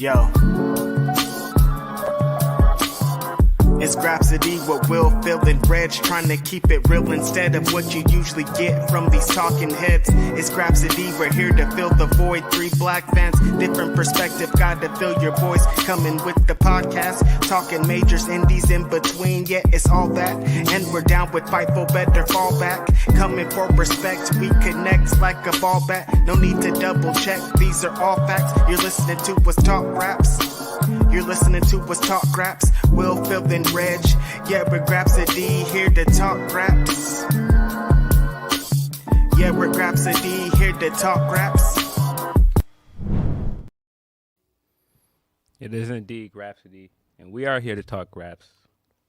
Yo. It's Grapsody with Will, Phil, and Reg, trying to keep it real instead of what you usually get from these talking heads. It's Grapsody, we're here to fill the void. 3 black fans, different perspective, got to fill your voice. Coming with the podcast, talking majors, indies in between. Yeah, it's all that, and we're down with Fightful, better fall back. Coming for respect, we connect like a ball bat. No need to double check, these are all facts. You're listening to us talk raps. You're listening to us talk raps. Will, Phil, and Reg. Yeah, we're Grapsody, here to talk raps. Yeah, we're Grapsody, here to talk raps. It is indeed Grapsody, and we are here to talk raps.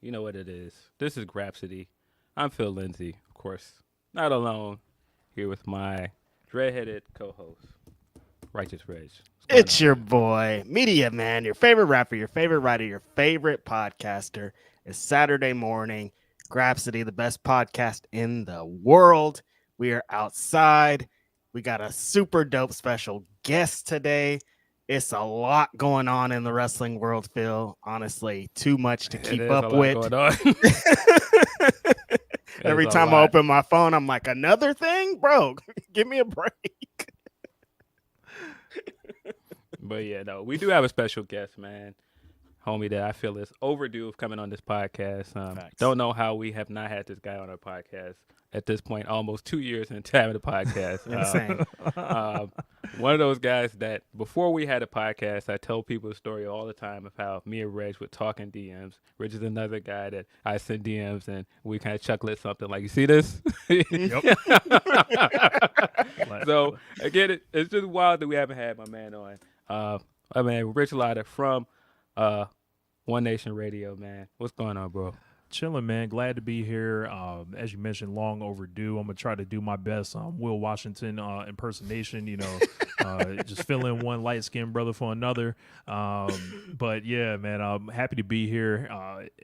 You know what it is. This is Grapsody. I'm Phil Lindsay, of course. Not alone. Here with my dreadheaded co-host, Righteous Reg. It's your boy, Media Man, your favorite rapper, your favorite writer, your favorite podcaster. It's Saturday morning. Grapsody, the best podcast in the world. We are outside. We got a super dope special guest today. It's a lot going on in the wrestling world, Phil. Honestly, too much to keep up with. Every time I open my phone, I'm like, another thing? Bro, give me a break. But yeah, no, we do have a special guest, man. Homie that I feel is overdue of coming on this podcast. Don't know how we have not had this guy on our podcast at this point, almost 2 years into having the podcast. Insane. One of those guys that before we had a podcast, I tell people the story all the time of how me and Reg would talk in DMs. Reg is another guy that I send DMs and we kind of chuckle at something like, you see this? Yep. So again, it's just wild that we haven't had my man on. I mean, Rich Latta from One Nation Radio, man. What's going on, bro? Chilling, man. Glad to be here. As you mentioned, long overdue. I'm gonna try to do my best. Will Washington impersonation. Just fill in one light skinned brother for another. But yeah, man. I'm happy to be here.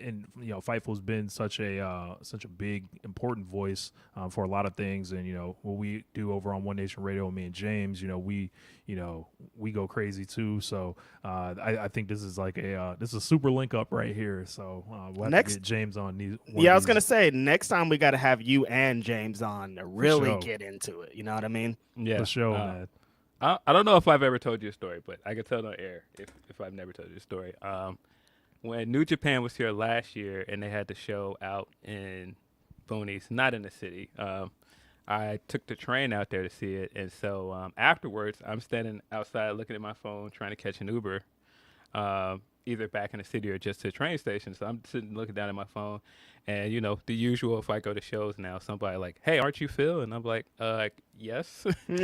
And Fightful's been such a big, important voice for a lot of things. And what we do over on One Nation Radio, me and James, we go crazy too. So I think this is like this is a super link up right here. So we'll have to get James on these. I was gonna say next time we got to have you and James on to really get into it. You know what I mean? Yeah, for sure, man. I don't know if I've ever told you a story, but I can tell it on air if I've never told you a story. When New Japan was here last year and they had the show out in Boonies, not in the city, I took the train out there to see it. And so afterwards, I'm standing outside looking at my phone trying to catch an Uber, either back in the city or just to the train station. So I'm sitting looking down at my phone. And, the usual, if I go to shows now, somebody like, hey, aren't you Phil? And I'm like, yes. So I'm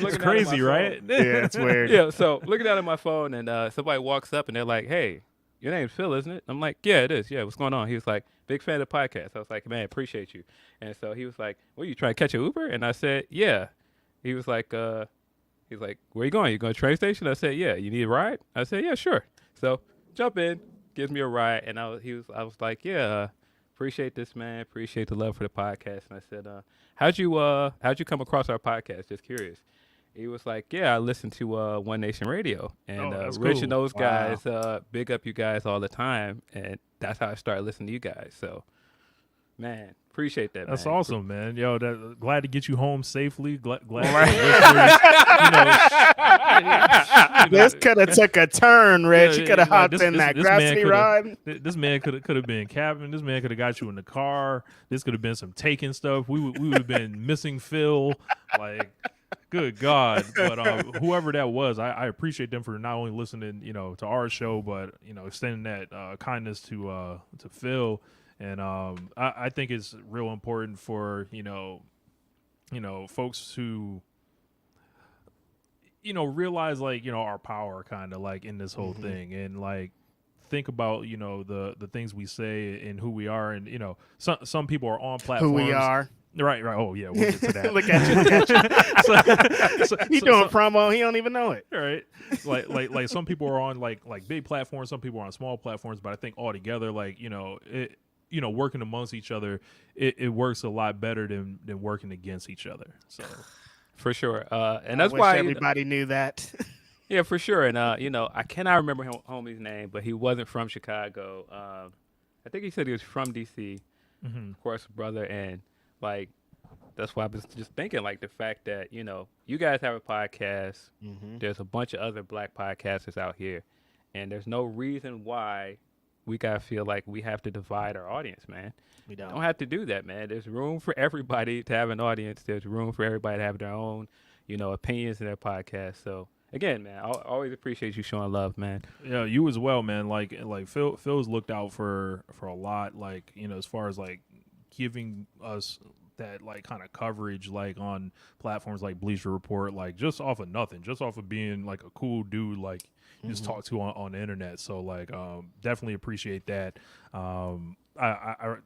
looking it's crazy, right? Yeah, it's weird. Yeah, so looking down at my phone, and somebody walks up, and they're like, hey, your name's Phil, isn't it? I'm like, yeah, it is. Yeah, what's going on? He was like, big fan of the podcast. I was like, man, appreciate you. And so he was like, what, you trying to catch an Uber? And I said, yeah. He was like, where you going? You going to the train station? I said, yeah. You need a ride? I said, yeah, sure. So jump in, gives me a ride, and I was like, yeah, appreciate this, man. Appreciate the love for the podcast. And I said, how'd you come across our podcast? Just curious. He was like, yeah, I listen to One Nation Radio. And Rich and those guys, big up you guys all the time. And that's how I started listening to you guys. So, man, appreciate that, That's man. awesome, man. Yo, glad to get you home safely. Glad This could have took a turn, Rich. You could have hopped in that Grapsody ride. This man could have been cabin. This man could have got you in the car. This could have been some taking stuff. We would have been missing Phil. Like, good God. But whoever that was, I appreciate them for not only listening, to our show, but extending that kindness to Phil. And I think it's real important for folks who realize our power kind of like in this whole thing, and like think about the things we say and who we are, and some people are on platforms. Who we are. Right. Oh yeah, we'll get to that. Look at you. He doing promo. He don't even know it. Right. Like some people are on like big platforms. Some people are on small platforms. But I think all together, working amongst each other, it works a lot better than working against each other. So for sure. And I that's wish why everybody knew that. Yeah, for sure. And I cannot remember homie's name, but he wasn't from Chicago. I think he said he was from DC. Mm-hmm. Of course, brother, and like that's why I was just thinking, like the fact that you guys have a podcast. Mm-hmm. There's a bunch of other black podcasters out here, and there's no reason why we gotta feel like we have to divide our audience, man. We Don't have to do that, man. There's room for everybody to have an audience. There's room for everybody to have their own, opinions in their podcast. So again, man, I always appreciate you showing love, man. Yeah, you as well, man. Like Phil's looked out for a lot, like, as far as like giving us that like kind of coverage, like on platforms like Bleacher Report, like just off of nothing, just off of being like a cool dude, like you just talk to on the internet. So like definitely appreciate that. I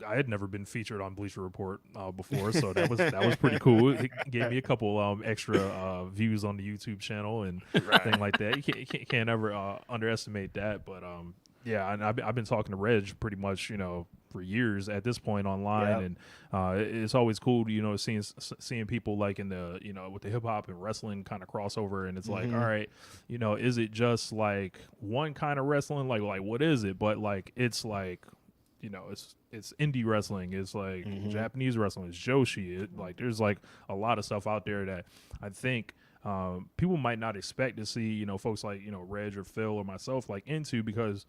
had never been featured on Bleacher Report before, so that was pretty cool. It gave me a couple extra views on the YouTube channel and thing like that. You can't ever underestimate that. But yeah, and I've been talking to Reg pretty much for years at this point online, and it's always cool seeing people like in the with the hip hop and wrestling kind of crossover, and it's like, all right, is it just like one kind of wrestling, like what is it? But like it's like it's indie wrestling, it's like Japanese wrestling, it's Joshi. Like there's like a lot of stuff out there that I think people might not expect to see folks like Reg or Phil or myself like into, because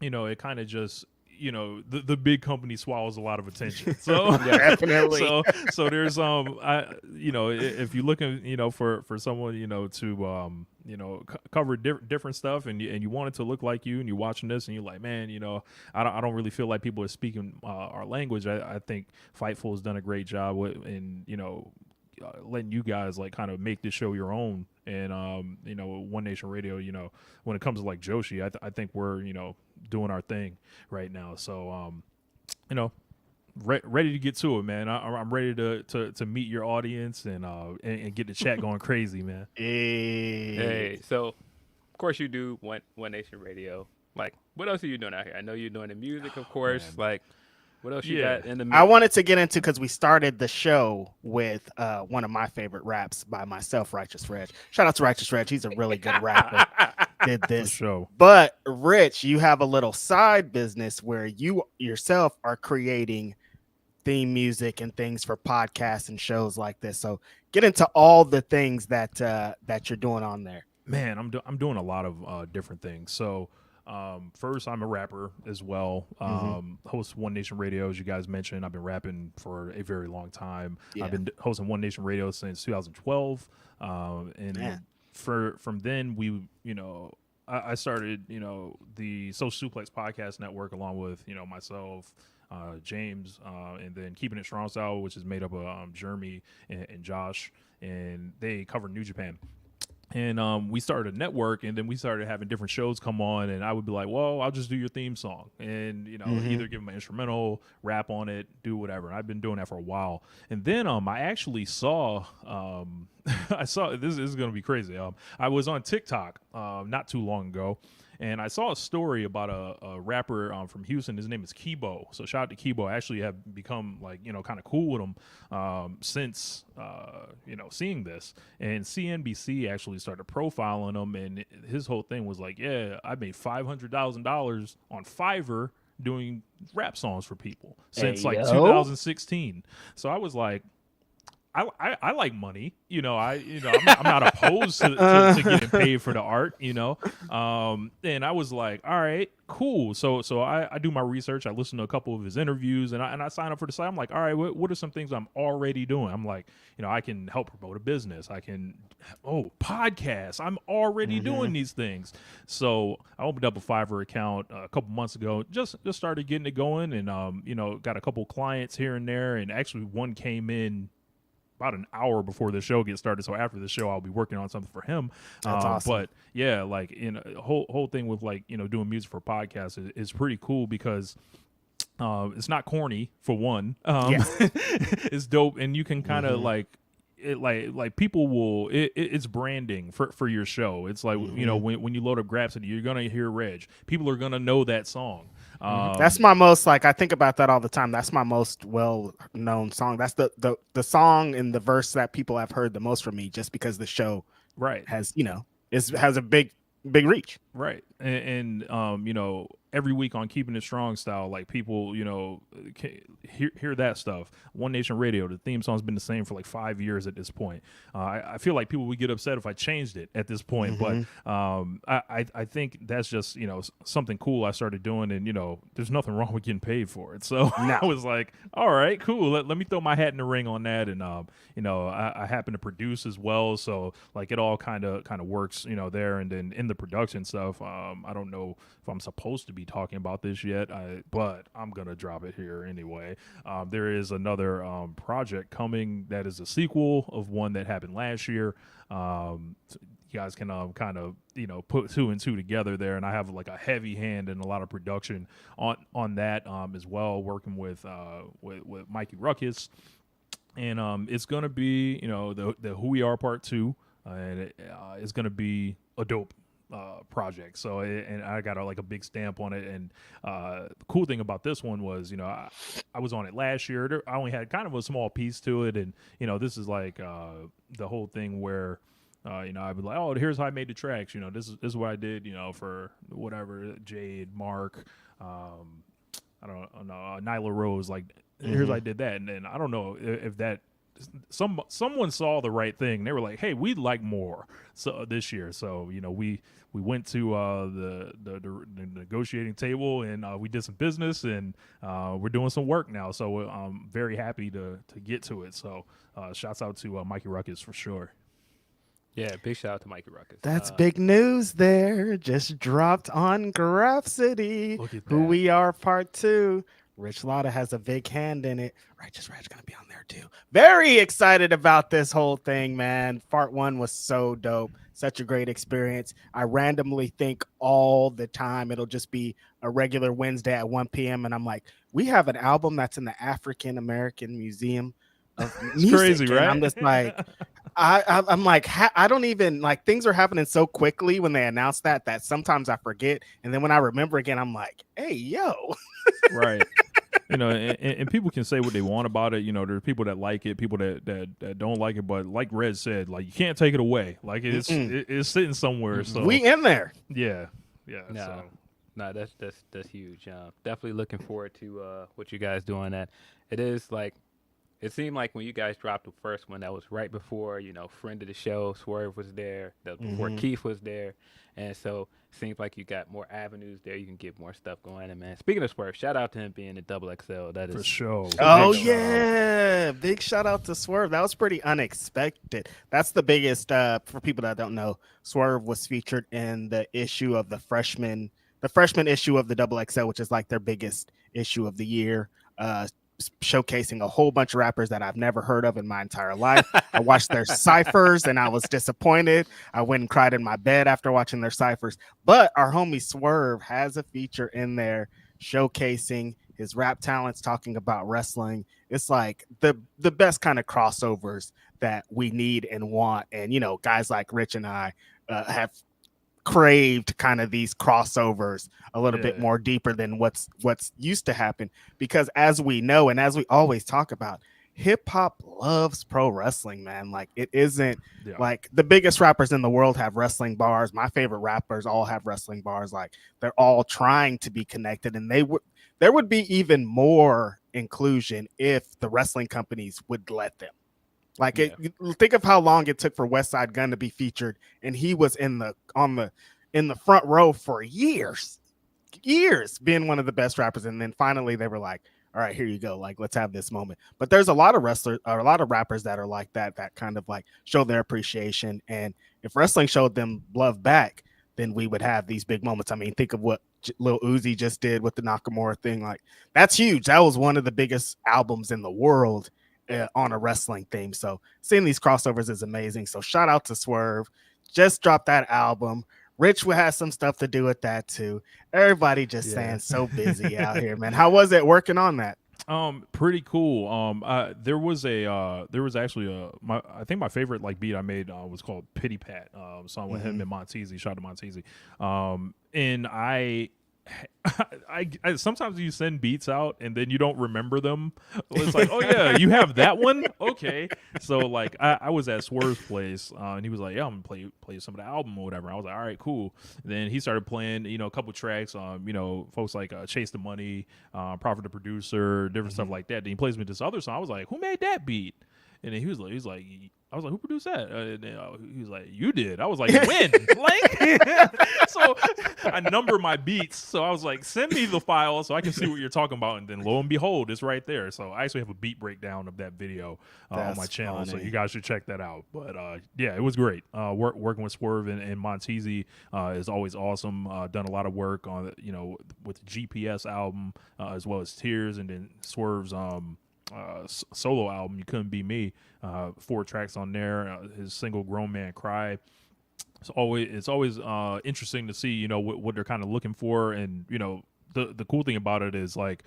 it kind of just the big company swallows a lot of attention. So Definitely. so there's if you're looking for someone to cover different stuff, and you want it to look like you, and you're watching this and you're like, man, I don't really feel like people are speaking our language. I think Fightful has done a great job in letting you guys like kind of make this show your own. And One Nation Radio, when it comes to like Joshi, I think we're doing our thing right now. So ready to get to it, man. I'm ready to meet your audience and get the chat going crazy, man. Hey, so of course you do One Nation Radio. Like, what else are you doing out here? I know you're doing the music, of course. Man. Like, what else you got in the? I wanted to get into, because we started the show with one of my favorite raps by myself, Righteous Reg. Shout out to Righteous Reg. He's a really good rapper. Did this show. But Rich, you have a little side business where you yourself are creating theme music and things for podcasts and shows like this. So get into all the things that you're doing on there. Man, I'm doing a lot of different things. So first, I'm a rapper as well. Host One Nation Radio, as you guys mentioned. I've been rapping for a very long time. Yeah. I've been hosting One Nation Radio since 2012. And from then, I started the Social Suplex Podcast Network, along with myself, James, and then Keeping It Strong Style, which is made up of Jeremy and Josh, and they cover New Japan. And we started a network, and then we started having different shows come on, and I would be like, well, I'll just do your theme song, and either give them an instrumental, rap on it, do whatever. And I've been doing that for a while. And then I actually saw this is going to be crazy. I was on TikTok not too long ago, and I saw a story about a rapper from Houston. His name is Kibo. So shout out to Kibo. I actually have become kind of cool with him since seeing this. And CNBC actually started profiling him, and his whole thing was like, yeah, I made $500,000 on Fiverr doing rap songs for people since 2016. So I was like, I like money, I'm not opposed to getting paid for the art, and I was like, all right, cool. So I do my research. I listen to a couple of his interviews, and I sign up for the site. I'm like, all right, what are some things I'm already doing? I'm like, I can help promote a business. I can, podcasts. I'm already doing these things. So I opened up a Fiverr account a couple months ago, just started getting it going, and got a couple clients here and there, and actually one came in about an hour before the show gets started. So after the show, I'll be working on something for him. That's awesome. But yeah, whole thing with doing music for podcasts is pretty cool, because it's not corny, for one. It's dope, and you can kind of people will it's branding for your show. It's like when you load up Grapsody, you're gonna hear Reg. People are gonna know that song. That's my most, I think about that all the time. That's my most well-known song. That's the song and the verse that people have heard the most from me, just because the show has, has a big reach. Right. And you know, every week on Keeping It Strong style, like people, you know, hear that stuff. One Nation Radio, the theme song's been the same for like 5 years at this point. I feel like people would get upset if I changed it at this point, but I think that's just, you know, something cool I started doing, and, you know, there's nothing wrong with getting paid for it. So I was like, all right, cool. Let me throw my hat in the ring on that. And, you know, I happen to produce as well. So like it all kind of works, you know, there. And then in the production stuff, I don't know if I'm supposed to be talking about this yet, but I'm going to drop it here anyway. There is another project coming that is a sequel of one that happened last year. You guys can kind of, you know, put two and two together there, and I have like a heavy hand in a lot of production on that as well, working with Mikey Ruckus, and it's gonna be, you know, the Who We Are Part 2, and it's gonna be a dope project. So and I got like a big stamp on it. And the cool thing about this one was, you know, I was on it last year. I only had kind of a small piece to it, and, you know, this is like the whole thing where you know, I'd be like, oh, here's how I made the tracks. You know, this is what I did, you know, for whatever, Jade, Mark, I don't know, Nyla Rose. Like, here's how I did that. And then I don't know if that someone saw the right thing. They were like, hey, we'd like more this year. So, you know, we went to the negotiating table, and we did some business, and we're doing some work now. So I'm very happy to get to it. So shouts out to Mikey Ruckus for sure. Yeah, big shout out to Mikey Ruckus. That's big news there. Just dropped on Grapsody. Look at Who that. We Are Part 2. Rich Latta has a big hand in it. Righteous Raj gonna be on there too. Very excited about this whole thing, man. Part 1 was so dope. Such a great experience. I randomly think all the time it'll just be a regular Wednesday at 1 p.m. And I'm like, we have an album that's in the African American Museum of Music. Crazy, And right? I'm just like, I'm like, I don't even, like, things are happening so quickly when they announce that sometimes I forget. And then when I remember again, I'm like, hey, yo. Right. You know, and people can say what they want about it. You know, there's people that like it, people that don't like it. But like Red said, like, you can't take it away. Like, it's sitting somewhere. So we in there. Yeah. No, that's huge. Definitely looking forward to what you guys doing. That it is like, it seemed like when you guys dropped the first one, that was right before, you know, friend of the show, Swerve was there. That was before Keith was there. And so it seems like you got more avenues there. You can get more stuff going. And, man, speaking of Swerve, shout out to him being a double XL. That is for sure. Oh, yeah. Big shout out to Swerve. That was pretty unexpected. That's the biggest, for people that don't know, Swerve was featured in the issue of the freshman issue of the double XL, which is like their biggest issue of the year. Showcasing a whole bunch of rappers that I've never heard of in my entire life. I watched their ciphers and I was disappointed. I went and cried in my bed after watching their ciphers. But our homie Swerve has a feature in there showcasing his rap talents, talking about wrestling. It's like the best kind of crossovers that we need and want. And, you know, guys like Rich and I have craved kind of these crossovers a little bit more deeper than what's used to happen, because as we know and as we always talk about, hip hop loves pro wrestling, man. Like, it isn't like the biggest rappers in the world have wrestling bars. My favorite rappers all have wrestling bars. Like, they're all trying to be connected, and there would be even more inclusion if the wrestling companies would let them. Like, think of how long it took for West Side Gun to be featured, and he was in the front row for years, being one of the best rappers. And then finally they were like, all right, here you go. Like, let's have this moment. But there's a lot of wrestlers or a lot of rappers that are like that kind of like show their appreciation. And if wrestling showed them love back, then we would have these big moments. I mean, think of what Lil Uzi just did with the Nakamura thing. Like, that's huge. That was one of the biggest albums in the world on a wrestling theme. So seeing these crossovers is amazing. So shout out to Swerve. Just dropped that album. Rich has some stuff to do with that too. Everybody just saying so busy out here, man. How was it working on that? Pretty cool. There was actually I think my favorite like beat I made was called Pity Pat. Song with him and Montezi. Shout out to Montezi. And I sometimes you send beats out and then you don't remember them. It's like, oh yeah, you have that one. Okay, so like I was at Swerve's place and he was like, yeah, I'm gonna play some of the album or whatever. I was like, all right, cool. Then he started playing, a couple tracks. Folks like Chase the Money, Prophet the Producer, different stuff like that. Then he plays me this other song. I was like, who made that beat? And then he was like, I was like, who produced that? And then, he was like, you did. I was like, when? So I number my beats. So I was like, send me the file so I can see what you're talking about. And then lo and behold, it's right there. So I actually have a beat breakdown of that video on my channel. Funny. So you guys should check that out. But yeah, it was great. Working with Swerve and Montezi is always awesome. Done a lot of work on, with the GPS album as well as Tears, and then Swerve's solo album, You Couldn't Be Me. 4 tracks on there. His single Grown Man Cry. It's always interesting to see, what they're kind of looking for. And, the cool thing about it is, like,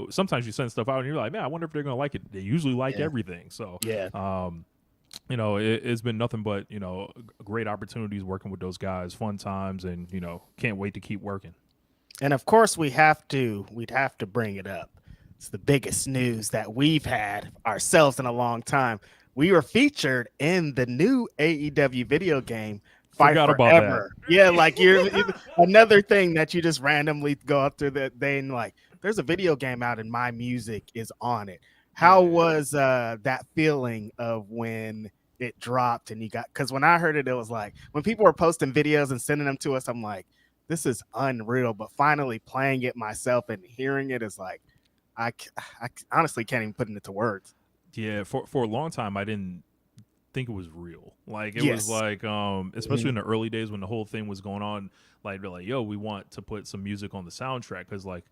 sometimes you send stuff out and you're like, man, I wonder if they're going to like it. They usually like everything. So, it's been nothing but, great opportunities working with those guys, fun times, and, can't wait to keep working. And of course we'd have to bring it up. It's the biggest news that we've had ourselves in a long time. We were featured in the new AEW video game, Fight Forgot Forever. about that. Yeah, like you're another thing that you just randomly go up to the day and like, there's a video game out and my music is on it. How was that feeling of when it dropped and you got? Because when I heard it, it was like when people were posting videos and sending them to us, I'm like, this is unreal. But finally playing it myself and hearing it is like, I honestly can't even put it into words. Yeah, for a long time, I didn't think it was real. Like, it was like, especially in the early days when the whole thing was going on, like, they're like, yo, we want to put some music on the soundtrack. Because, like,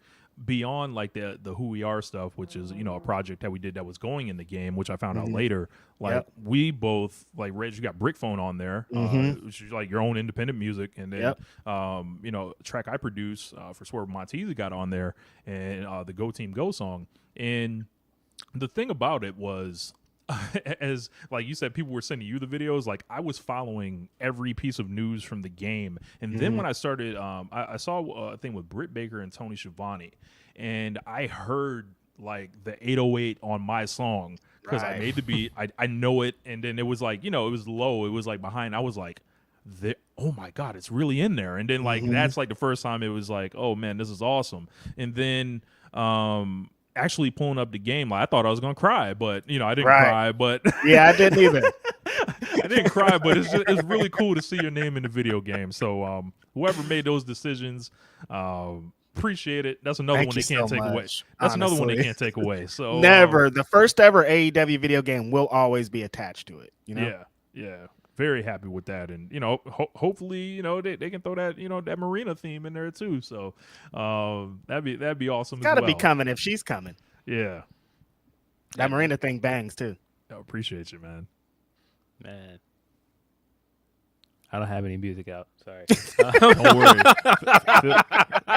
beyond, like, the Who We Are stuff, which is, a project that we did that was going in the game, which I found out later, like, we both, like, Reg, you got Brick Phone on there, which is, like, your own independent music. And then, track I produce for Swerve Montezi got on there, and the Go Team Go song. And the thing about it was, as like you said, people were sending you the videos. Like, I was following every piece of news from the game, and then when I started, I saw a thing with Britt Baker and Tony Schiavone, and I heard like the 808 on my song because I made the beat. I know it, and then it was like, it was low. It was like behind. I was like, oh my God, it's really in there. And then like that's like the first time it was like, oh man, this is awesome. And then actually pulling up the game, like, I thought I was gonna cry, but I didn't cry. But yeah, I didn't either. I didn't cry, but it's really cool to see your name in the video game. So whoever made those decisions, appreciate it. That's another one they can't take away. That's another one they can't take away. So never. The first ever AEW video game will always be attached to it. Yeah. Very happy with that, and hopefully they can throw that that Marina theme in there too. So that'd be awesome. Gotta be coming if she's coming. Yeah, that Marina thing bangs too. I appreciate you, man. I don't have any music out. Sorry. Don't worry.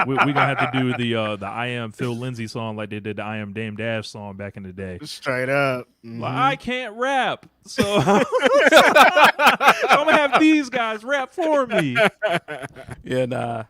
We're gonna have to do the I Am Phil Lindsay song like they did the I Am Dame Dash song back in the day. Straight up. Like, I can't rap, so I'm gonna have these guys rap for me. Yeah, nah.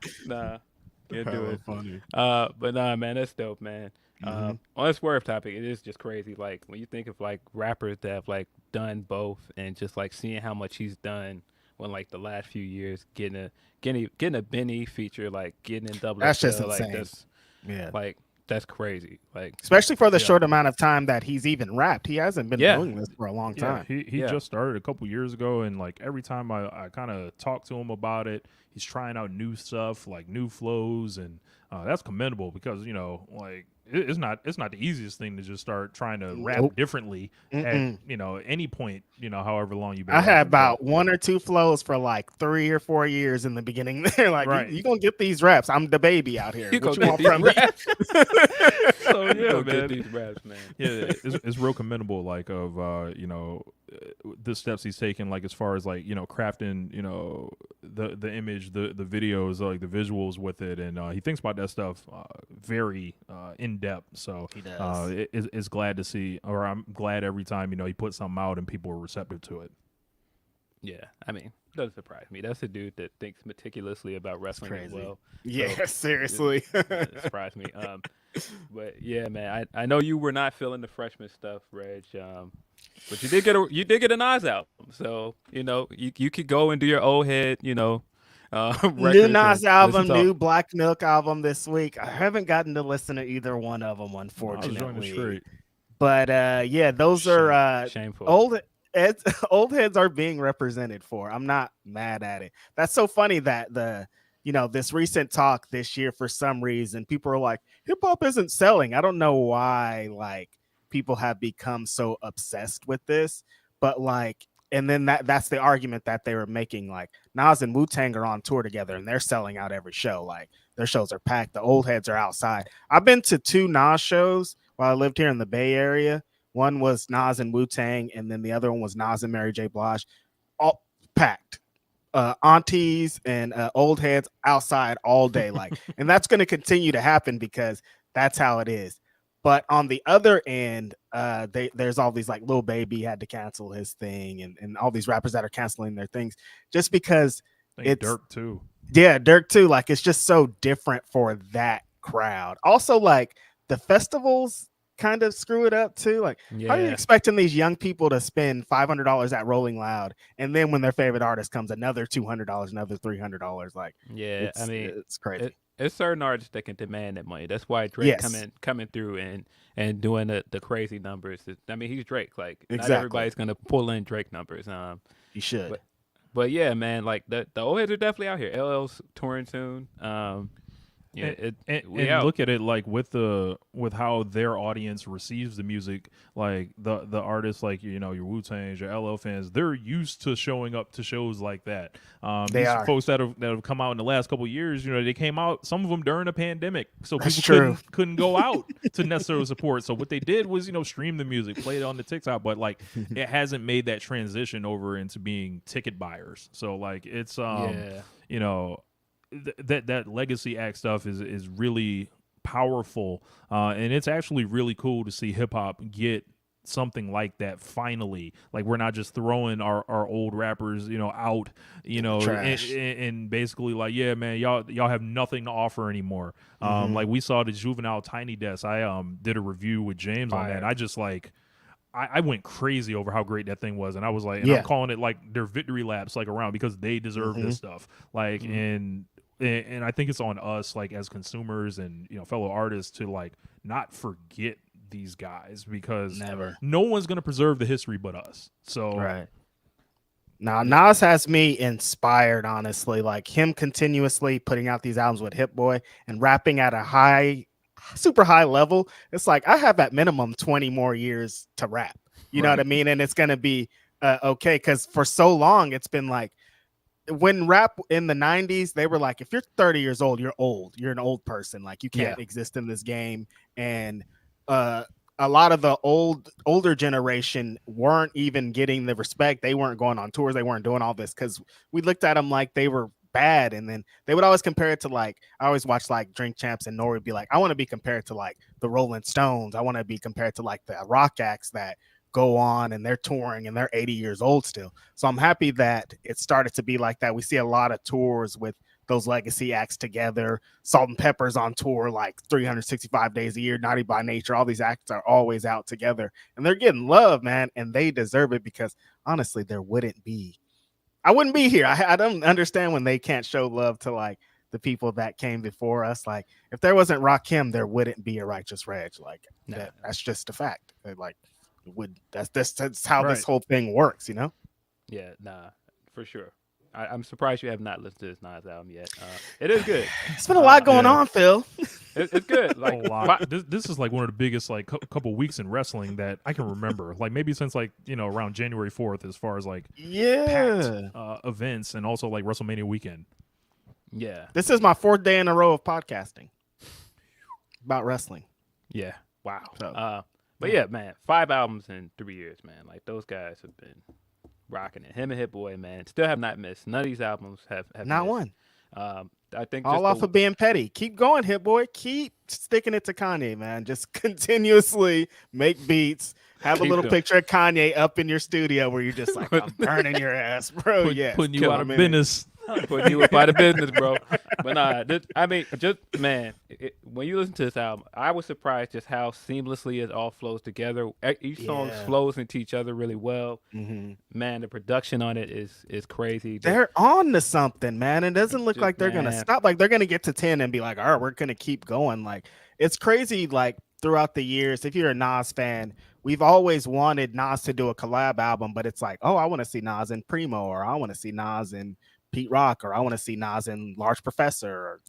Can't do it. Funny. But nah, man, that's dope, man. On the Swerve topic, it is just crazy. Like, when you think of like rappers that have like done both, and just like seeing how much he's done. When like the last few years, getting a Benny feature, like getting in double. That's just like insane. Like that's crazy. Like, especially for the short amount of time that he's even rapped. He hasn't been doing this for a long time. He just started a couple years ago, and like every time I kind of talk to him about it, he's trying out new stuff, like new flows, and that's commendable because like it's not the easiest thing to just start trying to rap differently at any point, however long you've been. I had about 1 or 2 flows for like 3 or 4 years in the beginning. There, like you gonna get these raps. I'm the baby out here. What you want from me? So yeah, man, these raps, man. Yeah, it's real commendable. Like of the steps he's taken, like as far as like crafting the image, the videos, like the visuals with it, and he thinks about that stuff very in depth. So he does. It's glad to see, or I'm glad every time he puts something out and people are receptive to it. Yeah, I mean, doesn't surprise me. That's a dude that thinks meticulously about wrestling as crazy. well. Yeah, So seriously. it doesn't surprise me. But yeah, man, I know you were not feeling the freshman stuff, Reg. But you did get a Nas album, so you could go and do your old head, New records and Nas listen album, to. new Black Milk album this week. I haven't gotten to listen to either one of them, I was joining unfortunately. straight. But yeah, those are Shameful. old heads. Old heads are being represented for. I'm not mad at it. That's so funny that this recent talk this year, for some reason, people are like, hip hop isn't selling. I don't know why like people have become so obsessed with this, but like, and then that's the argument that they were making. Like Nas and Wu-Tang are on tour together and they're selling out every show. Like their shows are packed. The old heads are outside. I've been to 2 Nas shows while I lived here in the Bay Area. One was Nas and Wu-Tang, and then the other one was Nas and Mary J. Blige. All packed. Aunties and old heads outside all day. Like, and that's going to continue to happen because that's how it is. But on the other end, there's all these like Lil Baby had to cancel his thing, and all these rappers that are canceling their things just because it's Dirk too. Yeah, Dirk too. Like it's just so different for that crowd. Also, like the festivals kind of screw it up too. Like, how are you expecting these young people to spend $500 at Rolling Loud, and then when their favorite artist comes, another $200, another $300? Like, Yeah, I mean, it's crazy. It's certain artists that can demand that money. That's why Drake coming through and doing the crazy numbers. I mean, he's Drake. Like, not everybody's gonna pull in Drake numbers. You should. But yeah, man, like the old heads are definitely out here. LL's touring soon. And look at it like with how their audience receives the music, like the artists, like your Wu-Tangs, your LL fans, they're used to showing up to shows like that. They are. Folks that have come out in the last couple of years. They came out, some of them during a pandemic, so people couldn't go out to necessarily support. So what they did was stream the music, play it on the TikTok, but like it hasn't made that transition over into being ticket buyers. So like it's that legacy act stuff is really powerful, and it's actually really cool to see hip hop get something like that finally. Like we're not just throwing our old rappers out and basically like, yeah man, y'all have nothing to offer anymore. Like we saw the Juvenile Tiny Desk. I did a review with James on that, and I just like I went crazy over how great that thing was, and I was like, I'm calling it like their victory laps like around, because they deserve this stuff. Like and I think it's on us, like as consumers and fellow artists, to like not forget these guys, because no one's gonna preserve the history but us. So right now, Nas has me inspired, honestly. Like him continuously putting out these albums with Hit Boy and rapping at a super high level. It's like I have at minimum 20 more years to rap. You know what I mean? And it's gonna be okay, because for so long it's been like, when rap in the 90s, they were like, if you're 30 years old, you're old. You're an old person. Like you can't exist in this game. And a lot of the older generation weren't even getting the respect. They weren't going on tours. They weren't doing all this because we looked at them like they were bad. And then they would always compare it to, like, I always watch like Drink Champs, and Nori would be like, I want to be compared to like the Rolling Stones. I want to be compared to like the rock acts that go on and they're touring and they're 80 years old still. So I'm happy that it started to be like that. We see a lot of tours with those legacy acts together. Salt and Pepper's on tour like 365 days a year. Naughty by Nature, all these acts are always out together, and they're getting love, man, and they deserve it, because honestly, I wouldn't be here. I don't understand when they can't show love to like the people that came before us. Like if there wasn't Rakim, there wouldn't be a Righteous Reg. Like that's just a fact. Like that's how this whole thing works, Yeah, nah, for sure. I'm surprised you have not listened to this Nas album yet. It is good. It's been a lot going on, Phil. It's good. Like a lot. This is like one of the biggest like couple weeks in wrestling that I can remember. Like maybe since like around January 4th, as far as like packed, events, and also like WrestleMania weekend. Yeah, this is my 4th day in a row of podcasting about wrestling. Yeah, wow. So, but yeah, man, 5 albums in 3 years, man. Like those guys have been rocking it. Him and Hit Boy, man, still have not missed. None of these albums have not missed. one. I think all off of being petty. Keep going, Hit Boy. Keep sticking it to Kanye, man. Just continuously make beats Have a Keep little doing- picture of Kanye up in your studio where you're just like, I'm burning your ass, bro. Yes, Putting you kill out of him in it. business. Putting you up out of business, bro. But nah, I mean, just man, when you listen to this album, I was surprised just how seamlessly it all flows together. Each song Yeah. flows into each other really well. Mhm. Man, the production on it is crazy. They're on to something, man. It doesn't look Just, like they're gonna man. stop. Like they're gonna get to 10 and be like, all right, we're gonna keep going. Like it's crazy. Like throughout the years, if you're a Nas fan, we've always wanted Nas to do a collab album, but it's like, oh, I want to see Nas and Primo, or I want to see Nas and Pete Rock, or I want to see Nas and Large Professor, or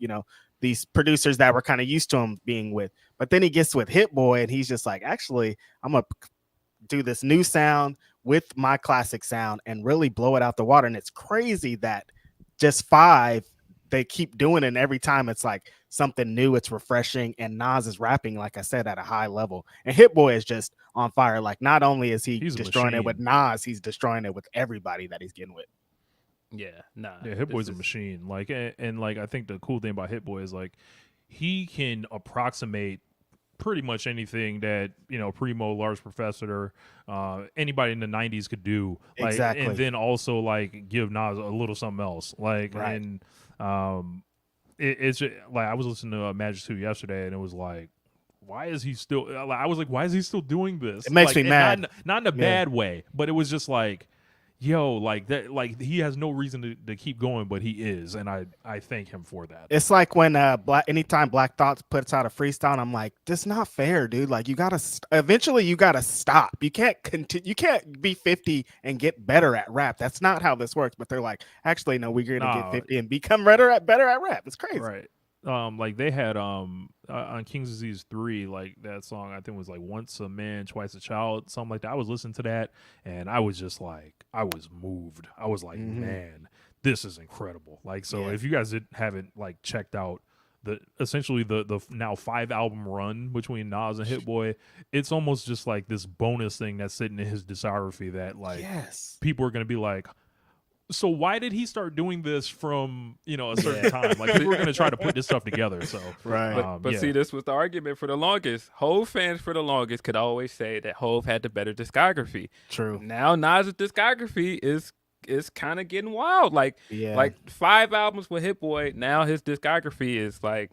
these producers that we're kind of used to him being with. But then he gets with Hit Boy, and he's just like, actually, I'm gonna do this new sound with my classic sound and really blow it out the water. And it's crazy that just 5, they keep doing it, and every time it's like something new, it's refreshing, and Nas is rapping, like I said, at a high level, and Hit Boy is just on fire. Like not only is he's destroying it with Nas, he's destroying it with everybody that he's getting with. Yeah, nah. Yeah, Hit Boy's a machine. Like, and like, I think the cool thing about Hit Boy is like, he can approximate pretty much anything that Primo, Large Professor, anybody in the '90s could do. Like, Exactly. and then also like give Nas a little something else. Like, Right. and it's just, like I was listening to Magic 2 yesterday, and it was like, why is he still? I was like, why is he still doing this? It makes like, me and mad. Not in a bad way, but it was just like, yo, like that, like he has no reason to keep going, but he is, and I thank him for that. It's like when anytime Black Thought puts out a freestyle, I'm like, this is not fair, dude. Like you gotta eventually you gotta stop. You can't continue. You can't be 50 and get better at rap. That's not how this works. But they're like, actually, no, we're gonna get 50 and become better at rap. It's crazy. Right. Like they had on King's Disease 3, like that song I think was like Once a Man, Twice a Child, something like that. I was listening to that and I was just like, I was moved. I was like, man, this is incredible. Like, so if you guys haven't like checked out essentially the now 5 album run between Nas and Hit Boy, it's almost just like this bonus thing that's sitting in his discography that like people are gonna be like, so why did he start doing this from a certain time? Like people were gonna try to put this stuff together. So right. But see, this was the argument for the longest. Hove fans for the longest could always say that Hove had the better discography. True. Now Nas' discography is kind of getting wild. Like 5 albums with Hit Boy. Now his discography is like.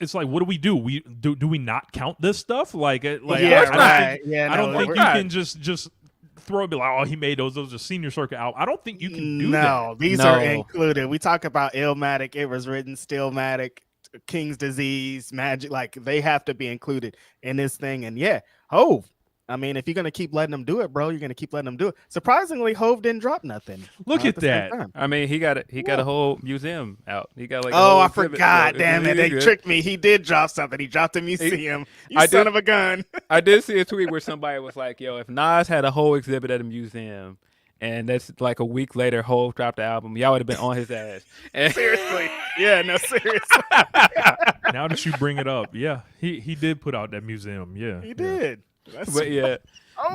It's like, what do? Do we not count this stuff? Like I don't think you can just throw it, be like, oh, he made those are senior circuit out. I don't think you can do that. No, these are included. We talk about Illmatic, It Was Written, Stillmatic, King's Disease, Magic. Like they have to be included in this thing. And Hove. I mean, if you're gonna keep letting them do it, bro, you're gonna keep letting them do it. Surprisingly, Hove didn't drop nothing. Look at that. I mean, he got a whole museum out. He got like I forgot. Damn it, they tricked me. He did drop something. He dropped a museum. Son of a gun. I did see a tweet where somebody was like, "Yo, if Nas had a whole exhibit at a museum, and that's like a week later, Hove dropped the album, y'all would have been on his ass." Seriously, seriously. Now that you bring it up, he did put out that museum. Yeah, he did. But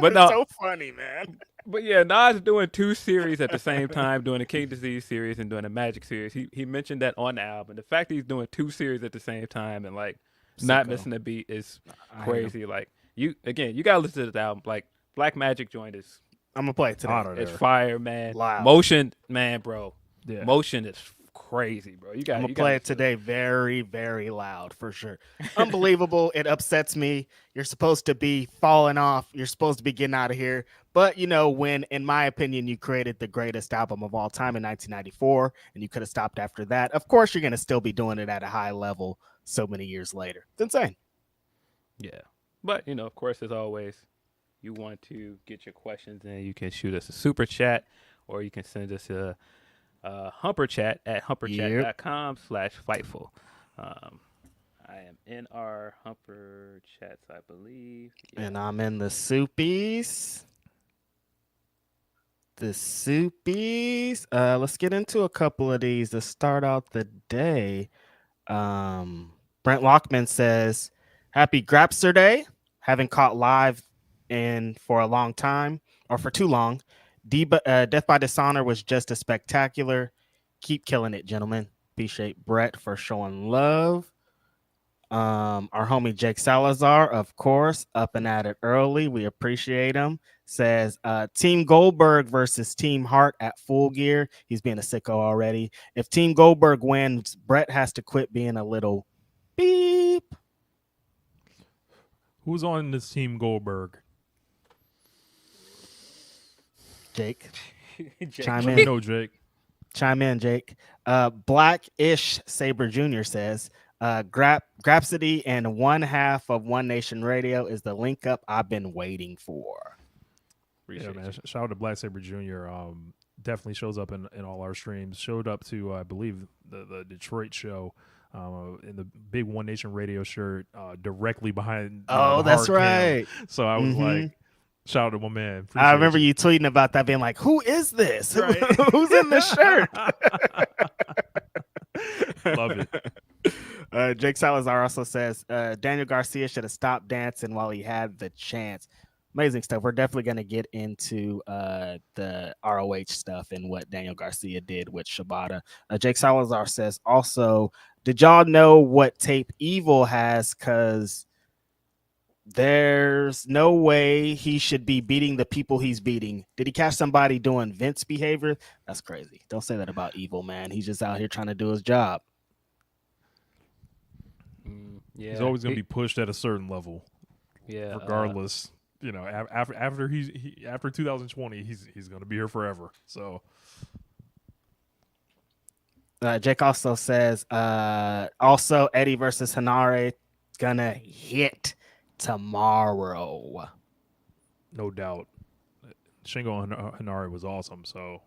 but no, so funny, man. But Nas doing 2 series at the same time, doing the King Disease series and doing a Magic series. He mentioned that on the album. The fact that he's doing 2 series at the same time and like not missing a beat is crazy. Like you gotta listen to the album. Like Black Magic joint is. I'm gonna play it today. It's fire, man. Loud. Motion, man, bro. Yeah. Motion is crazy, bro. I'm gonna play it today very, very loud for sure. Unbelievable. It upsets me. You're supposed to be falling off. You're supposed to be getting out of here. But when, in my opinion, you created the greatest album of all time in 1994, and you could have stopped after that, of course you're gonna still be doing it at a high level so many years later. It's insane. Yeah. But of course, as always, you want to get your questions in, you can shoot us a super chat, or you can send us a humper chat at humperchat.com/fightful. I am in our humper chats, I believe. Yeah. And I'm in the soupies. Let's get into a couple of these to start out the day. Brent Lockman says, happy Grapsody Day. Haven't caught live for a long time, or for too long. Death by Dishonor was just as spectacular. Keep killing it, gentlemen. Appreciate Brett for showing love. Our homie Jake Salazar, of course, up and at it early. We appreciate him. Says Team Goldberg versus Team Hart at Full Gear. He's being a sicko already. If Team Goldberg wins, Brett has to quit being a little beep. Who's on this Team Goldberg? Jake, Jake. chime Let me in. know, Jake. Chime in, Jake. Blackish Saber Jr. says Grapsody and one half of One Nation Radio is the link up I've been waiting for. Appreciate man. you. Shout out to Black Saber Jr. Definitely shows up in all our streams. Showed up to I believe the Detroit show in the big One Nation Radio shirt directly behind. Oh, that's hard cam. right. So I was Mhm. like, shout out to my man. I remember Appreciate you tweeting about that, being like, "Who is this? Right. Who's in this shirt?" Love it. Jake Salazar also says Daniel Garcia should have stopped dancing while he had the chance. Amazing stuff. We're definitely going to get into the ROH stuff and what Daniel Garcia did with Shibata. Jake Salazar says also, did y'all know what tape Evil has? Because there's no way he should be beating the people he's beating. Did he catch somebody doing Vince behavior? That's crazy. Don't say that about Evil, man. He's just out here trying to do his job. Yeah, He's always going to be pushed at a certain level, yeah, regardless. After after 2020, he's going to be here forever. So. Jake also says, also Eddie versus Hanare gonna hit tomorrow. No doubt. Shingo and Hanare was awesome, so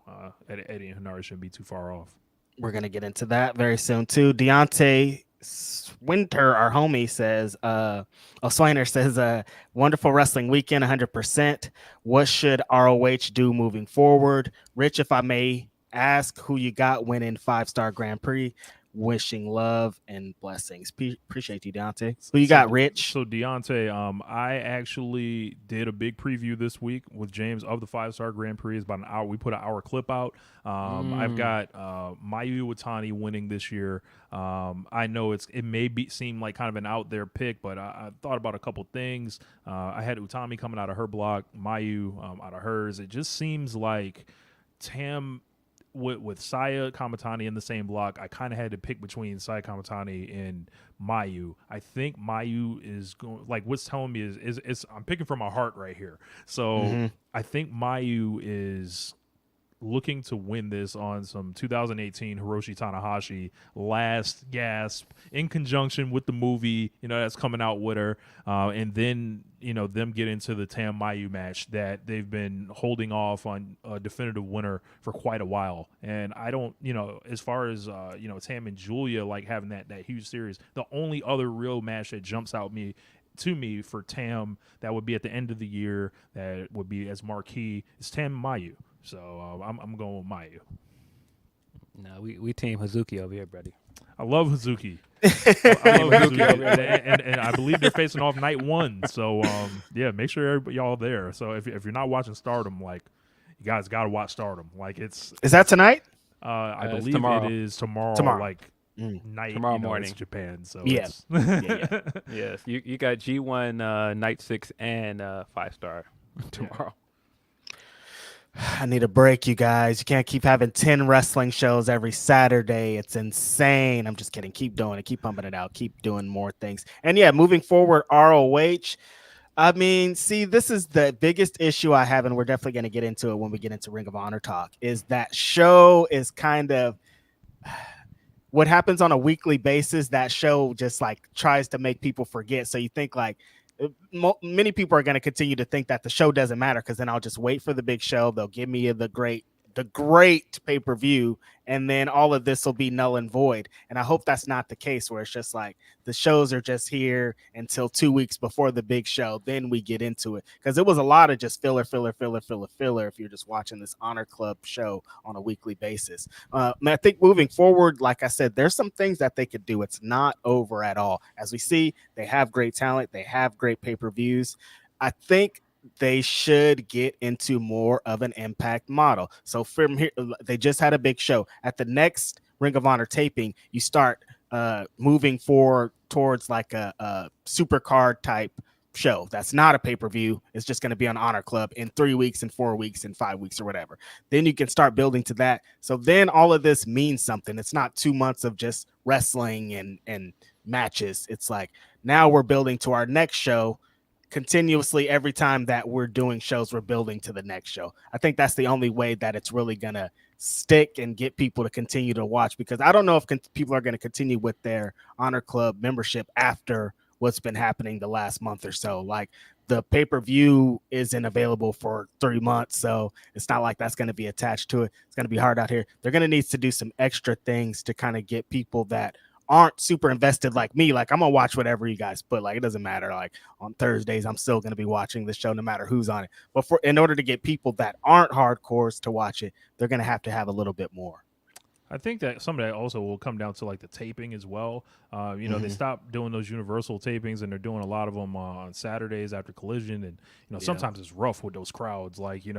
Eddie and Hanare shouldn't be too far off. We're gonna get into that very soon too. Deontay Swinter, our homie, says, Swiner says, wonderful wrestling weekend, 100%. What should ROH do moving forward? Rich, if I may ask, who you got winning 5-star Grand Prix? Wishing love and blessings. Appreciate you, Deontay. Who you got, Rich? So Deontay, I actually did a big preview this week with James of the 5-star Grand Prix. It's about an hour. We put an hour clip out. I've got Mayu Iwatani winning this year. I know it may seem like kind of an out there pick, but I thought about a couple things. I had Utami coming out of her block, Mayu out of hers. It just seems like Tam with Saya Kamatani in the same block, I kind of had to pick between Saya Kamatani and Mayu. I think Mayu is going, like what's telling me is I'm picking from my heart right here. So I think Mayu is looking to win this on some 2018 Hiroshi Tanahashi last gasp in conjunction with the movie, that's coming out with her. And then, them get into the Tam Mayu match that they've been holding off on a definitive winner for quite a while. And I don't, as far as, Tam and Julia, like having that huge series, the only other real match that jumps out to me for Tam that would be at the end of the year that would be as marquee is Tam Mayu. So I'm going with Mayu. No, we team Hazuki over here, buddy. I love Hazuki. I love Hazuki. And I believe they're facing off night 1. So yeah, make sure y'all there. So if you're not watching Stardom, like you guys got to watch Stardom. Like is that tonight? I believe it is tomorrow. Like night tomorrow morning. It's Japan. So yes. Yes, you got G1 night 6 and 5-star tomorrow. I need a break, you guys. You can't keep having 10 wrestling shows every Saturday. It's insane. I'm just kidding. Keep doing it. Keep pumping it out. Keep doing more things. And yeah, moving forward, ROH. I mean, see, this is the biggest issue I have, and we're definitely going to get into it when we get into Ring of Honor talk, is that show is kind of what happens on a weekly basis. That show just like tries to make people forget. So you think like, many people are going to continue to think that the show doesn't matter because then I'll just wait for the big show. They'll give me the great pay-per-view, and then all of this will be null and void. And I hope that's not the case where it's just like the shows are just here until 2 weeks before the big show. Then we get into it because it was a lot of just filler if you're just watching this Honor Club show on a weekly basis. I think moving forward, like I said, there's some things that they could do. It's not over at all. As we see, they have great talent. They have great pay-per-views. I think they should get into more of an impact model. So from here, they just had a big show. At the next Ring of Honor taping, you start moving forward towards like a super card type show that's not a pay-per-view. It's just going to be on Honor Club in 3 weeks and 4 weeks and 5 weeks or whatever. Then you can start building to that. So then all of this means something. It's not 2 months of just wrestling and matches. It's like now we're building to our next show continuously. Every time that we're doing shows, we're building to the next show. I think that's the only way that it's really going to stick and get people to continue to watch, because I don't know if people are going to continue with their Honor Club membership after what's been happening the last month or so. Like the pay-per-view isn't available for 3 months, so it's not like that's going to be attached to it. It's going to be hard out here. They're going to need to do some extra things to kind of get people that aren't super invested like me. Like I'm gonna watch whatever you guys put. Like it doesn't matter. Like on Thursdays, I'm still gonna be watching the show no matter who's on it. But in order to get people that aren't hardcores to watch it, they're gonna have to have a little bit more. I think that some of that also will come down to like the taping as well. They stopped doing those Universal tapings, and they're doing a lot of them on Saturdays after Collision. And sometimes it's rough with those crowds. Like half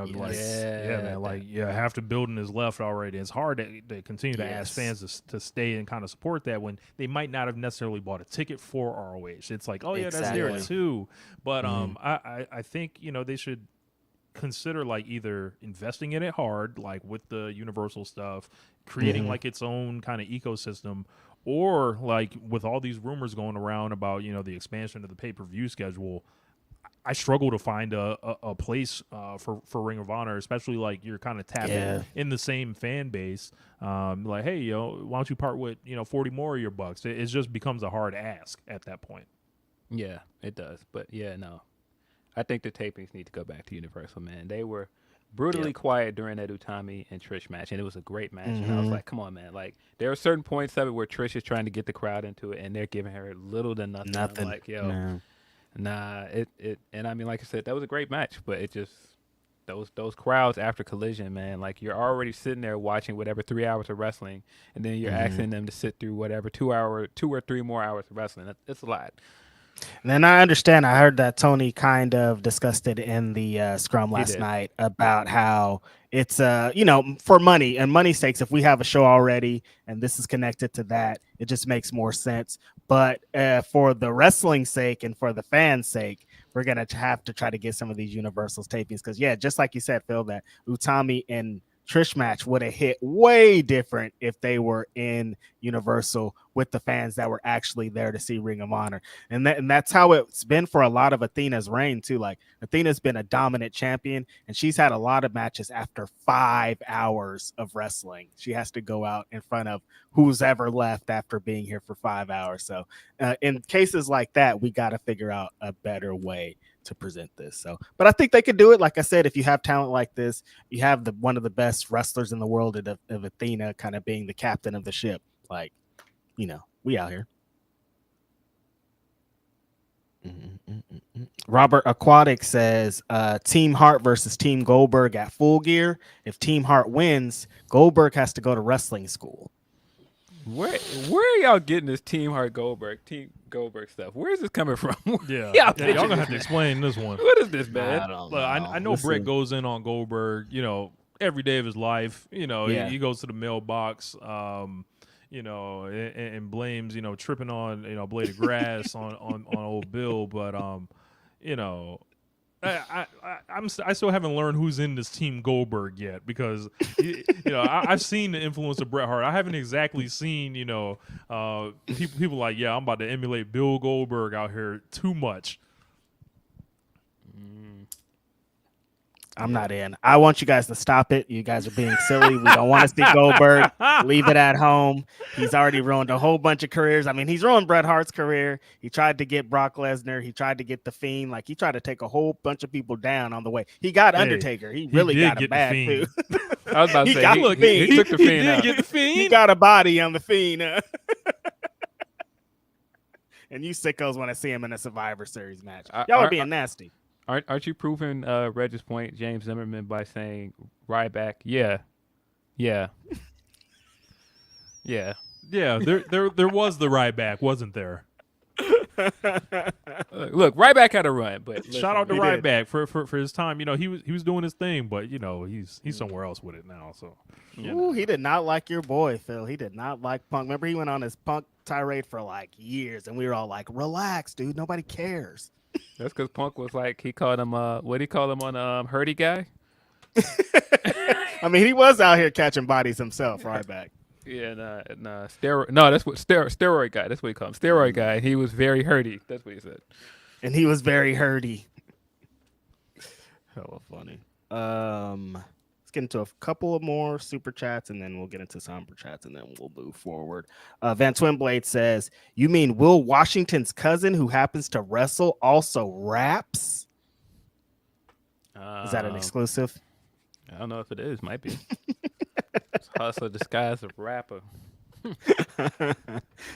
the building is left already. It's hard to continue to ask fans to stay and kind of support that when they might not have necessarily bought a ticket for ROH. It's like, oh yeah, that's there too. But I think they should consider like either investing in it hard, like with the Universal stuff, creating like its own kind of ecosystem, or like with all these rumors going around about the expansion of the pay-per-view schedule. I struggle to find a place for Ring of Honor, especially like you're kind of tapping in the same fan base. Like, hey, why don't you part with 40 more of your bucks? It just becomes a hard ask at that point. Yeah, it does. But yeah, no. I think the tapings need to go back to Universal, man. They were brutally quiet during that Utami and Trish match, and it was a great match. And I was like, come on, man. Like, there are certain points of it where Trish is trying to get the crowd into it, and they're giving her little to nothing. I'm like, nah. And I mean, like I said, that was a great match, but it just those crowds after Collision, man. Like, you're already sitting there watching whatever 3 hours of wrestling, and then you're asking them to sit through whatever 2 or 3 more hours of wrestling. It's a lot. And then I understand. I heard that Tony kind of discussed it in the scrum last night about how it's for money and money stakes. If we have a show already and this is connected to that, it just makes more sense. But for the wrestling sake and for the fans' sake, we're gonna have to try to get some of these Universals tapings, because just like you said, Phil, that Utami and Trish match would have hit way different if they were in Universal with the fans that were actually there to see Ring of Honor. And that's how it's been for a lot of Athena's reign too. Like, Athena's been a dominant champion, and she's had a lot of matches after 5 hours of wrestling. She has to go out in front of who's ever left after being here for 5 hours. So in cases like that, we got to figure out a better way to present this. So, but I think they could do it. Like I said, if you have talent like this, you have one of the best wrestlers in the world of Athena kind of being the captain of the ship. Like, we out here. Robert Aquatic says Team Hart versus Team Goldberg at Full Gear. If Team Hart wins, Goldberg has to go to wrestling school. Where are y'all getting this Team Goldberg stuff? Where is this coming from? Y'all gonna have to explain this one. What is this, man? I know Brett goes in on Goldberg, every day of his life. He goes to the mailbox, and blames, tripping on, a blade of grass on old Bill. But I still haven't learned who's in this Team Goldberg yet, because I've seen the influence of Bret Hart. I haven't exactly seen people like, I'm about to emulate Bill Goldberg out here too much. I'm not in. I want you guys to stop it. You guys are being silly. We don't want to see Goldberg. Leave it at home. He's already ruined a whole bunch of careers. I mean, he's ruined Bret Hart's career. He tried to get Brock Lesnar. He tried to get The Fiend. Like, he tried to take a whole bunch of people down on the way. He got Undertaker. He really got him bad, too. I was about to say, he took The Fiend out. Get The Fiend. He got a body on The Fiend. And you sickos want to see him in a Survivor Series match. Y'all are being nasty. Aren't you proving Reg's point, James Zimmerman, by saying Ryback? Yeah. There was the Ryback, wasn't there? Look, Ryback had a run, but listen, Shout out to He did. Ryback for his time. You know, he was doing his thing, but you know, he's somewhere else with it now. So Ooh, he did not like your boy, Phil. He did not like Punk. Remember, he went on his Punk tirade for like years, and we were all like, "Relax, dude. Nobody cares." that's because Punk was like, he called him, what did he call him on Hurdy Guy? I mean, he was out here catching bodies himself, Ryback. Yeah, steroid. No, that's what steroid guy. That's what he called him. Steroid guy. He was very hurty. That's what he said. And he was very hurty. Hella funny. Let's get into a couple of more super chats, and then we'll get into somber chats, and then we'll move forward. Van Twinblade says, "You mean Will Washington's cousin, who happens to wrestle, also raps? Is that an exclusive?" I don't know if it is. Might be. It's hustler disguised as a rapper.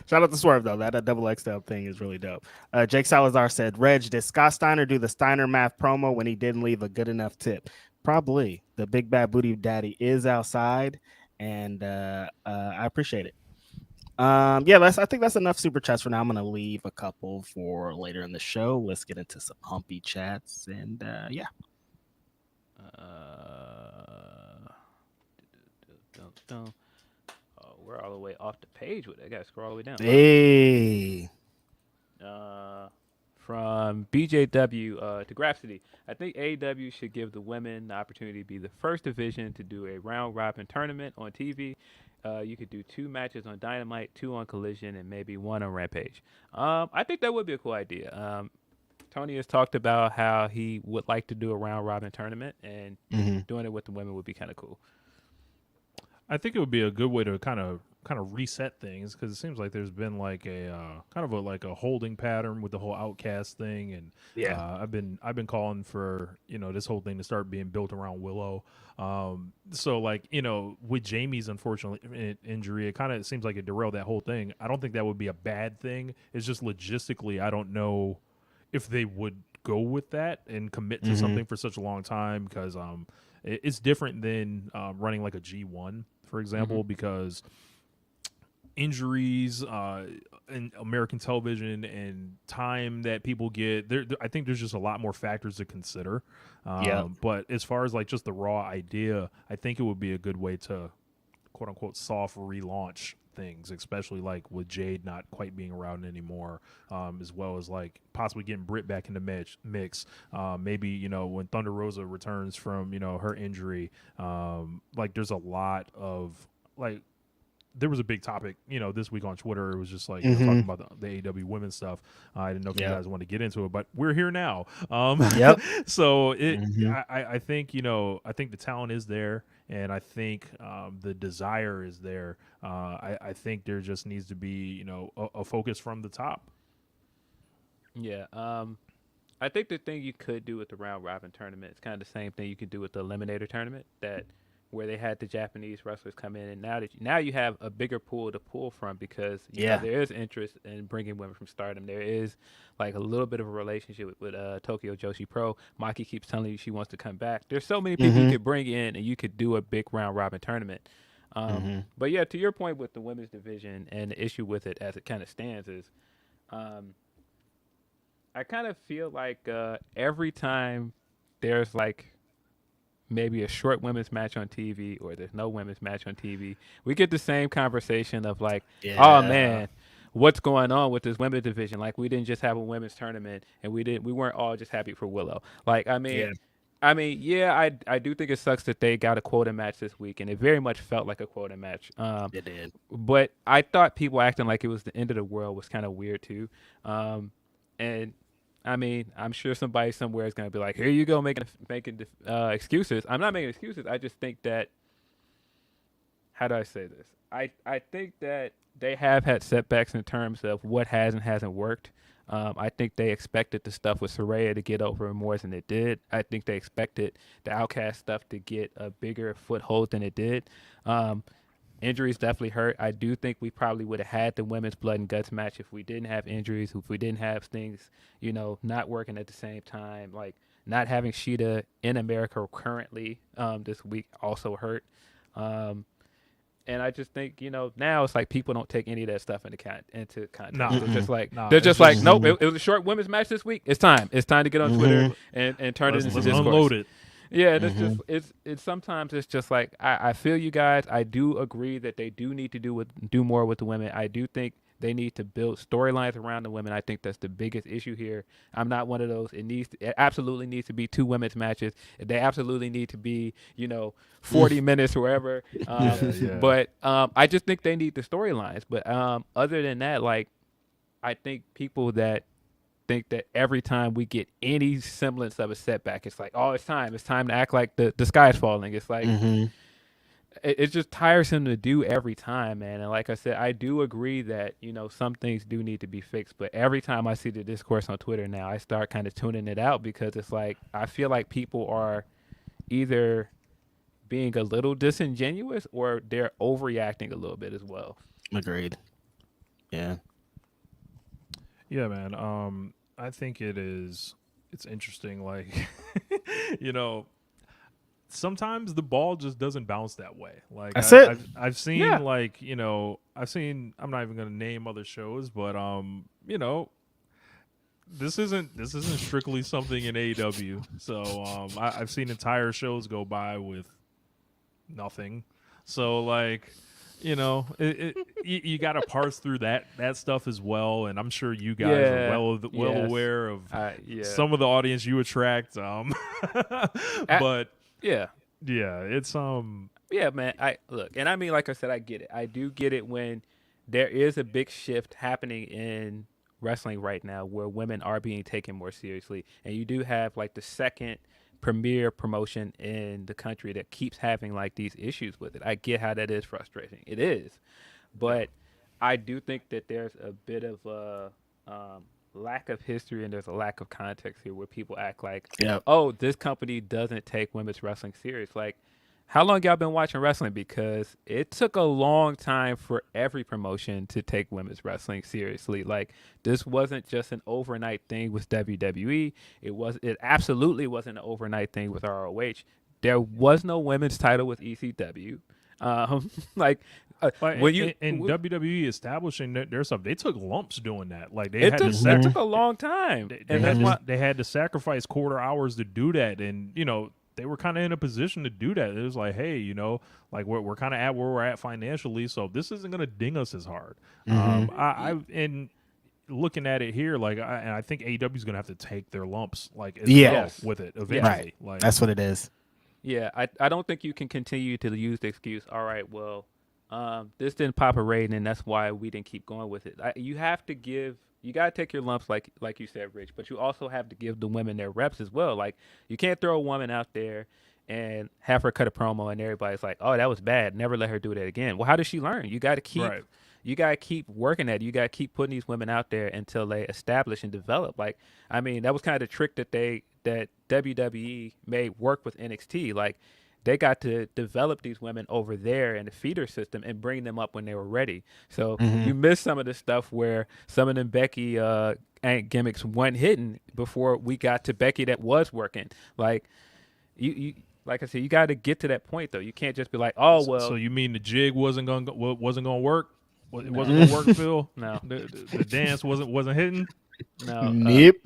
Shout out to Swerve though. That double XL thing is really dope. Jake Salazar said, "Reg, did Scott Steiner do the Steiner Math promo when he didn't leave a good enough tip?" Probably. The big bad booty daddy is outside, and I appreciate it. Yeah, I think that's enough super chats for now. I'm gonna leave a couple for later in the show. Let's get into some humpy chats, and yeah. Oh, we're all the way off the page with it. I gotta scroll all the way down. Hey. From BJW to Grapsody, I think AEW should give the women the opportunity to be the first division to do a round robin tournament on TV. You could do 2 matches on Dynamite, 2 on Collision, and maybe 1 on Rampage. I think that would be a cool idea. Tony has talked about how he would like to do a round robin tournament, and doing it with the women would be kind of cool. I think it would be a good way to kind of reset things, because it seems like there's been like a kind of a holding pattern with the whole Outcast thing, and I've been calling for this whole thing to start being built around Willow. So like with Jamie's unfortunate injury, it kind of seems like it derailed that whole thing. I don't think that would be a bad thing. It's just logistically, I don't know if they would go with that and commit to something for such a long time, because it's different than running like a G1, for example, because injuries in American television and time that people get there, I think there's just a lot more factors to consider. But as far as like just the raw idea, I think it would be a good way to quote unquote soft relaunch things, especially like with Jade not quite being around anymore, as well as like possibly getting Britt back in the mix. Maybe when Thunder Rosa returns from her injury, like there's a lot of like. There was a big topic, this week on Twitter. It was just like talking about the AEW women's stuff. I didn't know if you guys want to get into it, but we're here now. So I think I think the talent is there, and I think the desire is there. I think there just needs to be a focus from the top. Yeah. I think the thing you could do with the round robin tournament is kind of the same thing you could do with the eliminator tournament, where they had the Japanese wrestlers come in, and now you have a bigger pool to pull from, because there is interest in bringing women from Stardom. There is like a little bit of a relationship with Tokyo Joshi Pro. Maki keeps telling you she wants to come back. There's so many people you could bring in, and you could do a big round robin tournament. But yeah, to your point with the women's division and the issue with it as it kind of stands is, I kind of feel like every time there's like maybe a short women's match on TV, or there's no women's match on TV, we get the same conversation of like, oh man, what's going on with this women's division? Like, we didn't just have a women's tournament, and we weren't all just happy for Willow. Like, I mean, I do think it sucks that they got a quota match this week, and it very much felt like a quota match. It did. But I thought people acting like it was the end of the world was kind of weird too. And I mean, I'm sure somebody somewhere is going to be like, here you go, making excuses. I'm not making excuses. I just think that, how do I say this? I think that they have had setbacks in terms of what has and hasn't worked. I think they expected the stuff with Saraya to get over more than it did. I think they expected the Outcast stuff to get a bigger foothold than it did. Injuries definitely hurt. I do think we probably would have had the women's blood and guts match if we didn't have injuries, if we didn't have things, not working at the same time. Like, not having Sheeta in America currently this week also hurt. And I just think, now it's like people don't take any of that stuff into context. Nah. It's just like Nah, they're it's just like, just- nope, it was a short women's match this week. It's time. It's time to get on Twitter and turn it into let's discourse. unload it. Yeah, and it's sometimes it's just like I feel you guys. I do agree that they do need to do more with the women. I do think they need to build storylines around the women. I think that's the biggest issue here. I'm not one of those. It absolutely needs to be 2 women's matches. They absolutely need to be 40 minutes or wherever. Yeah. But I just think they need the storylines. But other than that, like I think people that think that every time we get any semblance of a setback, it's like, oh, it's time to act like the sky's falling. It's like it's just tiresome to do every time, man. And like I said, I do agree that some things do need to be fixed, but every time I see the discourse on Twitter now, I start kind of tuning it out, because it's like I feel like people are either being a little disingenuous or they're overreacting a little bit as well. Agreed. Yeah. Yeah, man. I think it's interesting. Like, sometimes the ball just doesn't bounce that way. Like That's it. I've seen Yeah. I'm not even gonna name other shows, but this isn't strictly something in AEW. So I've seen entire shows go by with nothing. So like, you got to parse through that stuff as well, and I'm sure you guys are well aware of some of the audience you attract. But Yeah. it's Yeah, man. And I mean, like I said, I get it. I do get it when there is a big shift happening in wrestling right now where women are being taken more seriously. And you do have like the second premier promotion in the country that keeps having like these issues with it. I get how that is frustrating. It is. But I do think that there's a bit of a lack of history and there's a lack of context here where people act like, oh, this company doesn't take women's wrestling serious. Like, how long y'all been watching wrestling? Because it took a long time for every promotion to take women's wrestling seriously. Like, this wasn't just an overnight thing with WWE. It absolutely wasn't an overnight thing with ROH. There was no women's title with ECW. WWE establishing their stuff, they took lumps doing that. Like it took a long time, they had to sacrifice quarter hours to do that, and they were kind of in a position to do that. It was like, hey, like we're kind of at where we're at financially, so this isn't going to ding us as hard. And looking at it here, like, I think AEW is going to have to take their lumps, like, as well with it eventually. Right. Like, That's what it is. Yeah, I don't think you can continue to use the excuse, all right, well, this didn't pop a rating, and that's why we didn't keep going with it. You got to take your lumps, like you said, Rich, but you also have to give the women their reps as well. Like, you can't throw a woman out there and have her cut a promo, and everybody's like, oh, that was bad. Never let her do that again. Well, how does she learn? You got to keep... Right. You got to keep working at it. You got to keep putting these women out there until they establish and develop. Like, I mean, that was kind of the trick that WWE made work with NXT. Like, they got to develop these women over there in the feeder system and bring them up when they were ready. So you missed some of the stuff where some of them Becky gimmicks weren't hitting before we got to Becky that was working. Like, you like I said, you got to get to that point though. You can't just be like, oh well. So you mean the jig wasn't gonna work? It wasn't gonna work, Phil. No, the dance wasn't hitting. No, Nope.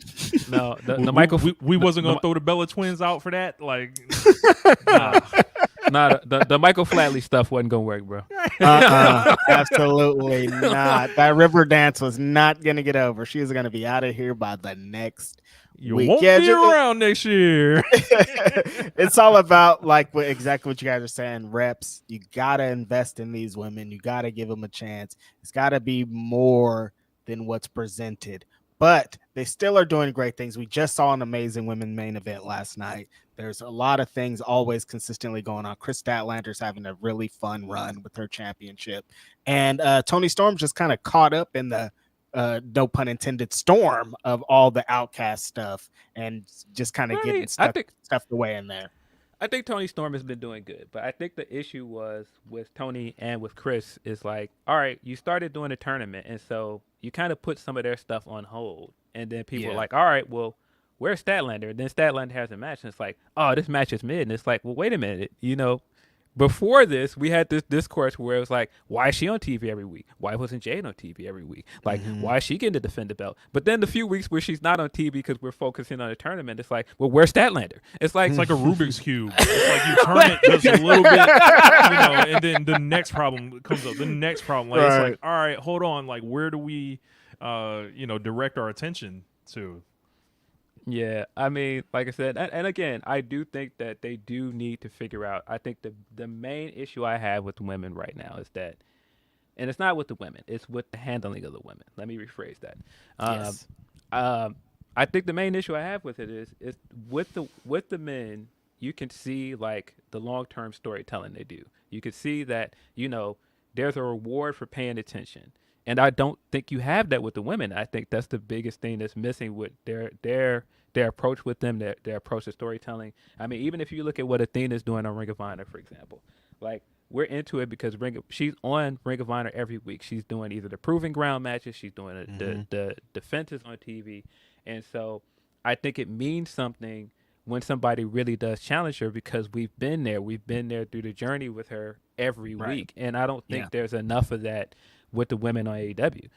No, the Michael. We wasn't gonna throw the Bella twins out for that. Like, the Michael Flatley stuff wasn't gonna work, bro. Absolutely not. That river dance was not gonna get over. She was gonna be out of here by the next you week. won't be around next year. It's all about exactly what you guys are saying. Reps. You gotta invest in these women. You gotta give them a chance. It's gotta be more than what's presented. But they still are doing great things. We just saw an amazing women main event last night. There's a lot of things always consistently going on. Chris Statlander's having a really fun run with her championship. And Tony Storm just kind of caught up in the, no pun intended, storm of all the Outcast stuff and just kind of getting stuffed away in there. I think Tony Storm has been doing good, but I think the issue was with Tony and with Chris is like, all right, you started doing a tournament, and so you kind of put some of their stuff on hold, and then people are like, all right, well, where's Statlander? And then Statlander has a match, and it's like, oh, this match is mid, and it's like, well, wait a minute, before this, we had this discourse where it was like, why is she on TV every week? Why wasn't Jade on TV every week? Like, why is she getting to defend the belt? But then the few weeks where she's not on TV because we're focusing on the tournament, it's like, well, where's Statlander? It's like a Rubik's Cube. It's like you turn it just a little bit, and then the next problem comes up. The next problem. Like, It's like, all right, hold on. Like, where do we, direct our attention to? Yeah, I mean, like I said, and again, I do think that they do need to figure out. I think the main issue I have with women right now is that, and it's not with the women, it's with the handling of the women. Let me rephrase that. Yes. I think the main issue I have with it is with the men, you can see like the long-term storytelling they do. You can see that, there's a reward for paying attention. And I don't think you have that with the women. I think that's the biggest thing that's missing with their approach with them, their approach to storytelling. I mean, even if you look at what Athena's doing on Ring of Honor, for example, like we're into it because she's on Ring of Honor every week. She's doing either the Proving Ground matches, she's doing the defenses on TV. And so I think it means something when somebody really does challenge her because we've been there. We've been there through the journey with her every week. And I don't think there's enough of that with the women on AEW.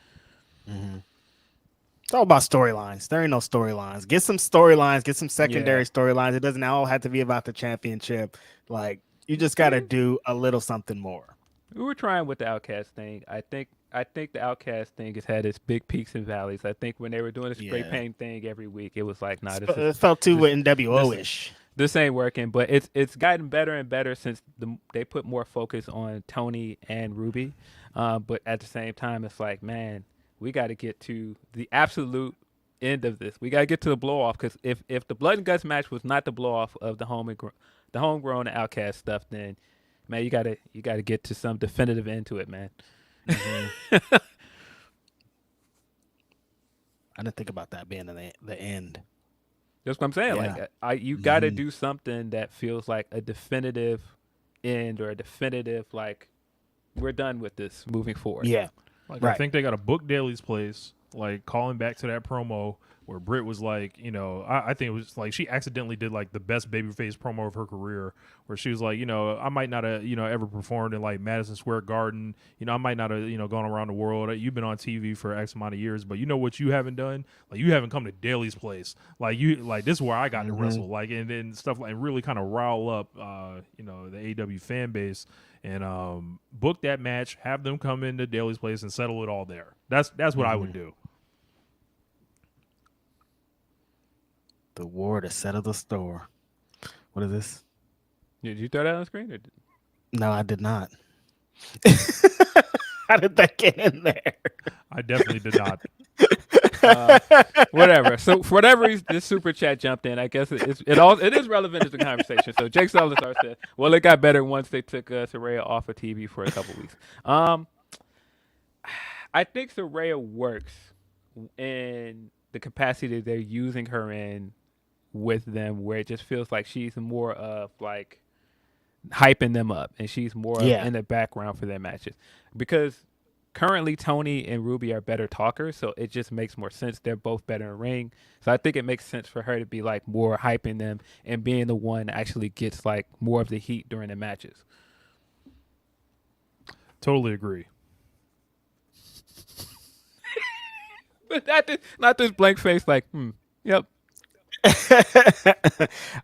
It's all about storylines. There ain't no storylines. Get some storylines, get some secondary storylines. It doesn't all have to be about the championship. Like, you just got to do a little something more. We were trying with the Outcast thing. I think the Outcast thing has had its big peaks and valleys. I think when they were doing the spray paint thing every week, it was like, nah, it felt too NWO-ish. This ain't working, but it's gotten better and better since they put more focus on Tony and Ruby. But at the same time, it's like, man, we got to get to the absolute end of this. We got to get to the blow off because if the Blood and Guts match was not the blow off of the homegrown Outcast stuff, then man, you gotta get to some definitive end to it, man. I didn't think about that being the end. That's what I'm saying. Yeah. Like, you got to do something that feels like a definitive end or a definitive, like, we're done with this moving forward. Yeah. Like, I think they got to book Daly's place, like, calling back to that promo where Britt was like, I think it was like she accidentally did like the best babyface promo of her career, where she was like, I might not have, ever performed in like Madison Square Garden. I might not have, gone around the world. You've been on TV for X amount of years, but you know what you haven't done? Like, you haven't come to Daly's place. Like, this is where I got to wrestle. Like, and then stuff like, and really kind of rile up, the AEW fan base. And book that match, have them come into Daly's place and settle it all there. That's what I would do. The war to settle the store. What is this? Did you throw that on the screen? No, I did not. How did that get in there? I definitely did not. Whatever. So for whatever reason, this super chat jumped in. I guess it is relevant to the conversation. So Jake Salazar said, "Well, it got better once they took Saraya off of TV for a couple weeks." I think Saraya works in the capacity they're using her in with them, where it just feels like she's more of like hyping them up, and she's more in the background for their matches because. Currently, Tony and Ruby are better talkers, so it just makes more sense. They're both better in ring. So I think it makes sense for her to be like more hyping them and being the one that actually gets like more of the heat during the matches. Totally agree. But not this blank face like, yep.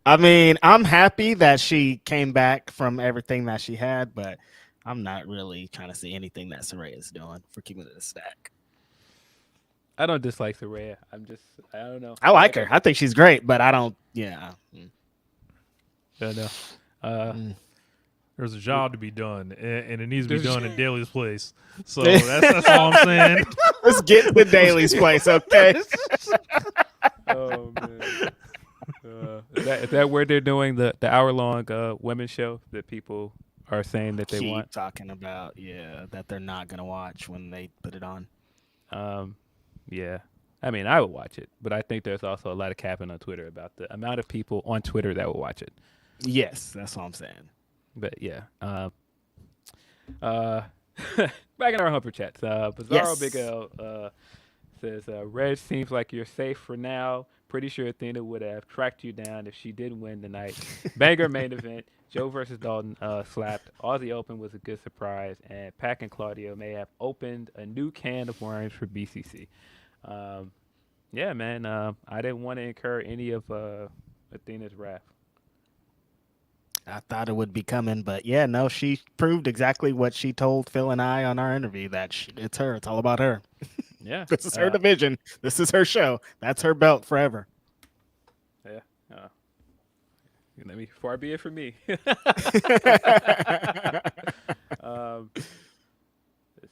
I mean, I'm happy that she came back from everything that she had, but I'm not really trying to see anything that Saraya is doing for keeping it a stack. I don't dislike Saraya. I don't know. I like her. I think she's great, but I don't. Yeah. I don't know. There's a job to be done, and it needs to be done in Daly's place. So that's all I'm saying. Let's get to Daly's place, okay? Oh man. Is that where they're doing the hour-long women's show that people are saying that they want? Talking about, that they're not going to watch when they put it on. Yeah. I mean, I would watch it, but I think there's also a lot of capping on Twitter about the amount of people on Twitter that will watch it. Yes, that's what I'm saying. But yeah. Back in our Humper chats, Bizarro Big L says, Reg seems like you're safe for now. Pretty sure Athena would have tracked you down if she didn't win tonight. Banger main event. Joe versus Dalton slapped. Aussie Open was a good surprise, and Pac and Claudio may have opened a new can of worms for BCC. Yeah, man. I didn't want to incur any of Athena's wrath. I thought it would be coming, but yeah, no, she proved exactly what she told Phil and I on our interview, that it's her. It's all about her. Yeah. This is her division. This is her show. That's her belt forever. Yeah. Let me, far be it from me. Let's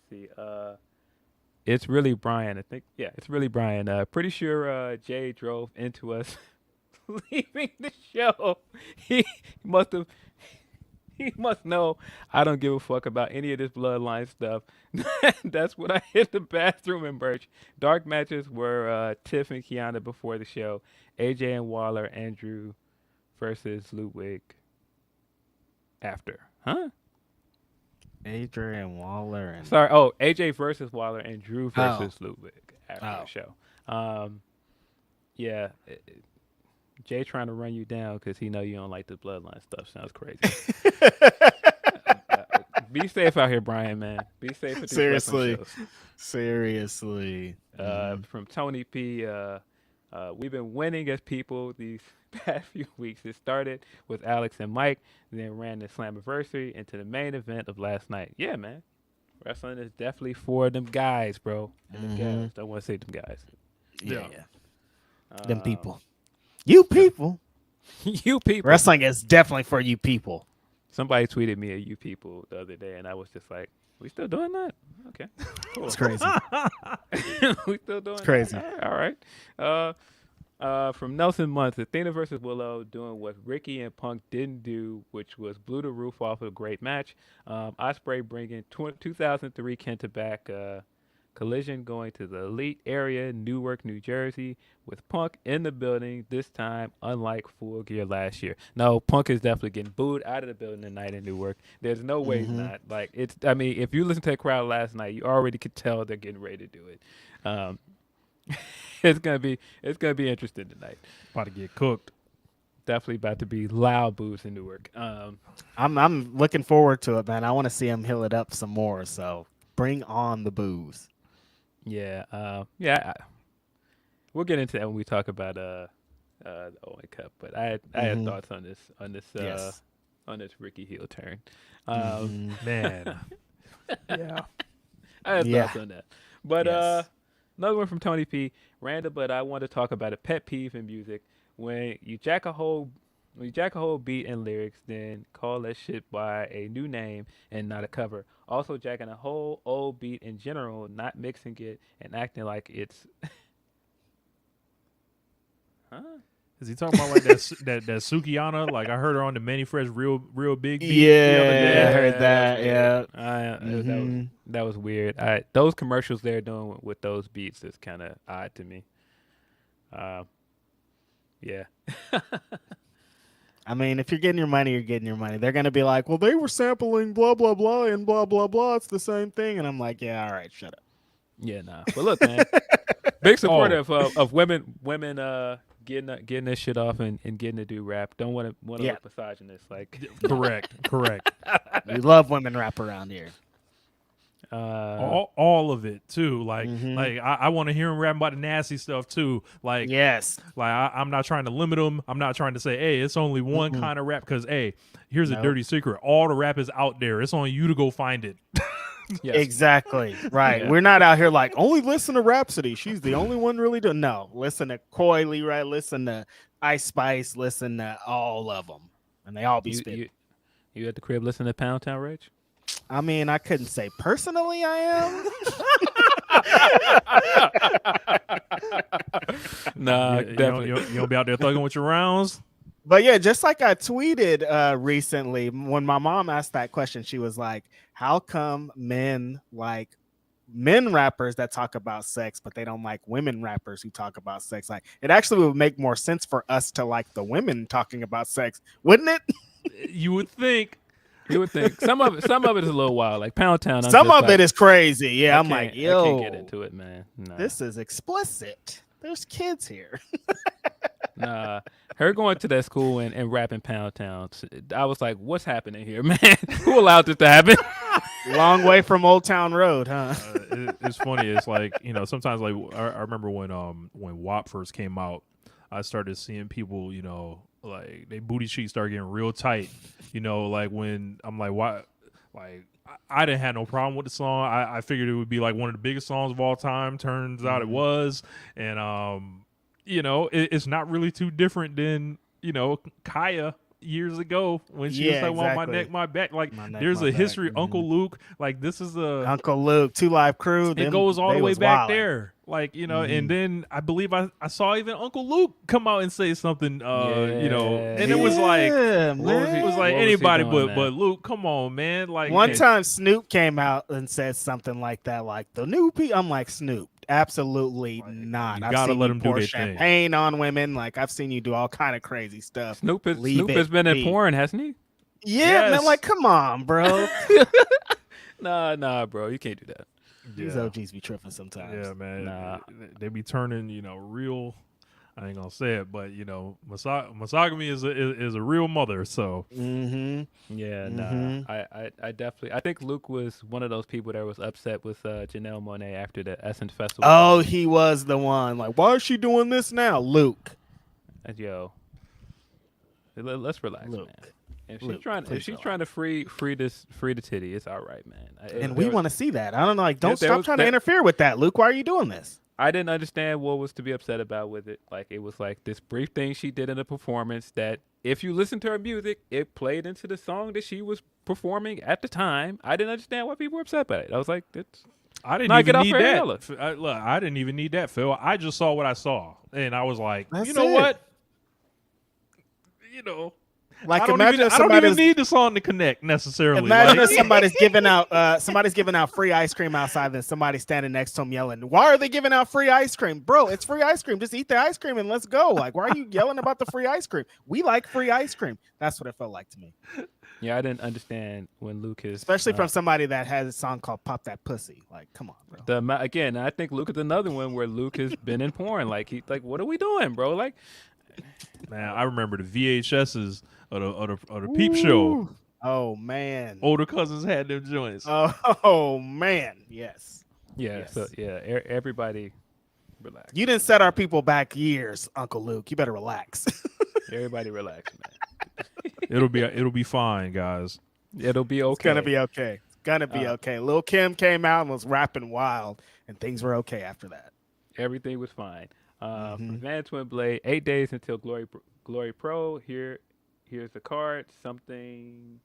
see. It's really Brian. I think. Yeah, it's really Brian. Pretty sure Jay drove into us leaving the show. He must know I don't give a fuck about any of this bloodline stuff. That's what I hit the bathroom and merch. Dark matches were Tiff and Kiana before the show. AJ and Waller, Andrew versus Ludwig after. Huh? Adrian Waller and Sorry. Oh, AJ versus Waller and Drew versus Ludwig after the show. Yeah. Jay trying to run you down because he know you don't like the bloodline stuff. Sounds crazy. Be safe out here, Brian, man. Be safe with these wrestling shows. Seriously. From Tony P. We've been winning as people these past few weeks. It started with Alex and Mike, then ran the Slammiversary into the main event of last night. Yeah, man. Wrestling is definitely for them guys, bro. And them guys. Don't want to say them guys. Yeah. Them people. You people. You people. Wrestling is definitely for you people. Somebody tweeted me a "you people" the other day, and I was just like, "We still doing that? Okay, cool." It's crazy. We still doing it's crazy. That? All right. From Nelson Month, Athena versus Willow doing what Ricky and Punk didn't do, which was blew the roof off of a great match. Ospreay bringing 2003 Kenta back. Collision going to the Elite area, Newark, New Jersey, with Punk in the building this time, unlike Full Gear last year. No, Punk is definitely getting booed out of the building tonight in Newark. There's no way he's not. Like, it's. I mean, if you listen to the crowd last night, you already could tell they're getting ready to do it. It's gonna be interesting tonight. About to get cooked. Definitely about to be loud boos in Newark. I'm looking forward to it, man. I want to see him heal it up some more. So bring on the booze. Yeah, we'll get into that when we talk about the Owen Cup. But I had thoughts on this Ricky heel turn. Man, yeah, I had thoughts on that. But another one from Tony P. Random, but I want to talk about a pet peeve in music. When you jack a whole beat and lyrics, then call that shit by a new name and not a cover. Also jacking a whole old beat in general, not mixing it and acting like it's huh? Is he talking about like that Sukiana? Like I heard her on the Manny Fresh real big beat. Yeah, I heard that. Yeah, that was weird. Those commercials they're doing with those beats is kind of odd to me. Yeah. I mean, if you're getting your money, you're getting your money. They're going to be like, well, they were sampling blah, blah, blah, and blah, blah, blah. It's the same thing. And I'm like, yeah, all right, shut up. Yeah, nah. But look, man, big supporter of women getting this shit off and getting to do rap. Don't want to look misogynist. Like, correct. We love women rap around here. All of it too. Like I want to hear him rapping about the nasty stuff too. Like yes, like I'm not trying to limit him. I'm not trying to say, hey, it's only one kind of rap. Because hey, here's a dirty secret: all the rap is out there. It's on you to go find it. Yes. Exactly right. Yeah. We're not out here like only listen to Grapsody. She's the only one really doing. No, listen to Coily, right? Listen to Ice Spice. Listen to all of them, and they all be spitting. You at the crib listening to Pound Town Rage? I mean, I couldn't say personally I am. Nah, definitely. You don't be out there thugging with your rounds. But yeah, just like I tweeted recently, when my mom asked that question, she was like, how come men like men rappers that talk about sex, but they don't like women rappers who talk about sex? Like, it actually would make more sense for us to like the women talking about sex, wouldn't it? You would think. You would think some of it is a little wild, like Pound Town. Some of it is crazy. Yeah, I'm like, yo, I can't get into it, man. No. This is explicit. There's kids here. Nah, her going to that school and rapping Pound Town. I was like, what's happening here, man? Who allowed this to happen? Long way from Old Town Road, huh? It's funny. It's like, sometimes like I remember when WAP first came out, I started seeing people, like they booty cheeks started getting real tight. Like when I'm like, why? Like I didn't have no problem with the song. I figured it would be like one of the biggest songs of all time. Turns out it was, and it's not really too different than Kaya years ago when she was like, "Well, my neck, my back." Like, there's a history. Uncle Luke, like this is Uncle Luke, 2 Live Crew. It goes all the way back there, like and then I believe I saw even Uncle Luke come out and say something, and it was like, man. it was like anybody but Luke. Come on, man. Like one time Snoop came out and said something like that, like the new I'm like, Snoop, absolutely not. You gotta let him do their champagne on women. Like I've seen you do all kind of crazy stuff. Snoop has been in porn, hasn't he? Yeah, man. Like, come on, bro. Nah, bro. You can't do that. These OGs be tripping sometimes. Yeah, man. Nah. They be turning, real. I ain't gonna say it, but misogamy is a real mother. So. Yeah, nah. I definitely. I think Luke was one of those people that was upset with Janelle Monáe after the Essence Festival. Oh, he was the one. Like, why is she doing this now, Luke? Yo, let's relax, Luke. man. If she's trying to free the titty, it's all right, man. And we want to see that. I don't know. Like, don't stop trying to interfere with that, Luke. Why are you doing this? I didn't understand what was to be upset about with it. Like, it was like this brief thing she did in the performance that if you listen to her music, it played into the song that she was performing at the time. I didn't understand why people were upset by it. I was like, I didn't even need that. Look, I didn't even need that, Phil. I just saw what I saw, and I was like, That's you know it. What? Like, I don't even need the song to connect necessarily. Imagine if somebody's giving out free ice cream outside, then somebody standing next to them yelling, "Why are they giving out free ice cream, bro? It's free ice cream. Just eat the ice cream and let's go." Like, why are you yelling about the free ice cream? We like free ice cream. That's what it felt like to me. Yeah, I didn't understand when Luke is, especially from somebody that has a song called "Pop That Pussy." Like, come on, bro. Again, I think Luke is another one where Luke has been in porn. Like, what are we doing, bro? Like, man, I remember the VHSs. Or the peep show. Oh man. Older cousins had them joints. Oh man. Yes. Yeah. Yes. So yeah, everybody relax. You didn't set our people back years, Uncle Luke. You better relax. Everybody relax, man. It'll be fine, guys. It'll be okay. It's gonna be okay. It's gonna be okay. Lil' Kim came out and was rapping wild, and things were okay after that. Everything was fine. Van Twin Blade, 8 days until Glory Pro. Here's the card. Something,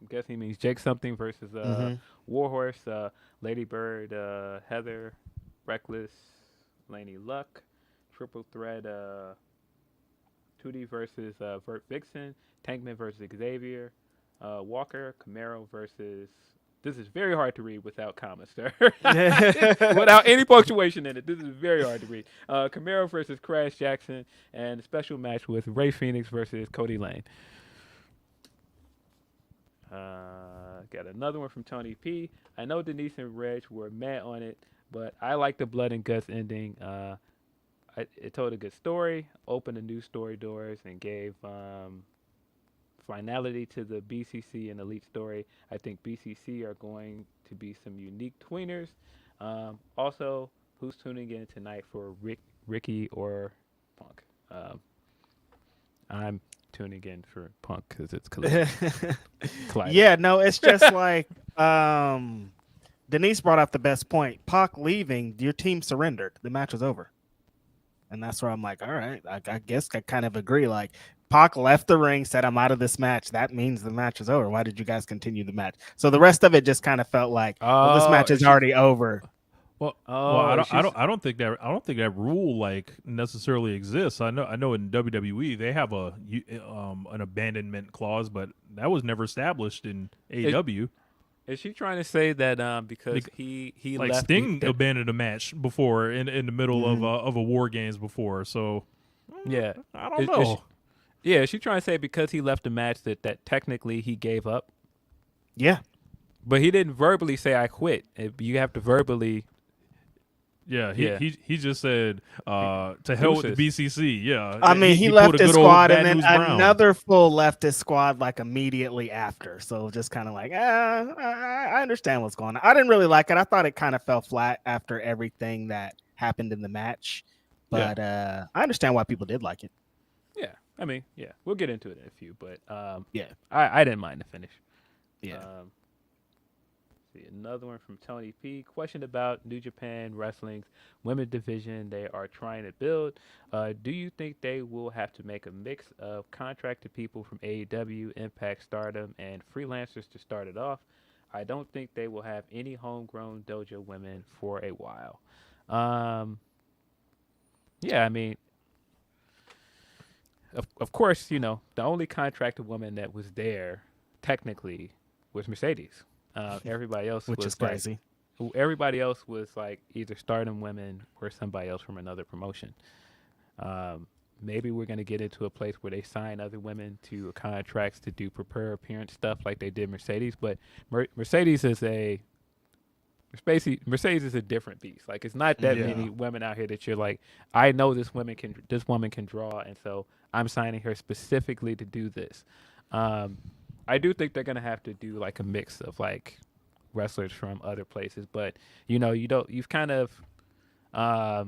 I'm guessing he means Jake something versus Warhorse, Lady Bird, Heather, Reckless, Laney Luck, Triple Threat, 2D versus Vert Vixen, Tankman versus Xavier, Walker, Camaro versus. This is very hard to read without commas, sir. Without any punctuation in it. This is very hard to read. Camaro versus Crash Jackson, and a special match with Ray Phoenix versus Cody Lane. Got another one from Tony P. I know Denise and Reg were mad on it, but I like the blood and guts ending. It told a good story, opened a new story doors, and gave finality to the BCC and Elite story. I think BCC are going to be some unique tweeners. Also, who's tuning in tonight for Ricky or Punk? I'm tuning in for Punk because it's Collision. Yeah, no, it's just like Denise brought up the best point. Pac leaving, your team surrendered. The match was over. And that's where I'm like, all right, I guess I kind of agree. Like, Pac left the ring, said, "I'm out of this match." That means the match is over. Why did you guys continue the match? So the rest of it just kind of felt like, well, this match is already over. Well, I don't think that rule like necessarily exists. I know in WWE they have an abandonment clause, but that was never established in AEW. Is she trying to say that because he like left Sting abandoned a match before in the middle of a War Games before? So yeah, I don't know. Is she trying to say because he left the match that technically he gave up? Yeah, but he didn't verbally say I quit. You have to verbally Yeah, Yeah. he just said to hell with the BCC. Yeah, I mean, he pulled left a good his old squad, Bad and then News Brown. another fool left his squad like immediately after. So just kind of like, I understand what's going on. I didn't really like it. I thought it kind of fell flat after everything that happened in the match, but I understand why people did like it. Yeah, I mean, yeah, we'll get into it in a few, but Yeah. I didn't mind the finish. Yeah. See, another one from Tony P. Question about New Japan Wrestling's women's division they are trying to build. Do you think they will have to make a mix of contracted people from AEW, Impact, Stardom, and freelancers to start it off? I don't think they will have any homegrown dojo women for a while. Yeah, I mean, of course, you know, the only contracted woman that was there technically was Mercedes. Everybody else Which was is crazy. Everybody else was like either Stardom women or somebody else from another promotion. Maybe we're going to get into a place where they sign other women to contracts to do prepare appearance stuff like they did Mercedes. But Mercedes is a different beast. Like it's not that many women out here that you're like, I know this woman can draw, and so I'm signing her specifically to do this. I do think they're gonna have to do like a mix of like wrestlers from other places, but you've kind of got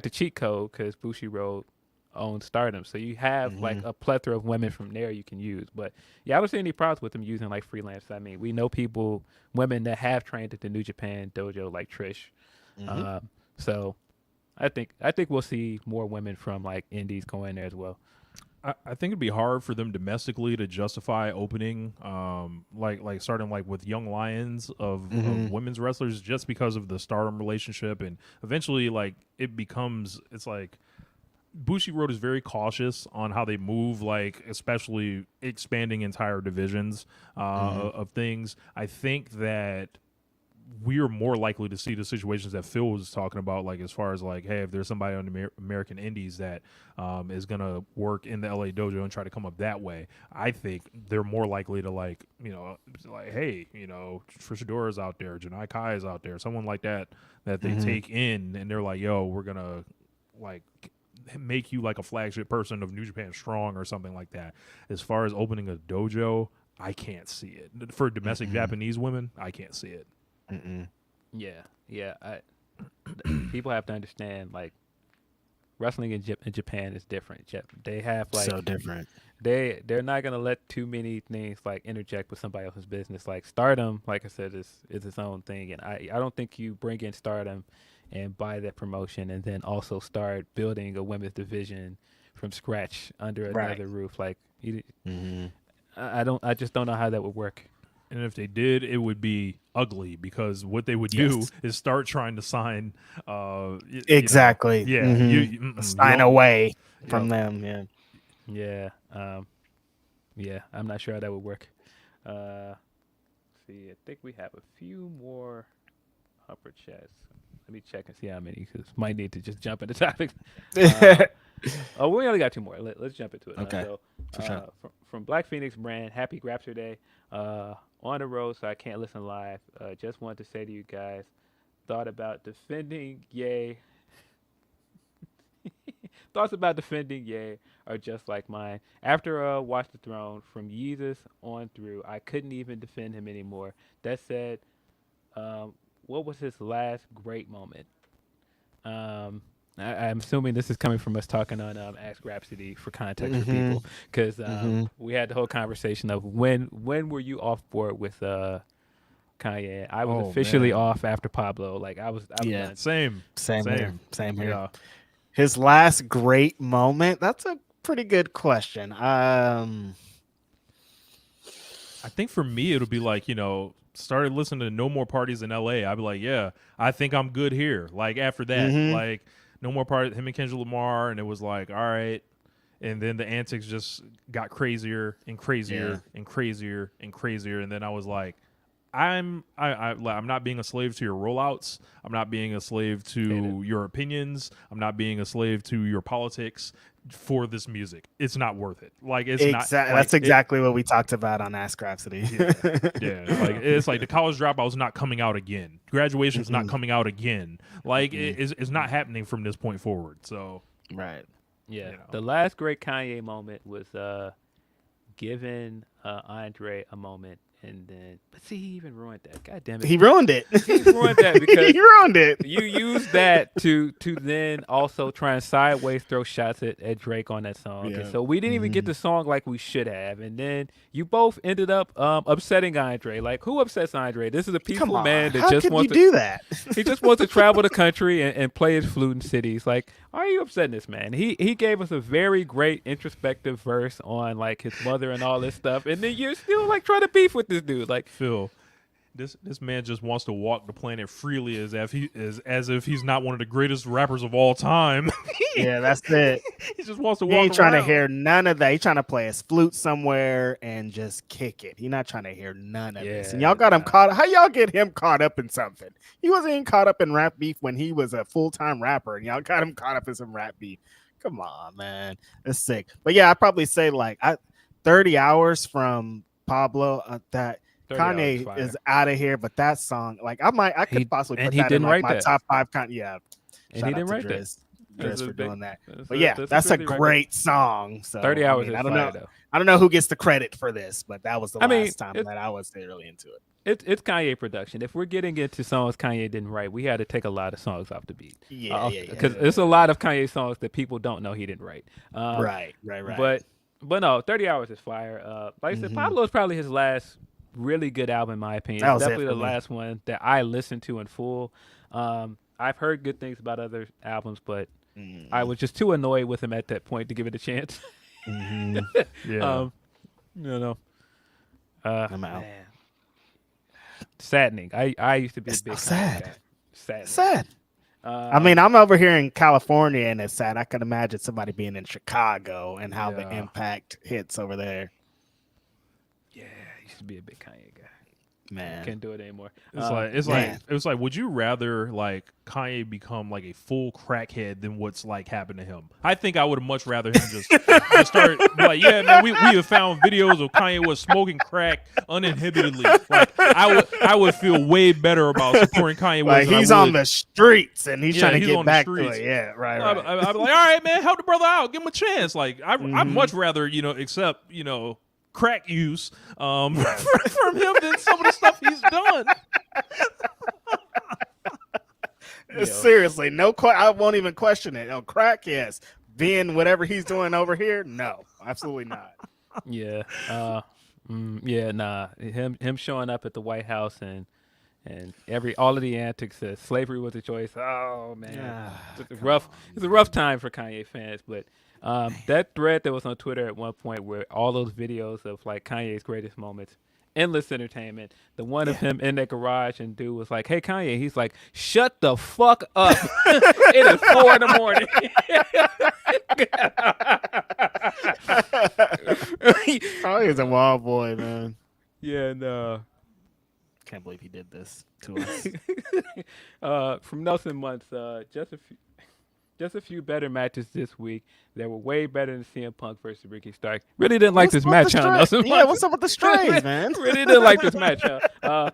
the cheat code because Bushiroad owns Stardom, so you have like a plethora of women from there you can use. But yeah, I don't see any problems with them using like freelance. I mean, we know women that have trained at the New Japan dojo like Trish, so I think we'll see more women from like indies go in there as well. I think it'd be hard for them domestically to justify opening, like starting like with young lions of women's wrestlers just because of the Stardom relationship, and eventually like it's like Bushiroad is very cautious on how they move, like especially expanding entire divisions of things. I think that we are more likely to see the situations that Phil was talking about, like as far as like, hey, if there's somebody on the American Indies that is going to work in the LA dojo and try to come up that way, I think they're more likely to like, hey, Trishadura's out there, Janai Kai is out there, someone like that they take in and they're like, yo, we're going to like make you like a flagship person of New Japan Strong or something like that. As far as opening a dojo, I can't see it. For domestic Japanese women, I can't see it. Yeah. People have to understand like wrestling in Japan is different. They have like So different. They're not gonna let too many things like interject with somebody else's business. Like Stardom, like I said, is its own thing, and I don't think you bring in Stardom and buy that promotion and then also start building a women's division from scratch under another roof. Like I just don't know how that would work. And if they did, it would be ugly because what they would do is start trying to sign. Exactly. Sign away from them. Yeah. Yeah. I'm not sure how that would work. See, I think we have a few more upper chats. Let me check and see how many, because might need to just jump into topics. We only got two more. Let's jump into it. Okay. So, from Black Phoenix brand, happy Grapsody Day. On the road, so I can't listen live. Just wanted to say to you guys, thoughts about defending Ye are just like mine. After Watch the Throne, from Yeezus on through, I couldn't even defend him anymore. That said, what was his last great moment? I'm assuming this is coming from us talking on Ask Grapsody for context for people, because we had the whole conversation of when were you off board with Kanye? I was officially off after Pablo. Like I was done. Same here. Yeah. His last great moment. That's a pretty good question. I think for me it'll be like, started listening to No More Parties in LA. I'd be like, yeah, I think I'm good here. Like after that, like No More Parties, him and Kendrick Lamar, and it was like, all right. And then the antics just got crazier and crazier and crazier and crazier. And then I was like, I'm not being a slave to your rollouts. I'm not being a slave to your opinions. I'm not being a slave to your politics for this music. It's not worth it. Like it's not. Like, that's exactly what we talked about on Ask Grapsody. Yeah. Like it's like the college dropout's not coming out again. Graduation's not coming out again. Like it's not happening from this point forward. So right. Yeah. You know. The last great Kanye moment was giving Andre a moment. And then, but see, he even ruined that. God damn it. He ruined it. He ruined that because he ruined it. You used that to then also try and sideways throw shots at Drake on that song. Yeah. And so we didn't even get the song like we should have. And then you both ended up upsetting Andre. Like, who upsets Andre? This is a peaceful man that just wants to do that. He just wants to travel the country and play his flute in cities. Like, why are you upsetting this man? He gave us a very great introspective verse on like his mother and all this stuff. And then you're still like trying to beef with this dude. Like, Phil, this man just wants to walk the planet freely as if he's not one of the greatest rappers of all time. Yeah, that's it. He just wants to He walk ain't trying to around. hear none of that. He's trying to play his flute somewhere and just kick it. He's not trying to hear none of this. And y'all got him caught. How y'all get him caught up in something? He wasn't even caught up in rap beef when he was a full-time rapper, and y'all got him caught up in some rap beef. Come on, man. It's sick. But yeah, I'd probably say like 30 hours from Pablo, that Kanye is out of here, but that song, like I could possibly put that in like my top 5. Yeah, and he didn't write that. Driz for doing that. But yeah, that's a great song. So 30 hours. I don't know. I don't know who gets the credit for this, but that was the last time that I was really into it. It's Kanye production. If we're getting into songs Kanye didn't write, we had to take a lot of songs off the beat. Yeah. Because there's a lot of Kanye songs that people don't know he didn't write. Right. But no, 30 Hours is fire. Like I said, Pablo is probably his last really good album in my opinion. That was definitely the me. last one that I listened to in full. I've heard good things about other albums, but I was just too annoyed with him at that point to give it a chance. Yeah. I'm out. Man. Saddening. I used to be a big sad. Guy. Sad. I mean, I'm over here in California, and it's sad. I could imagine somebody being in Chicago and how the impact hits over there. Yeah, I used to be a big Kanye guy. Man, Can't do it anymore. It's like, would you rather like Kanye become like a full crackhead than what's like happened to him? I think I would have much rather him just start like, yeah, man, we have found videos of Kanye was smoking crack uninhibitedly. Like I would feel way better about supporting Kanye West. Like he's on the streets and he's trying to get back to streets. it. Yeah, right. I'd be like, all right, man, help the brother out, give him a chance. Like I'd much rather accept crack use from him than some of the stuff he's done. Seriously, I won't even question it. Oh, crack, yes. Being whatever he's doing over here, no, absolutely not. Yeah. Nah. Him showing up at the White House and all of the antics that slavery was a choice. Oh man, it's a rough time for Kanye fans, but. That thread that was on Twitter at one point where all those videos of like Kanye's greatest moments, endless entertainment. The one of him in that garage and dude was like, "Hey Kanye," he's like, "Shut the fuck up! It is 4 a.m." Kanye's a wild boy, man. Yeah, and can't believe he did this to us. From Nelson Muntz, just a few better matches this week that were way better than CM Punk versus Ricky Starks. Really didn't like this match, huh, Nelson? Yeah, what's up with the strays, man? Really didn't like this match, huh?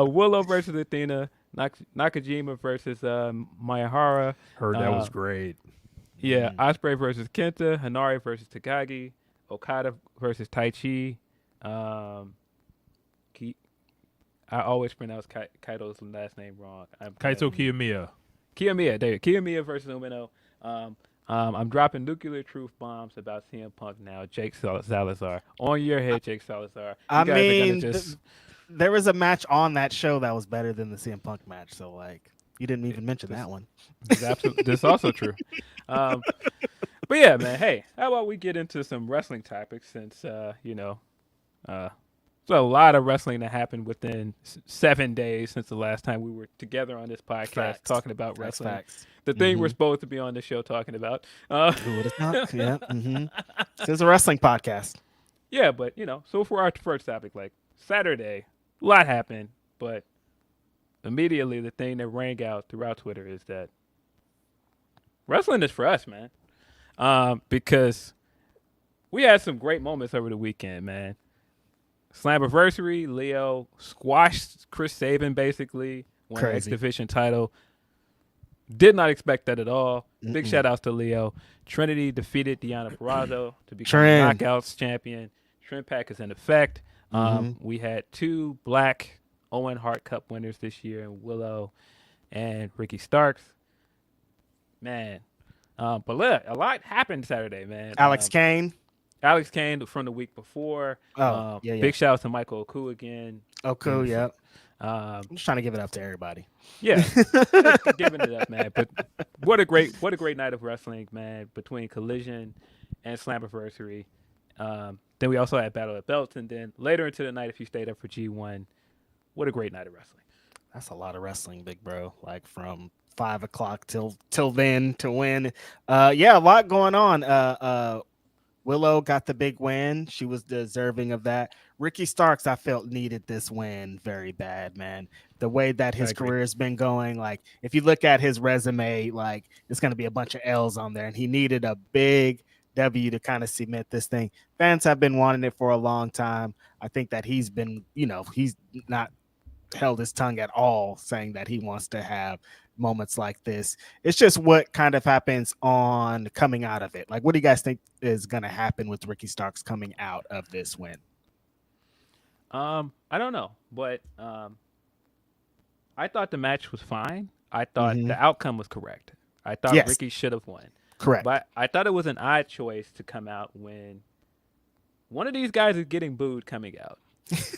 Willow versus Athena, Nakajima versus Mayahara. Heard that was great. Yeah, Ospreay versus Kenta, Hanari versus Takagi, Okada versus Taichi. I always pronounce Kaito's last name wrong. Kaito Kiyomiya. Kiyomiya versus Umino. I'm dropping nuclear truth bombs about CM Punk now. Jake Salazar. On your head, Jake Salazar. There was a match on that show that was better than the CM Punk match. So, like, you didn't even mention that one. That's also true. But yeah, man. Hey, how about we get into some wrestling topics since, there's a lot of wrestling that happened within 7 days since the last time we were together on this podcast talking about wrestling. Facts. The thing we're supposed to be on the show talking about. Yeah. This is a wrestling podcast. Yeah, but so for our first topic, like Saturday, a lot happened. But immediately the thing that rang out throughout Twitter is that wrestling is for us, man. Because we had some great moments over the weekend, man. Slammiversary, Leo squashed Chris Sabin basically, won the X Crazy. Division title. Did not expect that at all. Big Mm-mm. shout outs to Leo. Trinity defeated Deonna Purrazzo to become Trin. Knockouts champion. Trin Pack is in effect. We had 2 black Owen Hart Cup winners this year in Willow and Ricky Starks. Man. But look, a lot happened Saturday, man. Alex Kane. Alex Kane from the week before. Oh, yeah. Big shout out to Michael Oku again. Oh, cool. Yep. Um, I'm just trying to give it up to everybody. Yeah, just giving it up, man. But what a great night of wrestling, man. Between Collision and Slammiversary. Then we also had Battle of Belts, and then later into the night, if you stayed up for G1, what a great night of wrestling. That's a lot of wrestling, big bro. Like from 5 o'clock till then to win. Yeah, a lot going on. Willow got the big win. She was deserving of that. Ricky Starks, I felt, needed this win very bad, man. The way that his career has been going, like if you look at his resume, like it's going to be a bunch of L's on there, and he needed a big W to kind of cement this thing. Fans have been wanting it for a long time. I think that he's been, he's not held his tongue at all saying that he wants to have moments like this. It's just what kind of happens on coming out of it. Like, what do you guys think is going to happen with Ricky Starks coming out of this win? I don't know, but I thought the match was fine. I thought the outcome was correct. I thought Ricky should have won. Correct. But I thought it was an odd choice to come out when one of these guys is getting booed coming out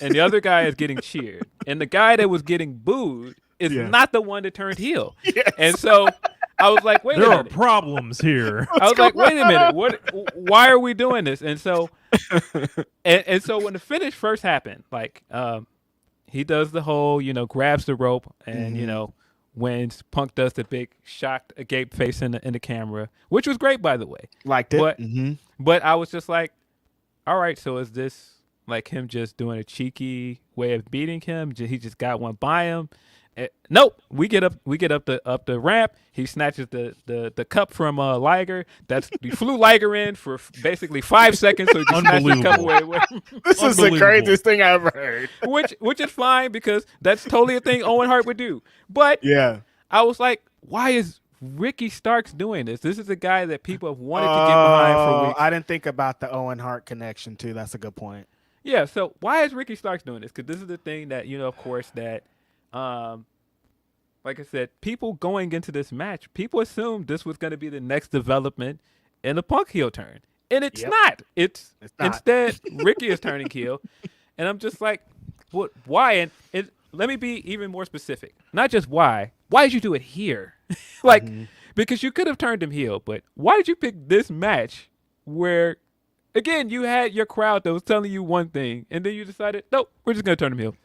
and the other guy is getting cheered. And the guy that was getting booed is not the one that turned heel. Yes. And so I was like, wait a minute. There are problems here. I was like, wait a minute. Why are we doing this? And so and so when the finish first happened, like he does the whole, grabs the rope and, when Punk does the big shocked agape face in the camera, which was great, by the way. Liked it. But I was just like, all right, so is this like him just doing a cheeky way of beating him? He just got one by him. Nope. We get up the ramp. He snatches the cup from Liger. He flew Liger in for basically 5 seconds so he can snatch the cup away. This is the craziest thing I ever heard. Which is fine because that's totally a thing Owen Hart would do. But yeah, I was like, why is Ricky Starks doing this? This is a guy that people have wanted to get behind for weeks. I didn't think about the Owen Hart connection too. That's a good point. Yeah. So why is Ricky Starks doing this? Because this is the thing that of course that. Like I said, people going into this match, people assumed this was going to be the next development in the Punk heel turn. And it's not. It's not. Instead, Ricky is turning heel. And I'm just like, what? Why? And let me be even more specific. Not just why. Why did you do it here? Because you could have turned him heel, but why did you pick this match where, again, you had your crowd that was telling you one thing, and then you decided, nope, we're just going to turn him heel.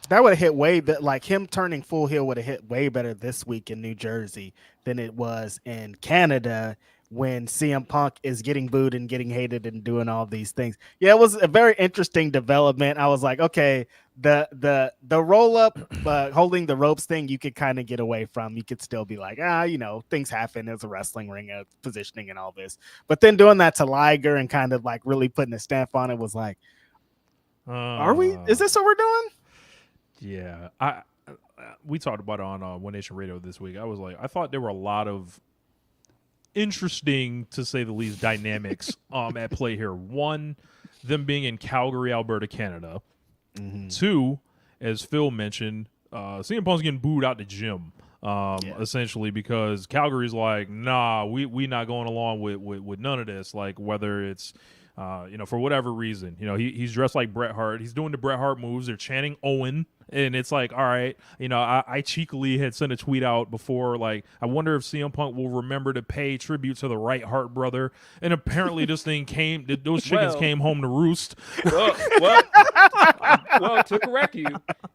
That would have hit way better. Like him turning full heel would have hit way better this week in New Jersey than it was in Canada when CM Punk is getting booed and getting hated and doing all these things. Yeah, it was a very interesting development. I was like, okay, the roll up, holding the ropes thing, you could kind of get away from. You could still be like, things happen. There's a wrestling ring, positioning and all this. But then doing that to Liger and kind of like really putting a stamp on it was like, are we? Is this what we're doing? Yeah, we talked about it on One Nation Radio this week. I was like, I thought there were a lot of interesting, to say the least, dynamics at play here. One, them being in Calgary, Alberta, Canada. Two, as Phil mentioned, CM Punk's getting booed out the gym, essentially because Calgary's like, nah, we not going along with none of this. Like whether it's for whatever reason, he's dressed like Bret Hart. He's doing the Bret Hart moves. They're chanting Owen. And it's like, all right, I cheekily had sent a tweet out before, like, I wonder if CM Punk will remember to pay tribute to the Right Hart brother. And apparently those chickens came home to roost. Well, to correct you,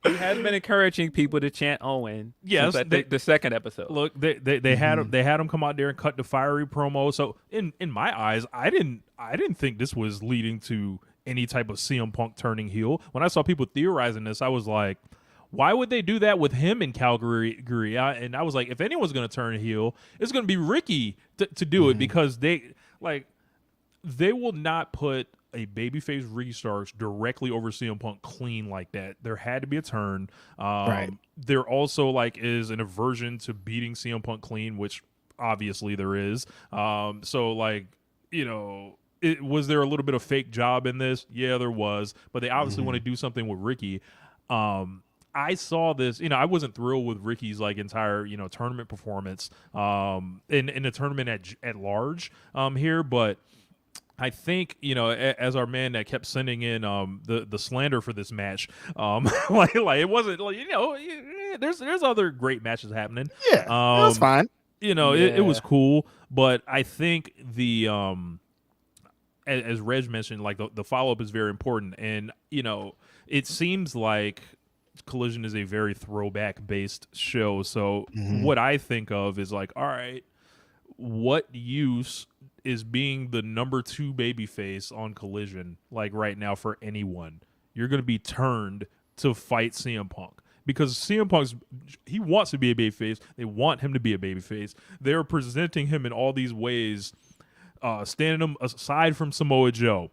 he has been encouraging people to chant Owen. Yes, since the second episode. Look, they had him come out there and cut the fiery promo. So in my eyes, I didn't think this was leading to any type of CM Punk turning heel. When I saw people theorizing this, I was like, Why would they do that with him in Calgary? And I was like, if anyone's going to turn heel, it's going to be Ricky to do it, because they will not put a babyface Ricky Starks directly over CM Punk clean like that. There had to be a turn. Right. There also is an aversion to beating CM Punk clean, which obviously there is. Was there a little bit of fake job in this? Yeah, there was. But they obviously want to do something with Ricky. I saw this, I wasn't thrilled with Ricky's entire, tournament performance in the tournament at large here, but I think, as our man that kept sending in the slander for this match, it wasn't there's other great matches happening. Yeah, that's fine. It was cool, but I think the as Reg mentioned, the follow up is very important, and it seems like Collision is a very throwback based show. So what I think of is all right, what use is being the number 2 babyface on Collision right now for anyone? You're going to be turned to fight CM Punk because CM he wants to be a babyface. They want him to be a babyface. They're presenting him in all these ways, standing him aside from Samoa Joe.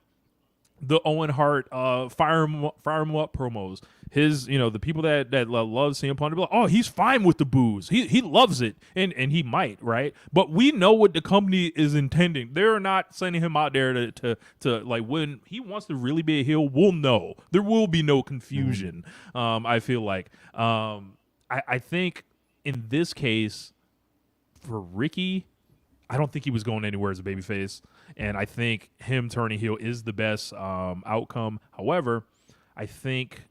The Owen Hart fire him up promos. His, the people that love CM Punk, be like, oh, he's fine with the booze. He loves it, and he might, right? But we know what the company is intending. They're not sending him out there to when he wants to really be a heel. We'll know. There will be no confusion. I feel like. I think in this case, for Ricky, I don't think he was going anywhere as a babyface, and I think him turning heel is the best outcome. However, I think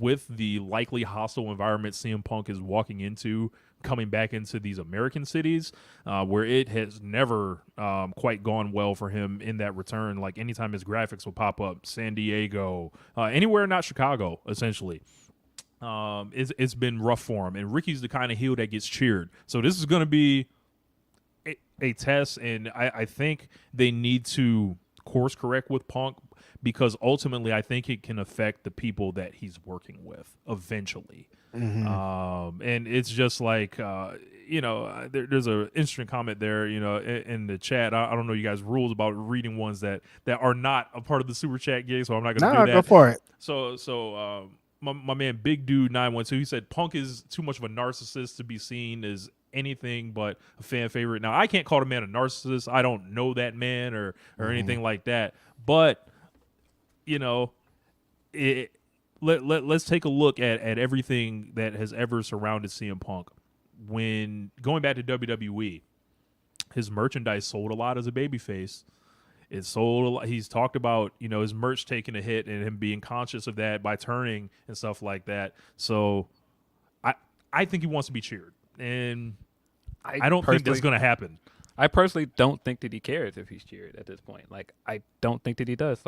with the likely hostile environment CM Punk is walking into, coming back into these American cities, where it has never quite gone well for him in that return. Anytime his graphics will pop up, San Diego, anywhere not Chicago, essentially. It's been rough for him, and Ricky's the kind of heel that gets cheered. So this is going to be a test, and I think they need to course correct with Punk, because ultimately I think it can affect the people that he's working with eventually. And it's just there's an interesting comment there, in the chat. I don't know you guys' rules about reading ones that are not a part of the super chat gig, so I'm not going to do that. Go for it. So my man Big Dude 912, he said Punk is too much of a narcissist to be seen as anything but a fan favorite. Now, I can't call the man a narcissist. I don't know that man or anything like that. But let's take a look at everything that has ever surrounded CM Punk. When going back to WWE, his merchandise sold a lot as a babyface. It sold a lot. He's talked about his merch taking a hit and him being conscious of that by turning and stuff like that. So I think he wants to be cheered, and I don't think that's going to happen. I personally don't think that he cares if he's cheered at this point. I don't think that he does.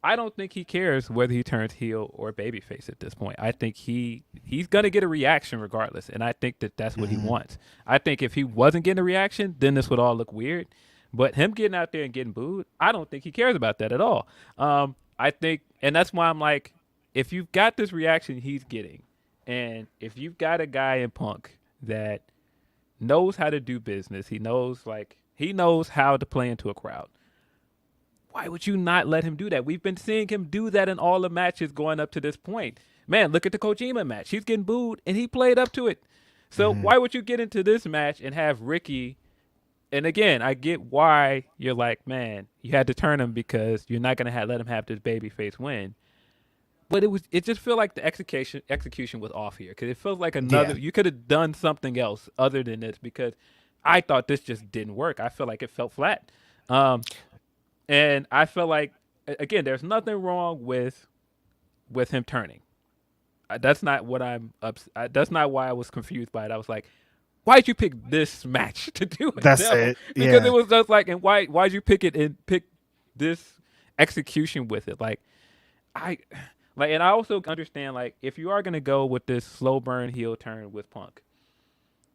I don't think he cares whether he turns heel or babyface at this point. I think he's going to get a reaction regardless, and I think that that's what he wants. I think if he wasn't getting a reaction, then this would all look weird. But him getting out there and getting booed, I don't think he cares about that at all. I think, and that's why I'm like, if you've got this reaction he's getting, and if you've got a guy in Punk that knows how to do business, he knows how to play into a crowd, why would you not let him do that? We've been seeing him do that in all the matches going up to this point. Man, look at the Kojima match. He's getting booed, and he played up to it. So why would you get into this match and have Ricky? And again, I get why you're like, man, you had to turn him because you're not going to let him have this babyface win. But it just felt like the execution was off here, because it feels like you could have done something else other than this, because I thought this just didn't work. I feel like it felt flat. And I feel like, again, there's nothing wrong with him turning. That's not what that's not why I was confused by it. I was like, why'd you pick this match to do it? That's it. Because it was just and why'd you pick it and pick this execution with it? And I also understand, if you are going to go with this slow burn heel turn with Punk,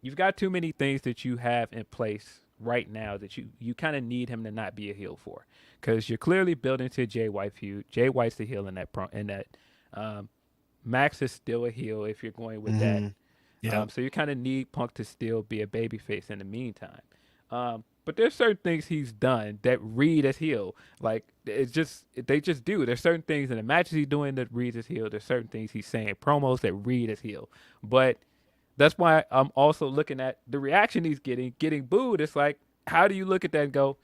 you've got too many things that you have in place right now that you kind of need him to not be a heel for, because you're clearly building to a Jay White feud. Jay White's the heel in that Max is still a heel if you're going with that. Yeah. So you kind of need Punk to still be a babyface in the meantime. But there's certain things he's done that read as heel. Like they just do. There's certain things in the matches he's doing that reads as heel. There's certain things he's saying promos that read as heel. But that's why I'm also looking at the reaction he's getting booed. It's like, how do you look at that and go,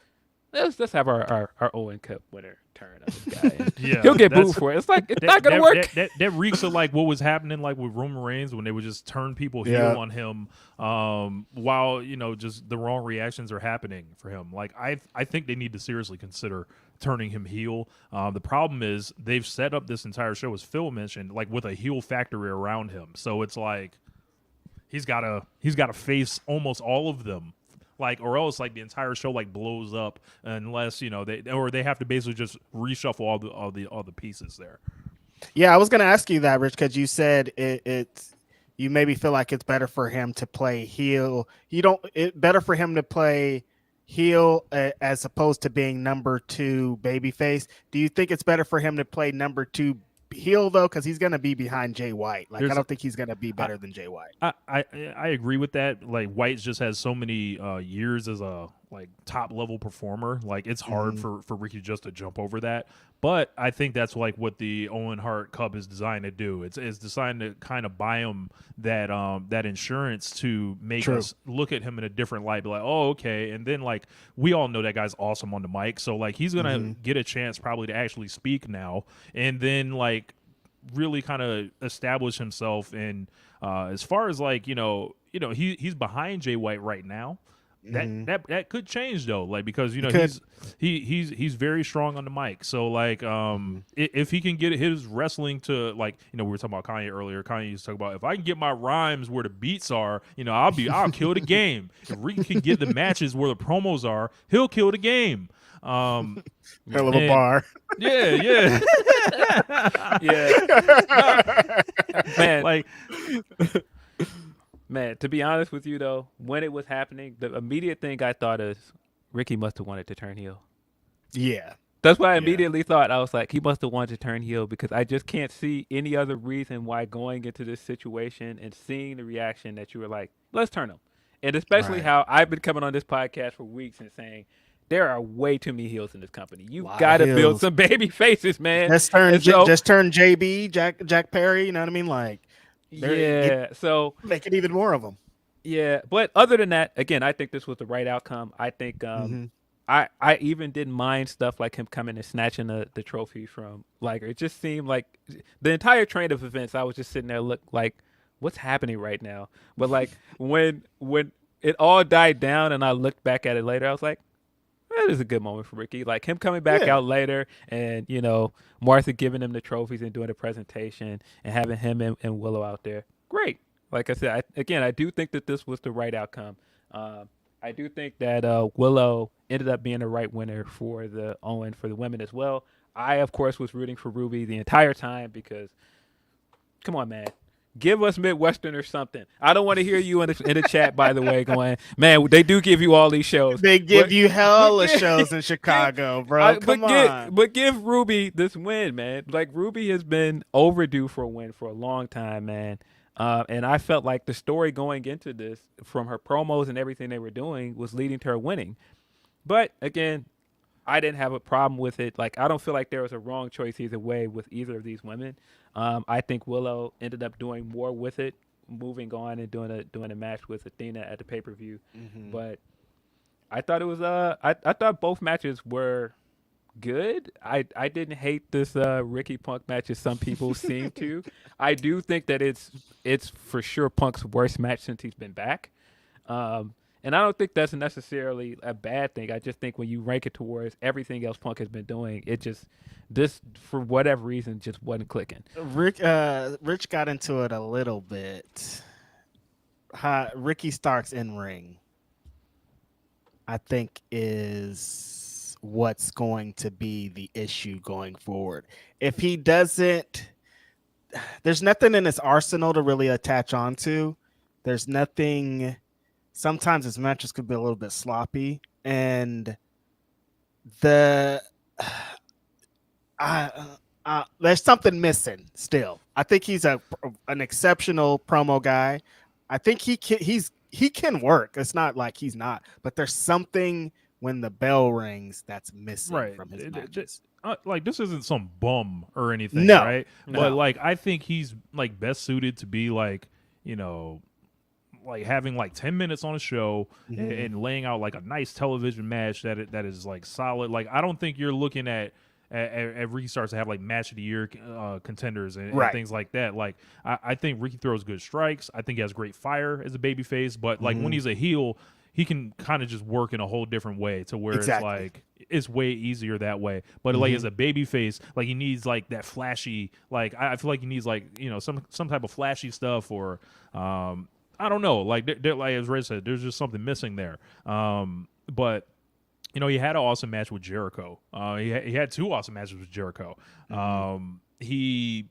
let's have our Owen Cup winner turn on this guy. And he'll get booed for it. It's like it's not gonna work. That reeks of like what was happening like with Roman Reigns when they would just turn people heel on him, while just the wrong reactions are happening for him. Like I think they need to seriously consider turning him heel. The problem is they've set up this entire show, as Phil mentioned, like with a heel factory around him. So it's like he's got to face almost all of them. Like, or else like the entire show like blows up unless they have to basically just reshuffle all the pieces there. Yeah, I was gonna ask you that, Rich, because you said it's you maybe feel like it's better for him to play heel. Better for him to play heel as opposed to being number 2 babyface. Do you think it's better for him to play number 2 heel though, because he's gonna be behind Jay White? Like, I don't think he's gonna be better than Jay White. I agree with that. Like, White just has so many years as a like top level performer. Like, it's hard for Ricky just to jump over that. But I think that's like what the Owen Hart Cup is designed to do. It's designed to kind of buy him that insurance to make us look at him in a different light. Be like, oh, okay. And then like we all know that guy's awesome on the mic, so like he's gonna get a chance probably to actually speak now, and then like really kind of establish himself. And as far as like he's behind Jay White right now. That could change though, like because he's very strong on the mic. So like if he can get his wrestling to like we were talking about Kanye earlier. Kanye used to talk about, if I can get my rhymes where the beats are, I'll kill the game. If Rick can get the matches where the promos are, he'll kill the game. Hell of a bar. Yeah. Man, like. Man, to be honest with you, though, when it was happening, the immediate thing I thought is Ricky must have wanted to turn heel. Yeah. That's what I immediately thought. I was like, he must have wanted to turn heel, because I just can't see any other reason why going into this situation and seeing the reaction that you were like, let's turn him. And especially how I've been coming on this podcast for weeks and saying, there are way too many heels in this company. You got to build some baby faces, man. Just turn JB, Jack Perry, you know what I mean? Like, so make it even more of them. Yeah, but other than that, again, I think this was the right outcome. I think I even didn't mind stuff like him coming and snatching the trophy from Liger. It just seemed like the entire train of events, I was just sitting there like, what's happening right now? But like when it all died down and I looked back at it later, I was like, that is a good moment for Ricky. Like him coming back out later and, Martha giving him the trophies and doing a presentation and having him and Willow out there. Great. Like I said, I do think that this was the right outcome. I do think that Willow ended up being the right winner for the Owen for the women as well. I, of course, was rooting for Ruby the entire time because, come on, man. Give us Midwestern or something. I don't want to hear you in the chat, by the way, going, man, they do give you all these shows. They give you hella shows in Chicago, bro. Come on. But give Ruby this win, man. Like, Ruby has been overdue for a win for a long time, man. And I felt like the story going into this, from her promos and everything they were doing, was leading to her winning. But, again, I didn't have a problem with it. Like, I don't feel like there was a wrong choice either way with either of these women. I think Willow ended up doing more with it, moving on and doing a match with Athena at the pay-per-view. But I thought it was I thought both matches were good. I didn't hate this Ricky Punk match as some people seem to. I do think that it's for sure Punk's worst match since he's been back. And I don't think that's necessarily a bad thing. I just think when you rank it towards everything else Punk has been doing, this for whatever reason just wasn't clicking. Rich got into it a little bit. Ricky Stark's in ring, I think, is what's going to be the issue going forward. If he doesn't, there's nothing in his arsenal to really attach onto. There's nothing. Sometimes his matches could be a little bit sloppy, and there's something missing still. I think he's an exceptional promo guy. I think he can work. It's not like he's not, but there's something when the bell rings that's missing from his matches. Like this isn't some bum or anything, No, right? no. But like I think he's like best suited to be like, you know, like having like 10 minutes on a show and laying out like a nice television match that is like solid. Like I don't think you're looking at Ricky starts to have like match of the year contenders and things like that. Like I think Ricky throws good strikes. I think he has great fire as a babyface, but like when he's a heel, he can kind of just work in a whole different way to where it's like it's way easier that way. But like as a babyface, like he needs like that flashy. Like I feel like he needs like, you know, some type of flashy stuff or I don't know. Like like as Ray said, there's just something missing there. But you know, he had an awesome match with Jericho. He had two awesome matches with Jericho. He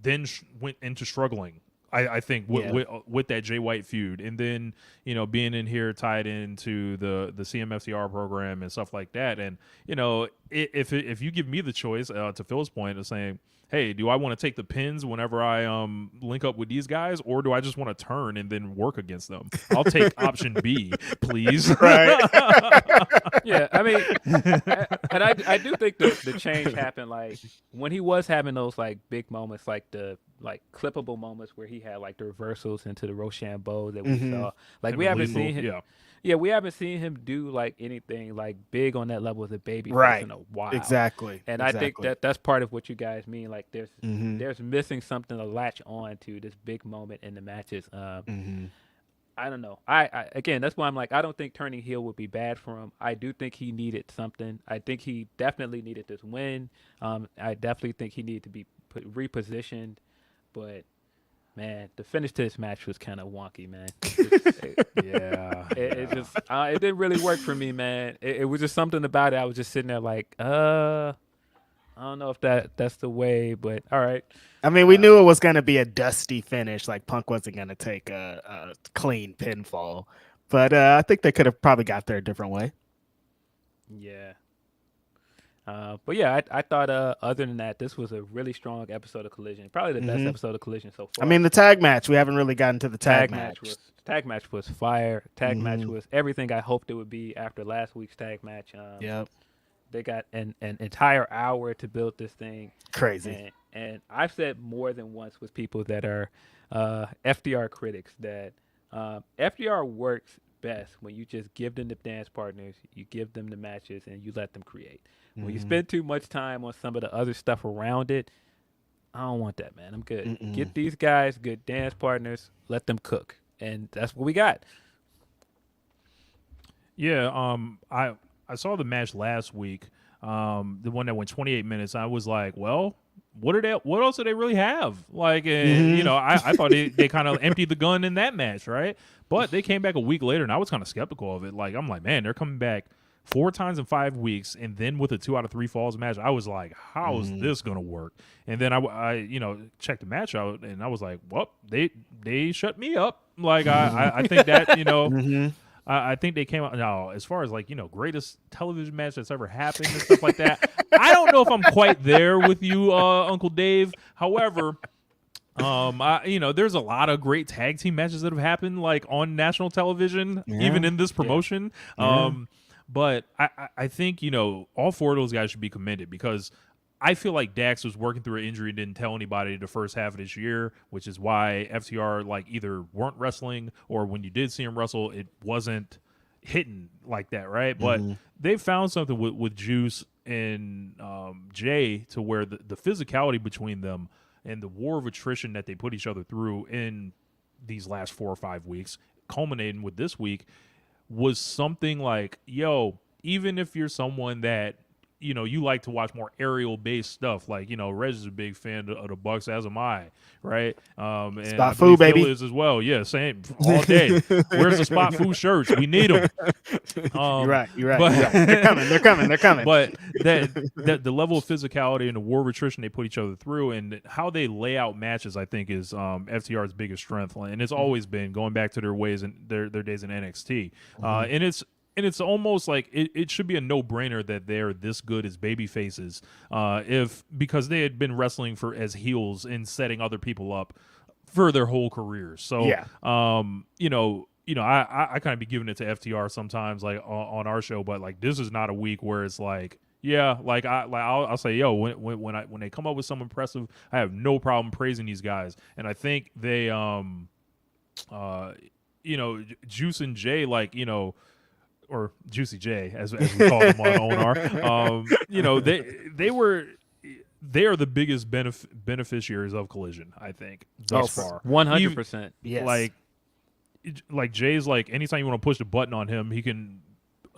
then went into struggling, I think, with that Jay White feud. And then, you know, being in here tied into the CMFTR program and stuff like that. And, you know, if you give me the choice, to Phil's point of saying, hey, do I want to take the pins whenever I link up with these guys, or do I just want to turn and then work against them? I'll take option B, please. Right. Yeah, I mean, and I do think the change happened like when he was having those like big moments, like the like clippable moments where he had like the reversals into the Rochambeau that we saw. Like we haven't seen him. Yeah, we haven't seen him do like anything like big on that level as a baby in a while. Exactly. And I think that's part of what you guys mean. Like there's missing something to latch on to this big moment in the matches. I don't know. I again, that's why I'm like, I don't think turning heel would be bad for him. I do think he needed something. I think he definitely needed this win. I definitely think he needed to be repositioned. But man, the finish to this match was kind of wonky, man. It just it didn't really work for me, man. It was just something about it. I was just sitting there like, I don't know if that's the way, but all right. I mean, we knew it was going to be a dusty finish. Like Punk wasn't going to take a clean pinfall, but I think they could have probably got there a different way. Yeah. But yeah, I thought other than that, this was a really strong episode of Collision. Probably the best episode of Collision so far. I mean, the tag match, we haven't really gotten to the tag match. Tag match was fire. Tag match was everything I hoped it would be after last week's tag match. Yep. They got an entire hour to build this thing. Crazy. And I've said more than once with people that are FDR critics that FDR works best when you just give them the dance partners, you give them the matches, and you let them create. When you spend too much time on some of the other stuff around it, I don't want that, man. I'm good. Get these guys good dance partners, let them cook. And that's what we got. Yeah, I saw the match last week, the one that went 28 minutes. I was like, well, what else do they really have? Like, you know, I thought they kind of emptied the gun in that match, right? But they came back a week later, and I was kind of skeptical of it. Like, I'm like, man, they're coming back 4 times in 5 weeks, and then with a 2 out of 3 falls match, I was like, how is this going to work? And then I you know, checked the match out, and I was like, well, they shut me up. Like, I think that, you know, I think they came out now as far as like, you know, greatest television match that's ever happened and stuff like that. I don't know if I'm quite there with you, Uncle Dave. However, you know, there's a lot of great tag team matches that have happened like on national television, even in this promotion. But I think, you know, all 4 of those guys should be commended because I feel like Dax was working through an injury and didn't tell anybody the first half of this year, which is why FTR like either weren't wrestling or when you did see him wrestle, it wasn't hitting like that, right? But they found something with Juice and Jay to where the physicality between them and the war of attrition that they put each other through in these last 4 or 5 weeks, culminating with this week, was something like, yo, even if you're someone that, you know, you like to watch more aerial-based stuff. Like, you know, Reg is a big fan of the Bucks, as am I, right? And Spot Fu, baby. Phil is as well. Yeah, same all day. Where's the Spot Fu shirts? We need them. You're right. But, They're coming. But that the level of physicality and the war of attrition they put each other through and how they lay out matches, I think, is FTR's biggest strength. And it's always been going back to their ways and their days in NXT. And and it's almost like it should be a no-brainer that they're this good as baby faces, because they had been wrestling for as heels and setting other people up for their whole careers. So, Yeah. I kind of be giving it to FTR sometimes, like on our show, but like this is not a week where it's like, yeah, like I'll say, yo, when they come up with something impressive, I have no problem praising these guys, and I think they, Juice and Jay, like, or Juicy J, as we call them on ONR, they are the biggest beneficiaries of Collision, I think, thus far. 100%. Yes. Like Jay's, like, anytime you want to push the button on him, he can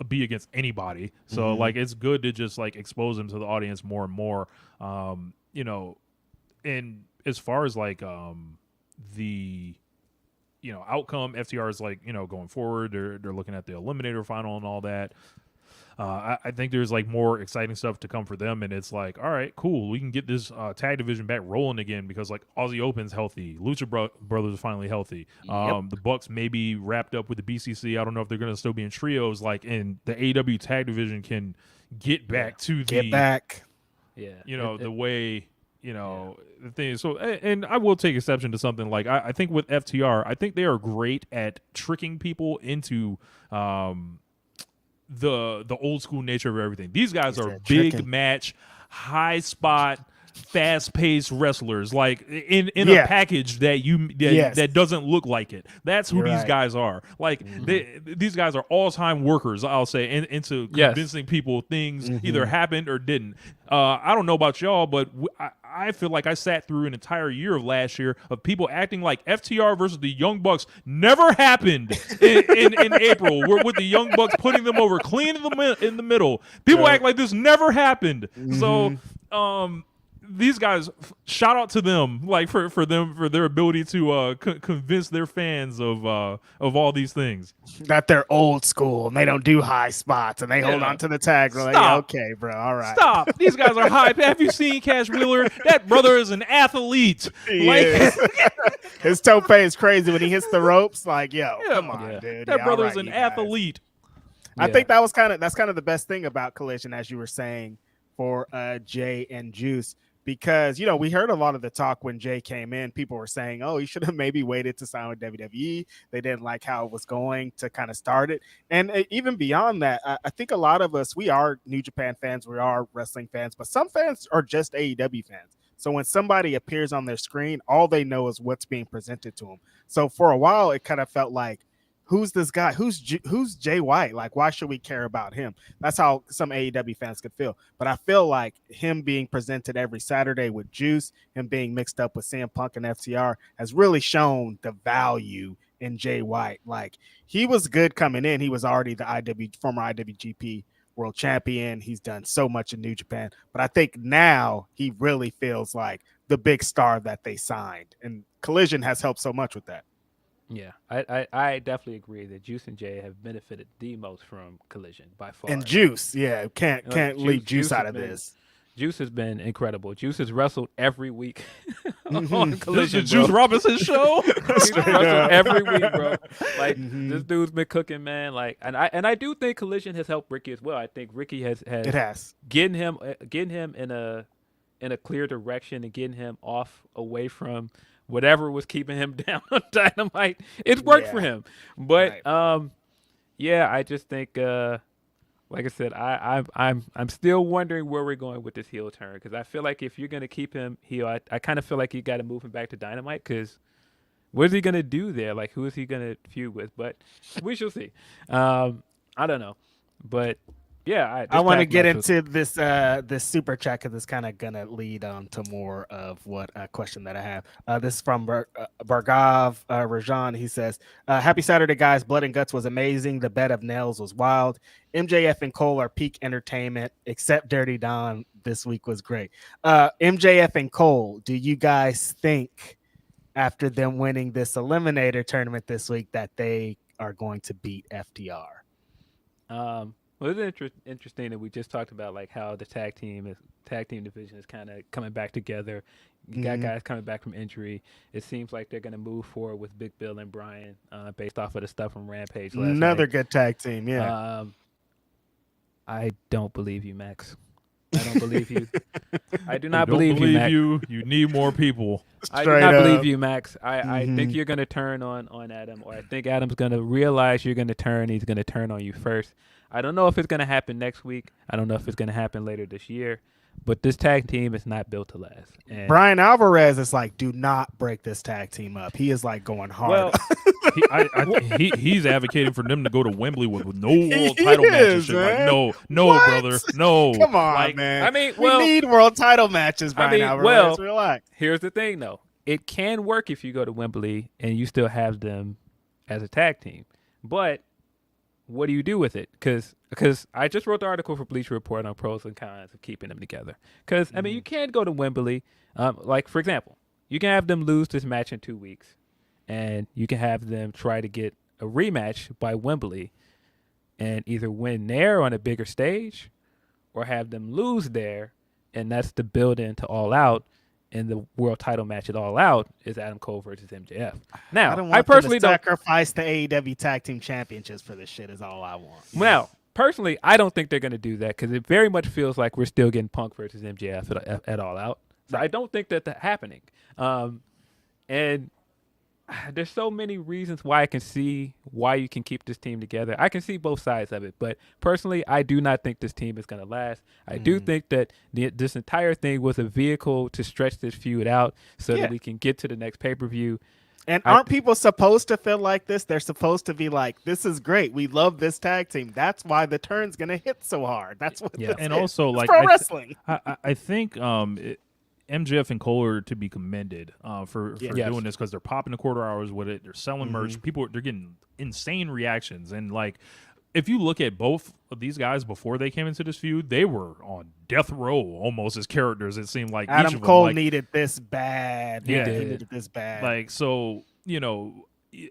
be against anybody. So like it's good to just like expose him to the audience more and more. And as far as like the outcome, FTR is like, going forward, they're looking at the Eliminator final and all that. I think there's like more exciting stuff to come for them, and it's like, all right, cool, we can get this tag division back rolling again, because like Aussie Open's healthy, Lucha Brothers are finally healthy. The Bucks may be wrapped up with the BCC. I don't know if they're going to still be in trios, like, and the AEW tag division can get back to the the way. The thing is, so, and I will take exception to something like I think with FTR, I think they are great at tricking people into the old school nature of everything. These guys are big match, high spot, fast paced wrestlers, like in a package that doesn't look like it. That's who these guys are. Like these guys are all time workers, I'll say, into convincing people things either happened or didn't. I don't know about y'all, but I feel like I sat through an entire year of last year of people acting like FTR versus the Young Bucks never happened in April, with the Young Bucks putting them over clean in the middle. People act like this never happened. So these guys, shout out to them, like for their ability to convince their fans of all these things. That they're old school and they don't do high spots and they hold on to the tag. Like, okay, bro, all right. Stop. These guys are hype. Have you seen Cash Wheeler? That brother is an athlete. Like his tope is crazy when he hits the ropes. Like, yo, come on, dude. That brother is an athlete. I think that's kind of the best thing about Collision, as you were saying, for Jay and Juice. Because, we heard a lot of the talk when Jay came in. People were saying, oh, he should have maybe waited to sign with WWE. They didn't like how it was going to kind of start it. And even beyond that, I think a lot of us, we are New Japan fans. We are wrestling fans. But some fans are just AEW fans. So when somebody appears on their screen, all they know is what's being presented to them. So for a while, it kind of felt like, who's this guy? Who's Jay White? Like, why should we care about him? That's how some AEW fans could feel. But I feel like him being presented every Saturday with Juice, him being mixed up with CM Punk and FTR, has really shown the value in Jay White. Like, he was good coming in. He was already the former IWGP World Champion. He's done so much in New Japan. But I think now he really feels like the big star that they signed. And Collision has helped so much with that. Yeah, I definitely agree that Juice and Jay have benefited the most from Collision by far. And Juice, can't leave Juice out of this. Juice has been incredible. Juice has wrestled every week on Collision. This is the Juice Robinson show. He's wrestled every week, bro. Like this dude's been cooking, man. Like, and I do think Collision has helped Ricky as well. I think Ricky has getting him in a clear direction and getting him away from whatever was keeping him down on Dynamite. It's worked for him. But I just think like I said, I'm still wondering where we're going with this heel turn, because I feel like if you're gonna keep him heel, I kind of feel like you got to move him back to Dynamite, because what is he gonna do there? Like, who is he gonna feud with? But we shall see. I don't know, but yeah, I want to get into this super chat, because it's kind of gonna lead on to more of what question that I have. This is from Bargav Rajan. He says, "Happy Saturday, guys! Blood and Guts was amazing. The bed of nails was wild. MJF and Cole are peak entertainment, except Dirty Don this week was great. MJF and Cole, do you guys think, after them winning this Eliminator tournament this week, that they are going to beat FTR?" Well, it's interesting that we just talked about like how the tag team division is kind of coming back together. You got guys coming back from injury. It seems like they're going to move forward with Big Bill and Brian, based off of the stuff from Rampage last Another night. good tag team, yeah. I don't believe you, Max. I don't believe you. I do I not don't believe you, Max. you. You need more people. I do Straight not up. believe you, Max. I think you're going to turn on Adam, or I think Adam's going to realize you're going to turn. He's going to turn on you first. I don't know if it's going to happen next week. I don't know if it's going to happen later this year. But this tag team is not built to last. And Brian Alvarez is like, do not break this tag team up. He is like going hard. well, He's advocating for them to go to Wembley with no world He title matches. is, Shit. Like, man. no, What? brother, no. Come on, Like, man. I mean, we well, need world title matches, Brian mean, Alvarez. well, Relax. here's the thing, though. It can work if you go to Wembley and you still have them as a tag team. But what do you do with it? Because I just wrote the article for Bleacher Report on pros and cons of keeping them together. Because, I mean, you can go to Wembley. Like, for example, you can have them lose this match in 2 weeks, and you can have them try to get a rematch by Wembley and either win there on a bigger stage or have them lose there, and that's the build-in to All Out. And the world title match at All Out is Adam Cole versus MJF. Now, I don't I want personally them to don't. sacrifice the AEW tag team championships for this shit. Is all I want. Well, personally, I don't think they're going to do that because it very much feels like we're still getting Punk versus MJF at All Out. So I don't think that's happening. And there's so many reasons why I can see why you can keep this team together. I can see both sides of it, but personally, I do not think this team is going to last. I do think that this entire thing was a vehicle to stretch this feud out so that we can get to the next pay-per-view. And aren't people supposed to feel like this? They're supposed to be like, this is great. We love this tag team. That's why the turn's going to hit so hard. That's what this and is. also It's like pro wrestling. I think MJF and Cole are to be commended for doing this because they're popping the quarter hours with it. They're selling merch. People they're getting insane reactions. And like, if you look at both of these guys before they came into this feud, they were on death row almost as characters. It seemed like each Adam of Cole them, like, needed this bad. Yeah. He needed this bad. like so. You know,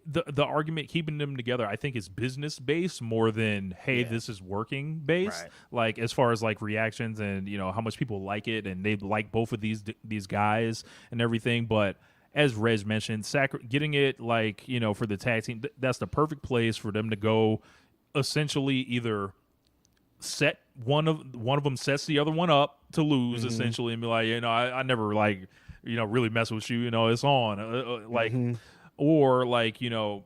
the argument keeping them together, I think, is business based more than hey, this is working based. Right. Like as far as like reactions and you know how much people like it and they like both of these guys and everything. But as Reg mentioned, getting it like you know for the tag team, that's the perfect place for them to go. Essentially, either set one of them sets the other one up to lose essentially and be like, you know, I never like you know really mess with you. You know, it's on like. Or like, you know,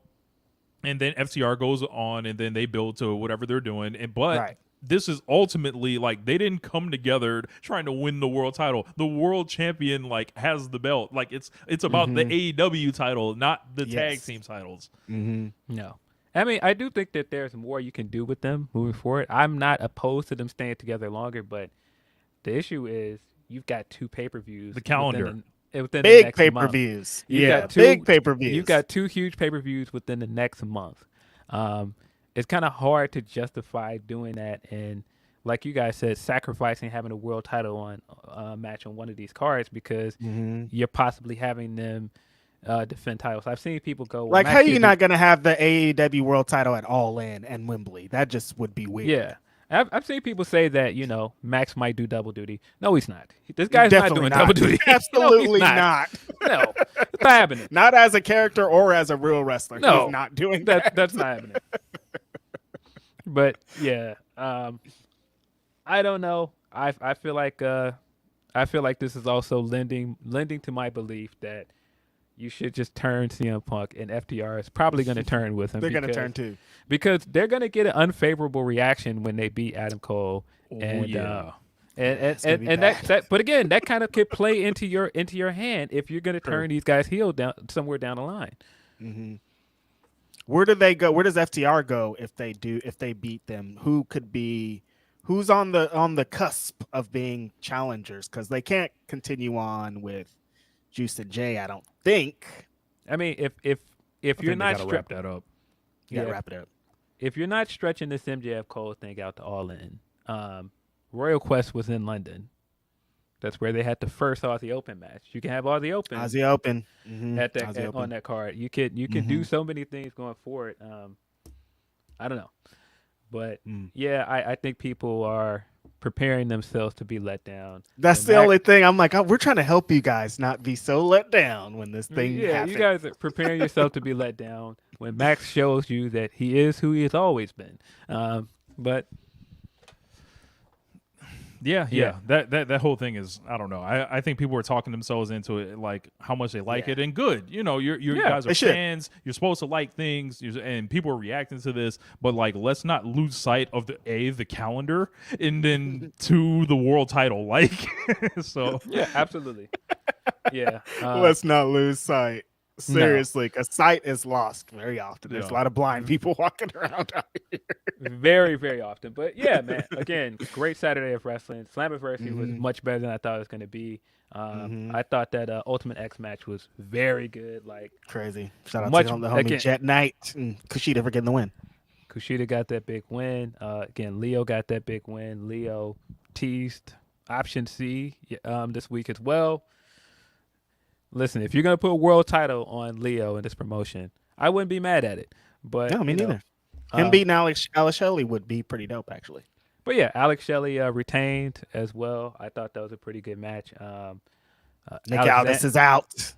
and then FTR goes on and then they build to whatever they're doing. But this is ultimately like they didn't come together trying to win the world title. The world champion like has the belt. Like it's about the AEW title, not the tag team titles. No. I mean, I do think that there's more you can do with them moving forward. I'm not opposed to them staying together longer, but the issue is you've got 2 pay-per-views. The calendar. Within the big next pay-per-views. month. Yeah, big pay-per-views. You've got 2 huge pay-per-views within the next month. It's kind of hard to justify doing that and, like you guys said, sacrificing having a world title on match on one of these cards because you're possibly having them defend titles. I've seen people go like, how are you not going to have the AEW world title at All In and Wembley? That just would be weird. Yeah. I've seen people say that, you know, Max might do double duty. No, he's not. This guy's not doing double duty. Absolutely No, he's not. No, it's not happening. Not as a character or as a real wrestler. No, He's not doing that. That's not happening. But yeah, I don't know. I feel like this is also lending to my belief that you should just turn CM Punk, and FTR is probably going to turn with him. They're going to turn too. Because they're going to get an unfavorable reaction when they beat Adam Cole. And that but again, that kind of could play into your hand if you're going to turn these guys heel somewhere down the line. Mm-hmm. Where do they go? Where does FTR go if they beat them? Who's on the cusp of being challengers? Because they can't continue on with Juice and Jay, I don't think. I mean, if you're not wrap that up, wrap it up. If you're not stretching this MJF Cole thing out to All In, Royal Quest was in London. That's where they had the first Aussie Open match. You can have Aussie Open on that card. You can do so many things going forward. I don't know, But yeah, I think people are preparing themselves to be let down. That's And the Mac- only thing. I'm like, oh, we're trying to help you guys not be so let down when this thing Yeah, happens. you guys are preparing yourself to be let down when Max shows you that he is who he has always been. But Yeah. That whole thing is, I don't know. I think people are talking themselves into it, like how much they like it, and good. You know, you guys are fans. You're supposed to like things, and people are reacting to this. But like, let's not lose sight of the calendar, and then to the world title. Like, so yeah, absolutely. Yeah, Let's not lose sight. Seriously, because sight is lost very often. There's a lot of blind people walking around out here. very, very often. But yeah, man. Again, great Saturday of wrestling. Slammiversary was much better than I thought it was going to be. I thought that Ultimate X match was very good. Like Crazy. Shout out Much- to the homie again- Jet Knight and Kushida for getting the win. Kushida got that big win. Again, Leo got that big win. Leo teased Option C this week as well. Listen, if you're gonna put a world title on Leo in this promotion, I wouldn't be mad at it. But No, me you know, neither. Him beating Alex Shelley would be pretty dope, actually. But yeah, Alex Shelley retained as well. I thought that was a pretty good match. Nick Aldis is out.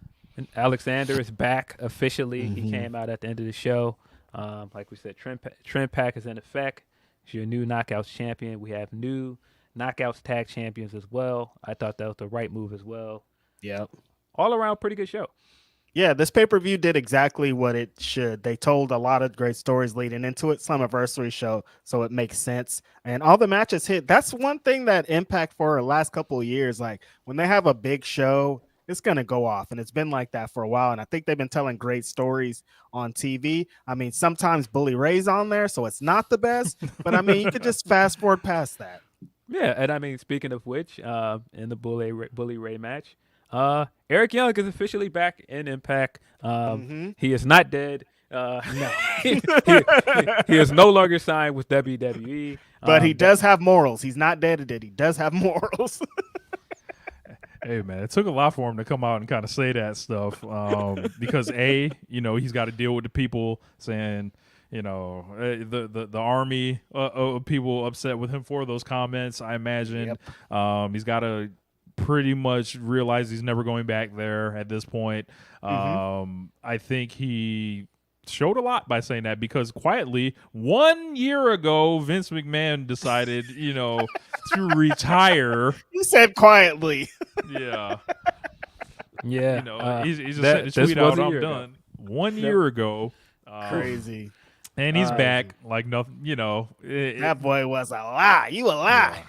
Alexander is back officially. He came out at the end of the show. Like we said, Trend Pack is in effect. He's your new Knockouts champion. We have new Knockouts tag champions as well. I thought that was the right move as well. Yep. All around, pretty good show. Yeah, this pay-per-view did exactly what it should. They told a lot of great stories leading into it. Slammiversary show, so it makes sense. And all the matches hit. That's one thing that Impact for the last couple of years, like when they have a big show, it's going to go off. And it's been like that for a while. And I think they've been telling great stories on TV. I mean, sometimes Bully Ray's on there, so it's not the best. But I mean, you could just fast forward past that. Yeah, and I mean, speaking of which, in the Bully Ray match, Eric Young is officially back in Impact. He is not dead. No. he is no longer signed with WWE. But he does have morals. He's not dead. He does have morals. hey man, it took a lot for him to come out and kind of say that stuff because he's got to deal with the people saying, the army of people upset with him for those comments. I imagine he's got to pretty much realize he's never going back there at this point. I think he showed a lot by saying that because quietly 1 year ago Vince McMahon decided to retire. You said quietly. Yeah Yeah, he's just sent a tweet out, I'm done. 1 year ago. Crazy. And he's back like nothing, That boy was a lie. You a lie.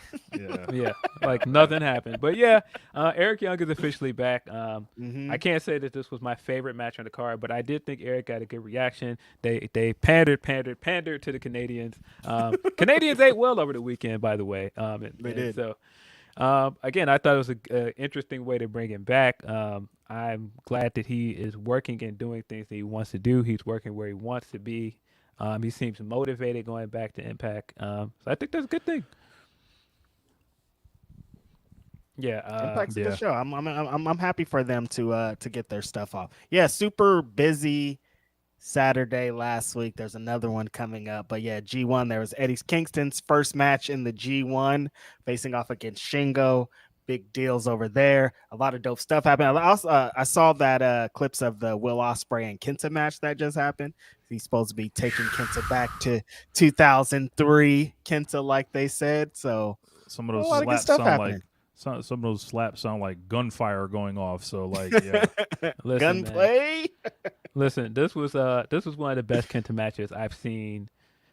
yeah, like nothing happened. But yeah, Eric Young is officially back. I can't say that this was my favorite match on the card, but I did think Eric got a good reaction. They pandered to the Canadians. Canadians ate well over the weekend, by the way. They did. So, again, I thought it was an interesting way to bring him back. I'm glad that he is working and doing things that he wants to do. He's working where he wants to be. He seems motivated going back to Impact. So I think that's a good thing. Yeah, Impact's a good show. I'm happy for them to get their stuff off. Yeah, super busy Saturday last week. There's another one coming up, but yeah, G1. There was Eddie Kingston's first match in the G1, facing off against Shingo. Big deals over there. A lot of dope stuff happened. I saw that clips of the Will Ospreay and Kenta match that just happened. He's supposed to be taking Kenta back to 2003 Kenta, like they said. So some of those a lot of good slaps stuff sound happening. like some of those slaps sound like gunfire going off. So like, yeah, gunplay. Listen, this was one of the best Kenta matches I've seen.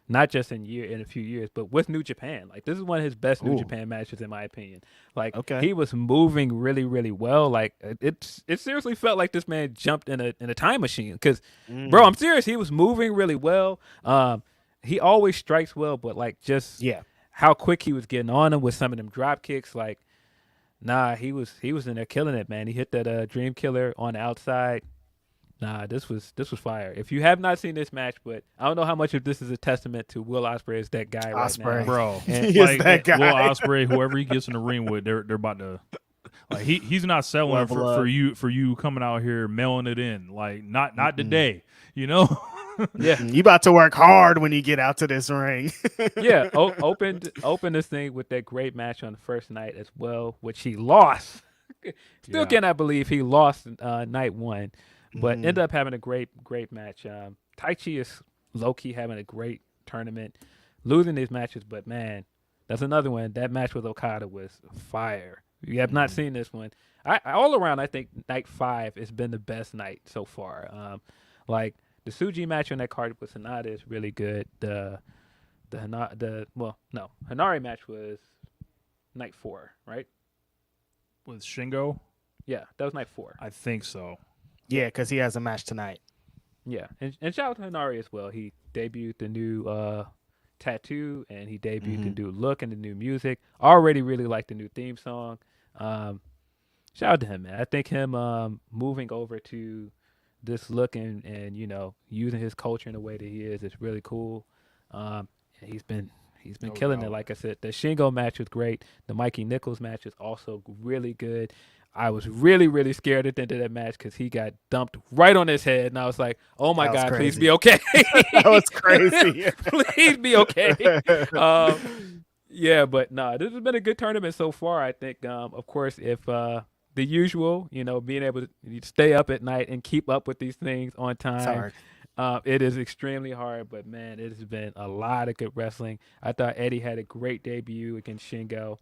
Not just in a few years, but with New Japan. Like, this is one of his best New Japan matches, in my opinion. Like, he was moving really, really well. Like, it seriously felt like this man jumped in a time machine. Because, bro, I'm serious. He was moving really well. He always strikes well, but like just how quick he was getting on him with some of them drop kicks. Like, nah, he was in there killing it, man. He hit that Dream Killer on the outside. Nah, this was fire. If you have not seen this match, but I don't know how much of this is a testament to Will Ospreay as that guy right now, bro. He is that guy. Will Ospreay, whoever he gets in the ring with, they're about to. Like he's not selling for you coming out here mailing it in. Like not today, Yeah. You about to work hard when you get out to this ring. Yeah, opened this thing with that great match on the first night as well, which he lost. Still Yeah. cannot believe he lost night one, but Mhm. ended up having a great match. Tai Chi is low key having a great tournament, losing these matches, but man, that's another one. That match with Okada was fire. You have not seen this one. I all around, I think night 5 has been the best night so far. Like the Suji match on that card with Sonata is really good. Hanari match was night 4, right? With Shingo, Yeah, that was night 4. I think so. Yeah, because he has a match tonight. Yeah, and shout out to Hanari as well. He debuted the new tattoo, and he debuted the new look and the new music. Already really like the new theme song. Shout out to him, man. I think him moving over to this look and using his culture in the way that he is really cool. And he's been killing it. Like I said, the Shingo match was great. The Mikey Nichols match is also really good. I was really, really scared at the end of that match because he got dumped right on his head, and I was like, "Oh my God, please be okay." That was crazy. Please be okay. Yeah, but no, this has been a good tournament so far. I think, of course, if the usual, being able to stay up at night and keep up with these things on time. It is extremely hard, but man, it has been a lot of good wrestling. I thought Eddie had a great debut against Shingo.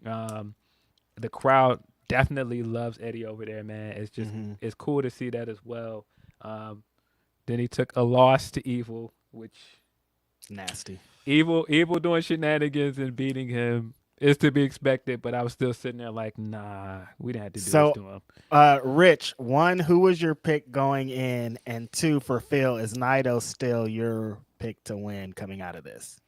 The crowd definitely loves Eddie over there, man. It's just it's cool to see that as well. Then he took a loss to Evil, which Nasty. Evil doing shenanigans and beating him is to be expected, but I was still sitting there like, nah, we didn't have to do this to him. Rich, 1, who was your pick going in? And 2, for Phil, is Naito still your pick to win coming out of this?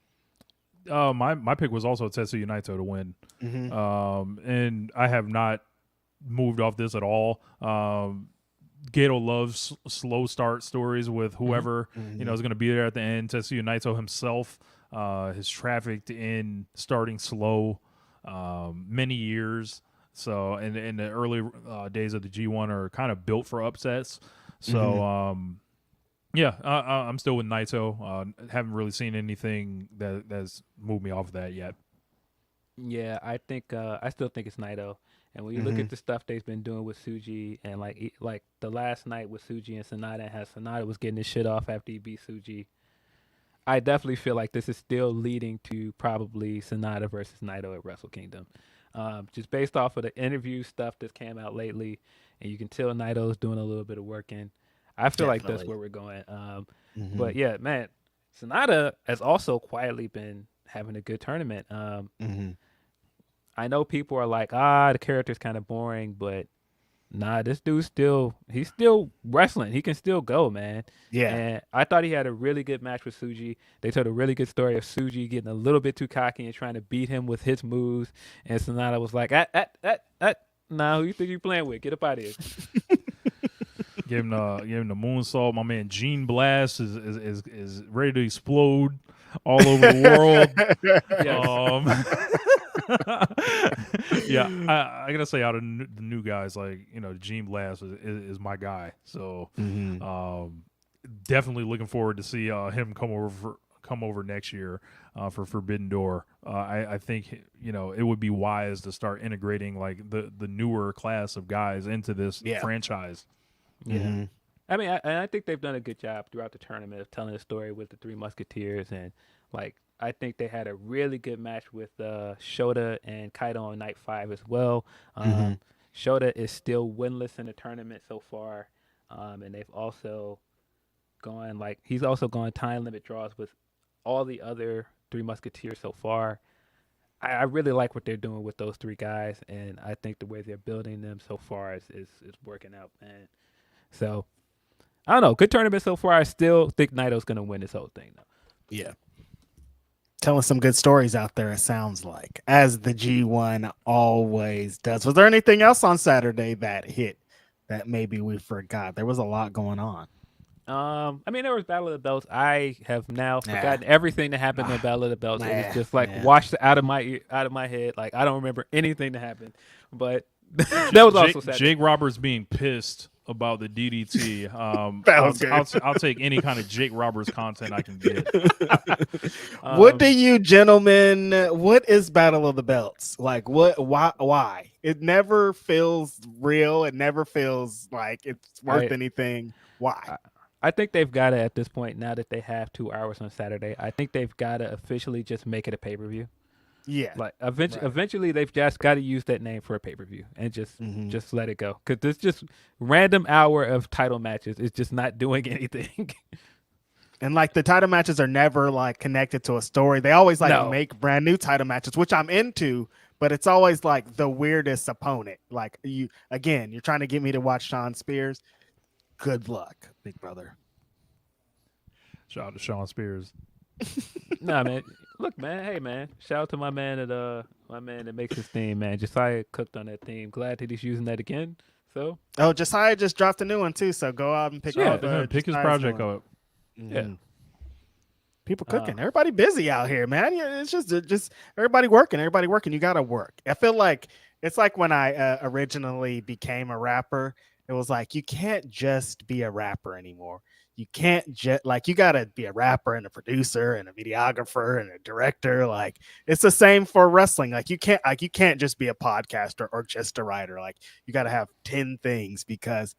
My pick was also Tetsuya Naito to win. And I have not moved off this at all. Gato loves slow start stories with whoever is going to be there at the end. Tetsuya Naito himself has trafficked in starting slow many years. So and the early days of the G1 are kind of built for upsets. So I'm still with Naito. Haven't really seen anything that's moved me off of that yet. Yeah, I think I still think it's Naito. And when you look at the stuff they've been doing with Suji, and like the last night with Suji and Sonata, and how Sonata was getting his shit off after he beat Suji, I definitely feel like this is still leading to probably Sonata versus Naito at Wrestle Kingdom. Just based off of the interview stuff that came out lately, and you can tell Naito's doing a little bit of working. I feel like that's where we're going. But yeah, man, Sonata has also quietly been having a good tournament. I know people are like, the character's kind of boring, but nah, this dude's he's still wrestling. He can still go, man. Yeah. And I thought he had a really good match with Suji. They told a really good story of Suji getting a little bit too cocky and trying to beat him with his moves. And Sonata was like, nah, who you think you playing with? Get up out of here. Gave him the moonsault. My man Gene Blast is ready to explode all over the world. Yeah, I gotta say, out of the new guys, Gene Blast is my guy. So definitely looking forward to see him come over next year for Forbidden Door. I think it would be wise to start integrating like the newer class of guys into this franchise. Yeah. I mean, I think they've done a good job throughout the tournament of telling the story with the Three Musketeers, and I think they had a really good match with Shota and Kaito on night 5 as well. Shota is still winless in the tournament so far, and they've also he's also gone time limit draws with all the other Three Musketeers so far. I really like what they're doing with those 3 guys, and I think the way they're building them so far is working out, man. So, I don't know. Good tournament so far. I still think Naito's going to win this whole thing, though. Yeah. Telling some good stories out there, it sounds like, as the G1 always does. Was there anything else on Saturday that hit that maybe we forgot? There was a lot going on. I mean, there was Battle of the Belts. I have now forgotten everything that happened in Battle of the Belts. It was just washed out of my head. Like, I don't remember anything that happened. But that was also Saturday. Jake Roberts being pissed about the DDT. That was good. I'll take any kind of Jake Roberts content I can get. What do you gentlemen? What is Battle of the Belts like? What? Why? It never feels real. It never feels like it's worth anything. Why? I think they've got to, at this point, now that they have 2 hours on Saturday, I think they've got to officially just make it a pay-per-view. Yeah. Like eventually they've just got to use that name for a pay-per-view and just let it go. Because this just random hour of title matches is just not doing anything. And like the title matches are never like connected to a story. They always make brand new title matches, which I'm into, but it's always like the weirdest opponent. Like you're trying to get me to watch Shawn Spears. Good luck, big brother. Shout out to Shawn Spears. Nah, man. Look, man. Hey, man. Shout out to my man that makes his theme, man. Josiah cooked on that theme. Glad that he's using that again. So. Oh, Josiah just dropped a new one too. So go out and pick up. Pick his project up. Yeah. People cooking. Everybody busy out here, man. Yeah, it's just everybody working. Everybody working. You gotta work. I feel like it's like when I originally became a rapper. It was like you can't just be a rapper anymore. You can't just you gotta be a rapper and a producer and a videographer and a director. Like it's the same for wrestling. Like you can't just be a podcaster or just a writer. Like you gotta have 10 things because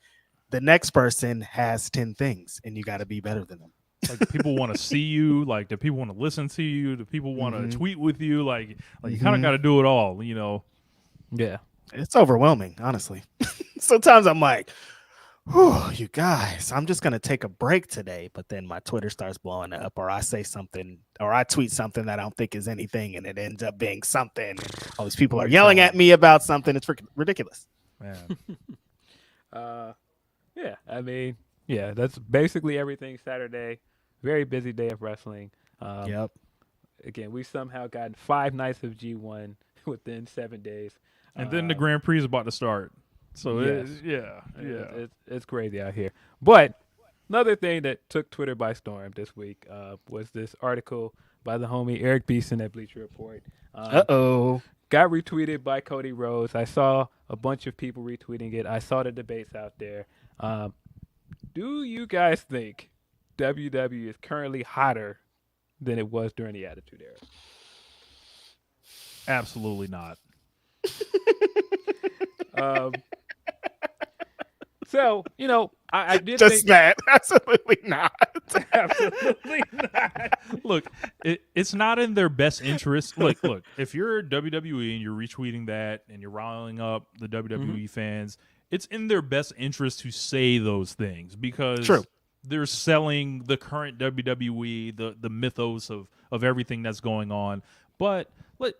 the next person has 10 things and you gotta be better than them. Like the people want to see you, like the people want to listen to you, the people want to tweet with you, like you kind of got to do it all, you know. Yeah, it's overwhelming, honestly. Sometimes I'm like, whew, you guys, I'm just gonna take a break today, but then my Twitter starts blowing up, or I say something, or I tweet something that I don't think is anything, and it ends up being something. All these people are yelling at me about something. It's ridiculous. Man. Yeah, I mean, yeah, that's basically everything Saturday. Very busy day of wrestling. Yep. Again, we somehow gotten 5 nights of G1 within 7 days. And then the Grand Prix is about to start. So, yes. It's crazy out here. But another thing that took Twitter by storm this week was this article by the homie Eric Beeson at Bleacher Report. Got retweeted by Cody Rhodes. I saw a bunch of people retweeting it. I saw the debates out there. Do you guys think WWE is currently hotter than it was during the Attitude Era? Absolutely not. So, you know, I did just think that. Absolutely not. Absolutely not. Look, it's not in their best interest. Look, if you're WWE and you're retweeting that and you're riling up the WWE fans, it's in their best interest to say those things because they're selling the current WWE, the mythos of everything that's going on. But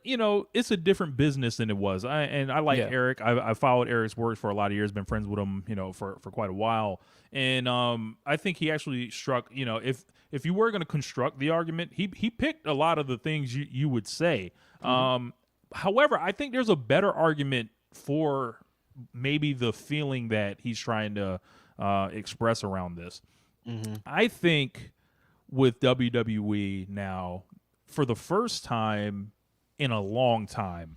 you know, it's a different business than it was. I like Eric. I followed Eric's work for a lot of years, been friends with him, you know, for quite a while. And I think he actually struck, you know, if you were going to construct the argument, he picked a lot of the things you would say. However, I think there's a better argument for maybe the feeling that he's trying to express around this. I think with WWE now, for the first time in a long time,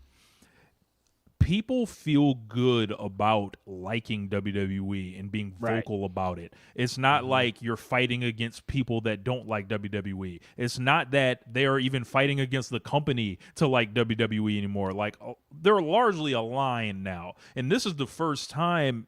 people feel good about liking WWE and being vocal about it. It's not like you're fighting against people that don't like WWE. It's not that they are even fighting against the company to like WWE anymore. Like they're largely aligned now. And this is the first time,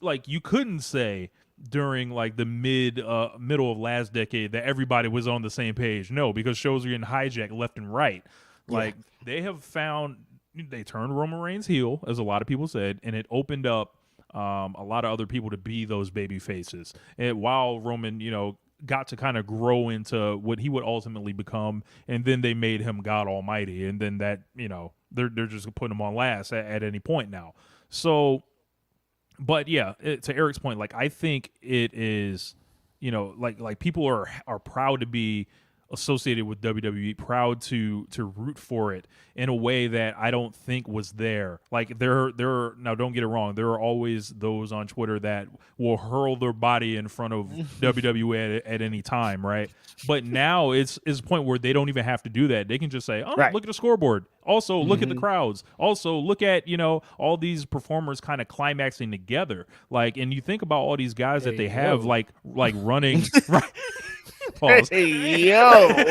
like you couldn't say during like the middle of last decade that everybody was on the same page. No, because shows are getting hijacked left and right. Like they have found, they turned Roman Reigns heel, as a lot of people said, and it opened up a lot of other people to be those baby faces. And while Roman, you know, got to kind of grow into what he would ultimately become, and then they made him God Almighty, and then that, you know, they're just putting him on last at any point now. So, but yeah, to Eric's point, like I think it is, you know, like people are proud to be associated with WWE, proud to root for it in a way that I don't think was there. Like there are, now don't get it wrong, there are always those on Twitter that will hurl their body in front of WWE at any time, right? But now it's a point where they don't even have to do that. They can just say, "Oh, Right. look at the scoreboard. Also, look at the crowds. Also, look at, you know, all these performers kind of climaxing together." Like, and you think about all these guys that they have like running right. Pause. Hey, yo,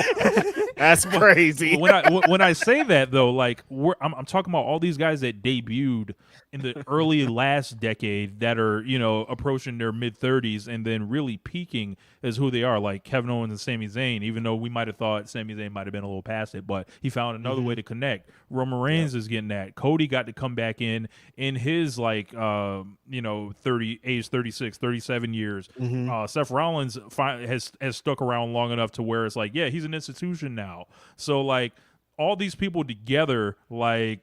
that's crazy. When I say that though, like I'm talking about all these guys that debuted in the early last decade that are, you know, approaching their mid-30s and then really peaking as who they are, like Kevin Owens and Sami Zayn. Even though we might have thought Sami Zayn might have been a little past it, but he found another way to connect. Roman Reigns is getting that. Cody got to come back in his like you know, age 36, 37 years. Seth Rollins has stuck around long enough to where it's like, yeah, he's an institution now. So like all these people together like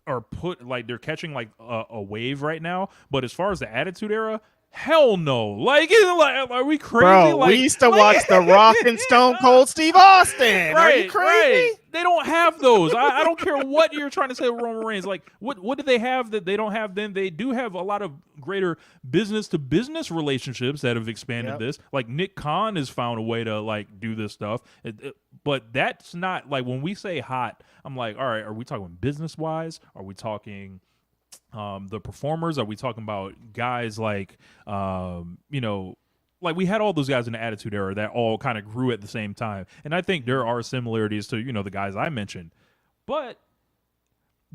are put like they're catching like a wave right now. But as far as the Attitude Era, hell no. Like, are we crazy? Bro, like, we used to watch The Rock and Stone Cold Steve Austin. Are you crazy? Right. They don't have those. I don't care what you're trying to say with Roman Reigns. Like, what do they have that they don't have then? They do have a lot of greater business-to-business relationships that have expanded this. Like, Nick Khan has found a way to, like, do this stuff. But that's not, like, when we say hot, I'm like, all right, are we talking business-wise? Are we talking the performers? Are we talking about guys like, you know, like we had all those guys in the Attitude Era that all kind of grew at the same time. And I think there are similarities to, you know, the guys I mentioned. But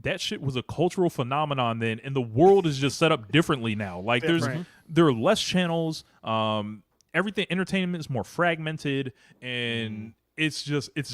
that shit was a cultural phenomenon then, and the world is just set up differently now. Like there are less channels. Everything, entertainment is more fragmented, and it's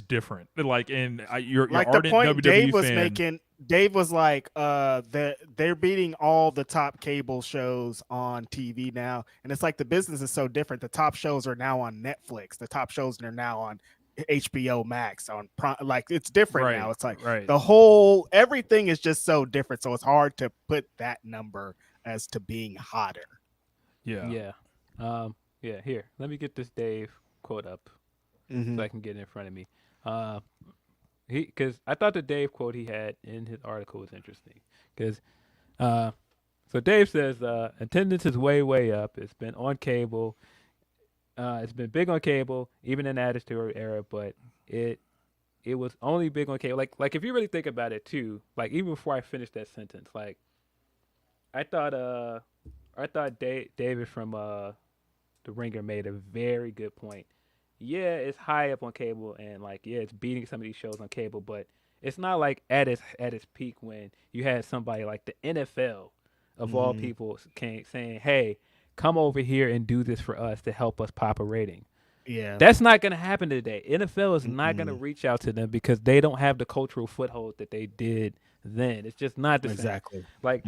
different. Like, and you're like ardent the point WWE Dave was fan. making. Dave was like, they're beating all the top cable shows on TV now, and it's like the business is so different. The top shows are now on Netflix. The top shows are now on HBO Max. On like it's different now. It's like the whole everything is just so different. So it's hard to put that number as to being hotter. Yeah. Here, let me get this Dave quote up so I can get it in front of me. Because I thought the Dave quote he had in his article was interesting. Because, so Dave says, attendance is way up. It's been on cable. It's been big on cable, even in the Attitude Era. But it was only big on cable. Like if you really think about it too. Like even before I finished that sentence, like I thought David from The Ringer made a very good point. Yeah, it's high up on cable, and like, yeah, it's beating some of these shows on cable, but it's not like at its peak when you had somebody like the NFL of all people saying, "Hey, come over here and do this for us to help us pop a rating." Yeah, that's not going to happen today. NFL is not going to reach out to them because they don't have the cultural foothold that they did then. It's just not the same. Like,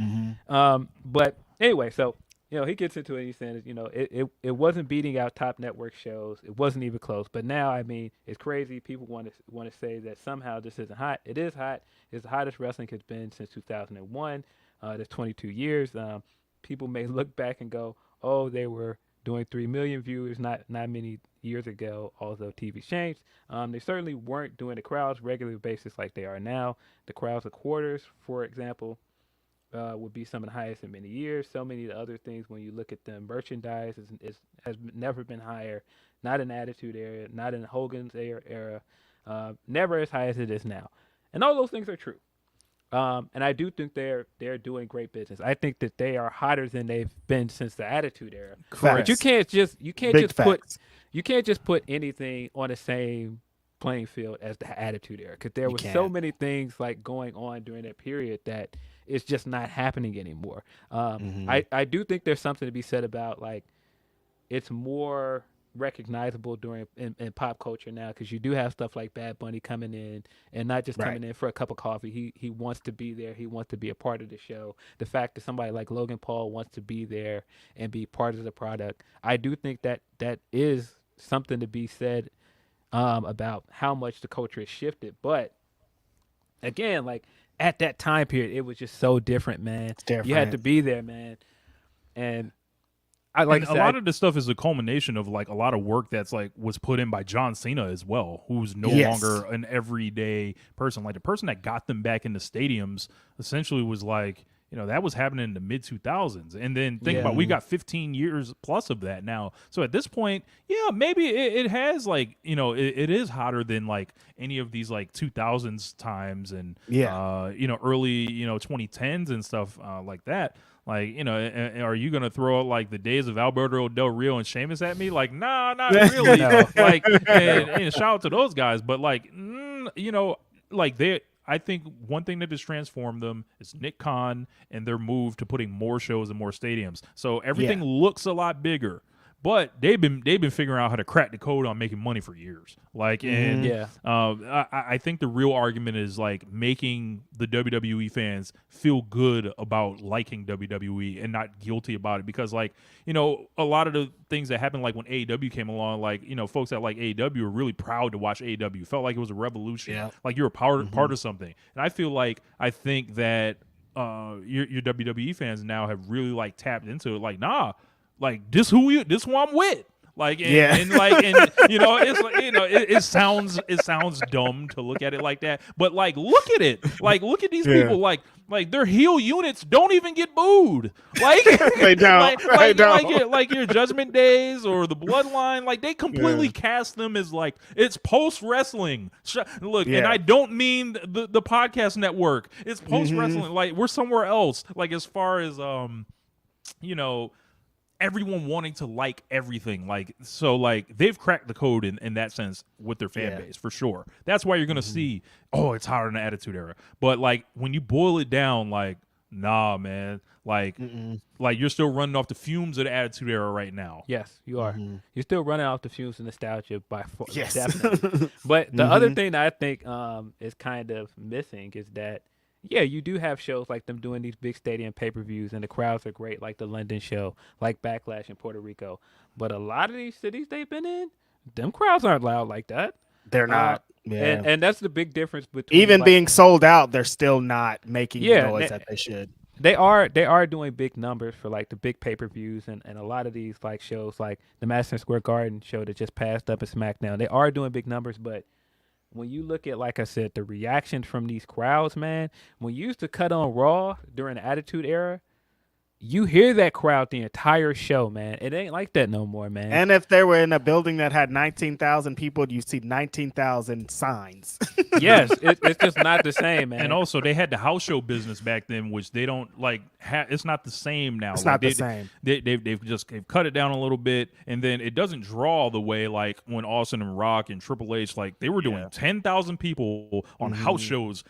but anyway, so. You know, he gets into it and he's saying, you know, it wasn't beating out top network shows. It wasn't even close. But now, I mean, it's crazy. People want to say that somehow this isn't hot. It is hot. It's the hottest wrestling has been since 2001. That's 22 years. People may look back and go, oh, they were doing 3 million viewers not many years ago, although TV's changed. They certainly weren't doing the crowds regular basis like they are now. The crowds of quarters, for example, would be some of the highest in many years. So many of the other things, when you look at them, merchandise has never been higher. Not in Attitude Era, not in Hogan's era, never as high as it is now. And all those things are true. And I do think they're doing great business. I think that they are hotter than they've been since the Attitude Era. But you can't just put anything on the same playing field as the Attitude Era, because there were so many things like going on during that period that it's just not happening anymore. I do think there's something to be said about like it's more recognizable in pop culture now, because you do have stuff like Bad Bunny coming in and not just coming in for a cup of coffee. He wants to be there. He wants to be a part of the show. The fact that somebody like Logan Paul wants to be there and be part of the product, I do think that is something to be said about how much the culture has shifted. But again, like at that time period, it was just so different, man. You had to be there, man. And I like And a lot of this stuff is a culmination of like a lot of work that's like was put in by John Cena as well, who's no Yes. longer an everyday person. Like the person that got them back into stadiums essentially was like, that was happening in the mid 2000s. And then think about, we got 15 years plus of that now. So at this point, yeah, maybe it has like, it is hotter than like any of these like 2000s times and, early, 2010s and stuff like that. Like, are you going to throw out like the days of Alberto Del Rio and Sheamus at me? Like, nah, not really. Like, and shout out to those guys. But like, like I think one thing that has transformed them is Nick Khan and their move to putting more shows in more stadiums. So everything looks a lot bigger. But they've been figuring out how to crack the code on making money for years. Like, and I think the real argument is like making the WWE fans feel good about liking WWE and not guilty about it. Because like, a lot of the things that happened, like when AEW came along, like, folks that like AEW were really proud to watch AEW. Felt like it was a revolution. Yeah. Like you were part of something. And I think that your WWE fans now have really like tapped into it. Like, nah. Like this who I'm with. Like and it's like, it sounds dumb to look at it like that, but like look at it. Like look at these people. Like their heel units don't even get booed. Like they don't. Like your Judgment Days or the Bloodline. Like they completely cast them as like it's post wrestling. Look, and I don't mean the podcast network. It's post wrestling. Like we're somewhere else. Like as far as everyone wanting to like everything. Like, so like they've cracked the code in that sense with their fan base for sure. That's why you're going to see, it's hotter than the Attitude Era. But like when you boil it down, like, nah, man, like you're still running off the fumes of the Attitude Era right now. Yes, you are. You're still running off the fumes of nostalgia by definitely. But the other thing that I think is kind of missing is that you do have shows like them doing these big stadium pay-per-views, and the crowds are great, like the London show, like Backlash in Puerto Rico. But a lot of these cities they've been in, them crowds aren't loud like that. They're not. And that's the big difference between even being sold out, they're still not making the noise that they should. They are doing big numbers for like the big pay-per-views and a lot of these like shows like the Madison Square Garden show that just passed up at SmackDown. They are doing big numbers, but when you look at, like I said, the reactions from these crowds, man, when you used to cut on Raw during the Attitude Era, you hear that crowd the entire show, man. It ain't like that no more, man. And if they were in a building that had 19,000 people, you see 19,000 signs. Yes, it's just not the same, man. And also, they had the house show business back then, which they don't like. It's not the same now. It's not the same. They've cut it down a little bit, and then it doesn't draw the way like when Austin and Rock and Triple H, like they were doing 10,000 people on house shows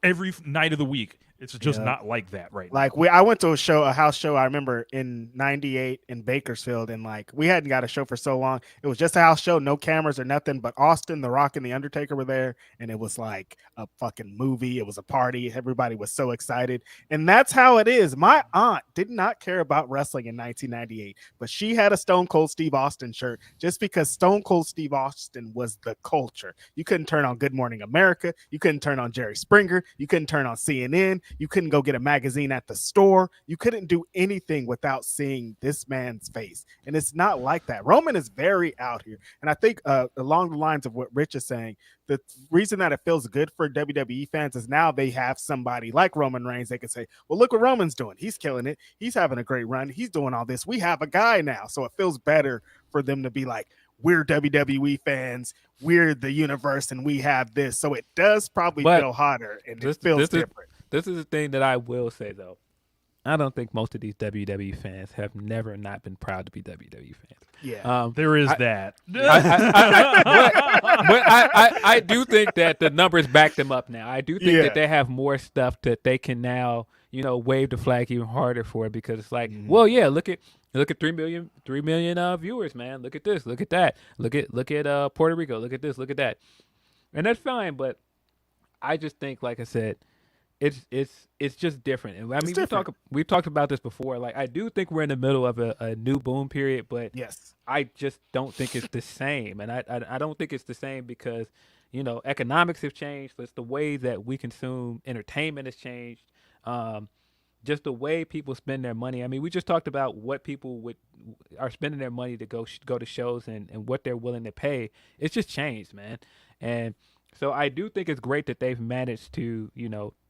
every night of the week. It's just not like that right now. Like I went to a house show, I remember in 98 in Bakersfield, and like we hadn't got a show for so long. It was just a house show, no cameras or nothing, but Austin, The Rock, and The Undertaker were there, and it was like a fucking movie. It was a party. Everybody was so excited. And that's how it is. My aunt did not care about wrestling in 1998, but she had a Stone Cold Steve Austin shirt just because Stone Cold Steve Austin was the culture. You couldn't turn on Good Morning America. You couldn't turn on Jerry Springer. You couldn't turn on CNN. You couldn't go get a magazine at the store. You couldn't do anything without seeing this man's face. And it's not like that. Roman is very out here. And I think along the lines of what Rich is saying, the reason that it feels good for WWE fans is now they have somebody like Roman Reigns. They can say, well, look what Roman's doing. He's killing it. He's having a great run. He's doing all this. We have a guy now. So it feels better for them to be like, we're WWE fans, we're the universe, and we have this. So it does probably feel hotter, and it feels different. This is the thing that I will say, though. I don't think most of these WWE fans have never not been proud to be WWE fans. Yeah, there is that. But I do think that the numbers back them up now. I do think that they have more stuff that they can now, wave the flag even harder for, because it's like, well, yeah, look at 3 million viewers, man. Look at this, look at that, look at Puerto Rico, look at this, look at that, and that's fine. But I just think, like I said, it's just different. And I mean, we've talked about this before. Like, I do think we're in the middle of a new boom period, but yes, I just don't think it's the same. And I don't think it's the same because, economics have changed. It's the way that we consume entertainment has changed. just the way people spend their money. I mean, we just talked about what people are spending their money to go to shows and what they're willing to pay. It's just changed, man. And so I do think it's great that they've managed to,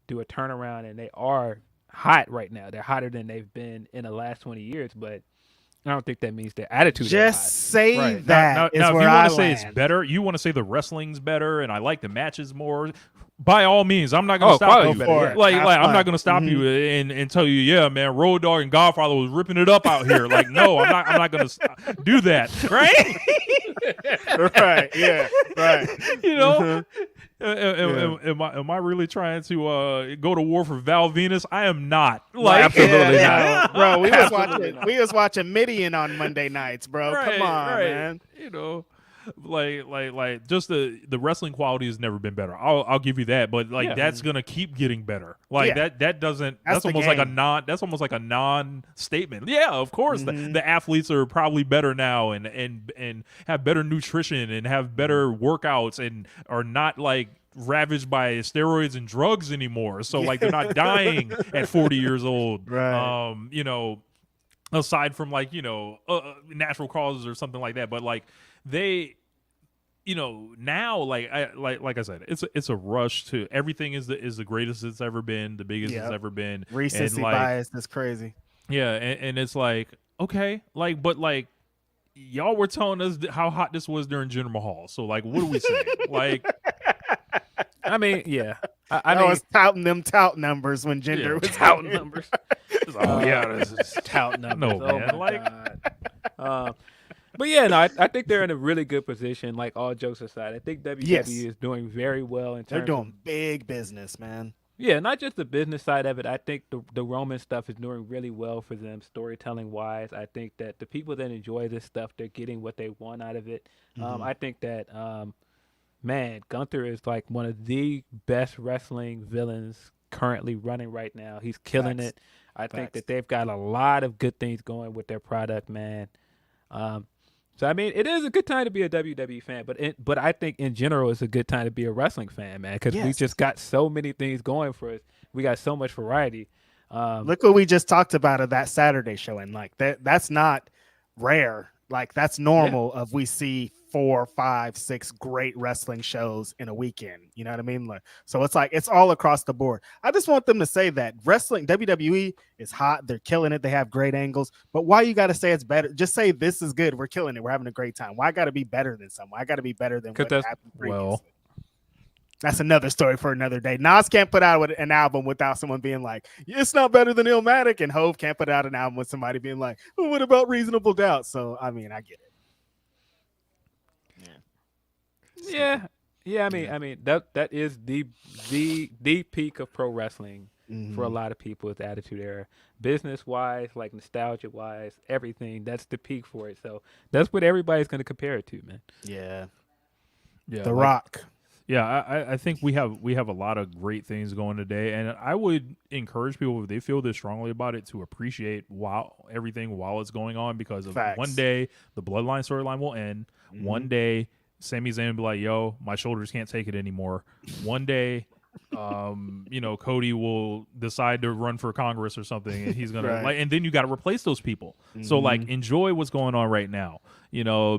do a turnaround, and they are hot right now. They're hotter than they've been in the last 20 years, but I don't think that means their attitude is hot. Just say Right. that. Now, is if where you want I to say it's land. better, you want to say the wrestling's better, and I like the matches more. By all means, I'm not going to stop you. better, yeah. Like Have I'm fun. not going to stop you and tell you, yeah, man, Road Dogg and Godfather was ripping it up out here. Like, no, I'm not going to do that, right? Right. Yeah. Right. You know. Am I really trying to go to war for Val Venus? I am not. Like, Absolutely yeah, not. no, bro. Absolutely not. We was watching Midian on Monday nights, bro. Come on, man. You know, like just the wrestling quality has never been better. I'll give you that, but like that's gonna keep getting better. Like Yeah. that doesn't. That's That's the almost like a game. non. That's almost like a non-statement. Yeah, of course. The athletes are probably better now and have better nutrition and have better workouts and are not like ravaged by steroids and drugs anymore. So like they're not dying at 40 years old. Right. Aside from like natural causes or something like that, but like they now like I said, it's a rush to everything is the greatest it's ever been, the biggest it's ever been. Recency and, like, bias is crazy. yeah, and it's like, okay, like, but like y'all were telling us how hot this was during Jinder Mahal, so like what are we saying? Like, I mean, yeah. I was touting them tout numbers when Jinder was tout numbers. this is Tout numbers. No, man, my like- God. But yeah, no, I think they're in a really good position. Like all jokes aside, I think WWE Yes. is doing very well in terms. They're doing big business, man. Yeah, not just the business side of it. I think the Roman stuff is doing really well for them, storytelling wise. I think that the people that enjoy this stuff, they're getting what they want out of it. I think that, man, Gunther is like one of the best wrestling villains currently running right now. He's killing Facts. it. I think Facts. that they've got a lot of good things going with their product, man. So I mean, it is a good time to be a WWE fan, but I think in general it's a good time to be a wrestling fan, man, because we Yes. just got so many things going for us. We got so much variety. Look what we just talked about at that Saturday show, and like that's not rare. Like that's normal. Of we see 4, 5, 6 great wrestling shows in a weekend. You know what I mean? Like, so it's like it's all across the board. I just want them to say that wrestling WWE is hot. They're killing it. They have great angles. But why you got to say it's better? Just say this is good. We're killing it. We're having a great time. Why got to be better than someone? I got to be better than what happened previously. That's another story for another day. Nas can't put out an album without someone being like, it's not better than Illmatic. And Hove can't put out an album with somebody being like, well, what about Reasonable Doubt? So, I mean, I get it. Yeah. I mean that is the peak of pro wrestling for a lot of people. It's the Attitude Era, business wise, like nostalgia wise, everything. That's the peak for it. So that's what everybody's going to compare it to, man. Yeah. yeah, The like, Rock. Yeah, I think we have a lot of great things going today, and I would encourage people, if they feel this strongly about it, to appreciate everything while it's going on, because of Facts. one day the Bloodline storyline will end. One day Sami Zayn will be like, "Yo, my shoulders can't take it anymore." One day, Cody will decide to run for Congress or something, and he's gonna Right. and then you got to replace those people. So like, enjoy what's going on right now,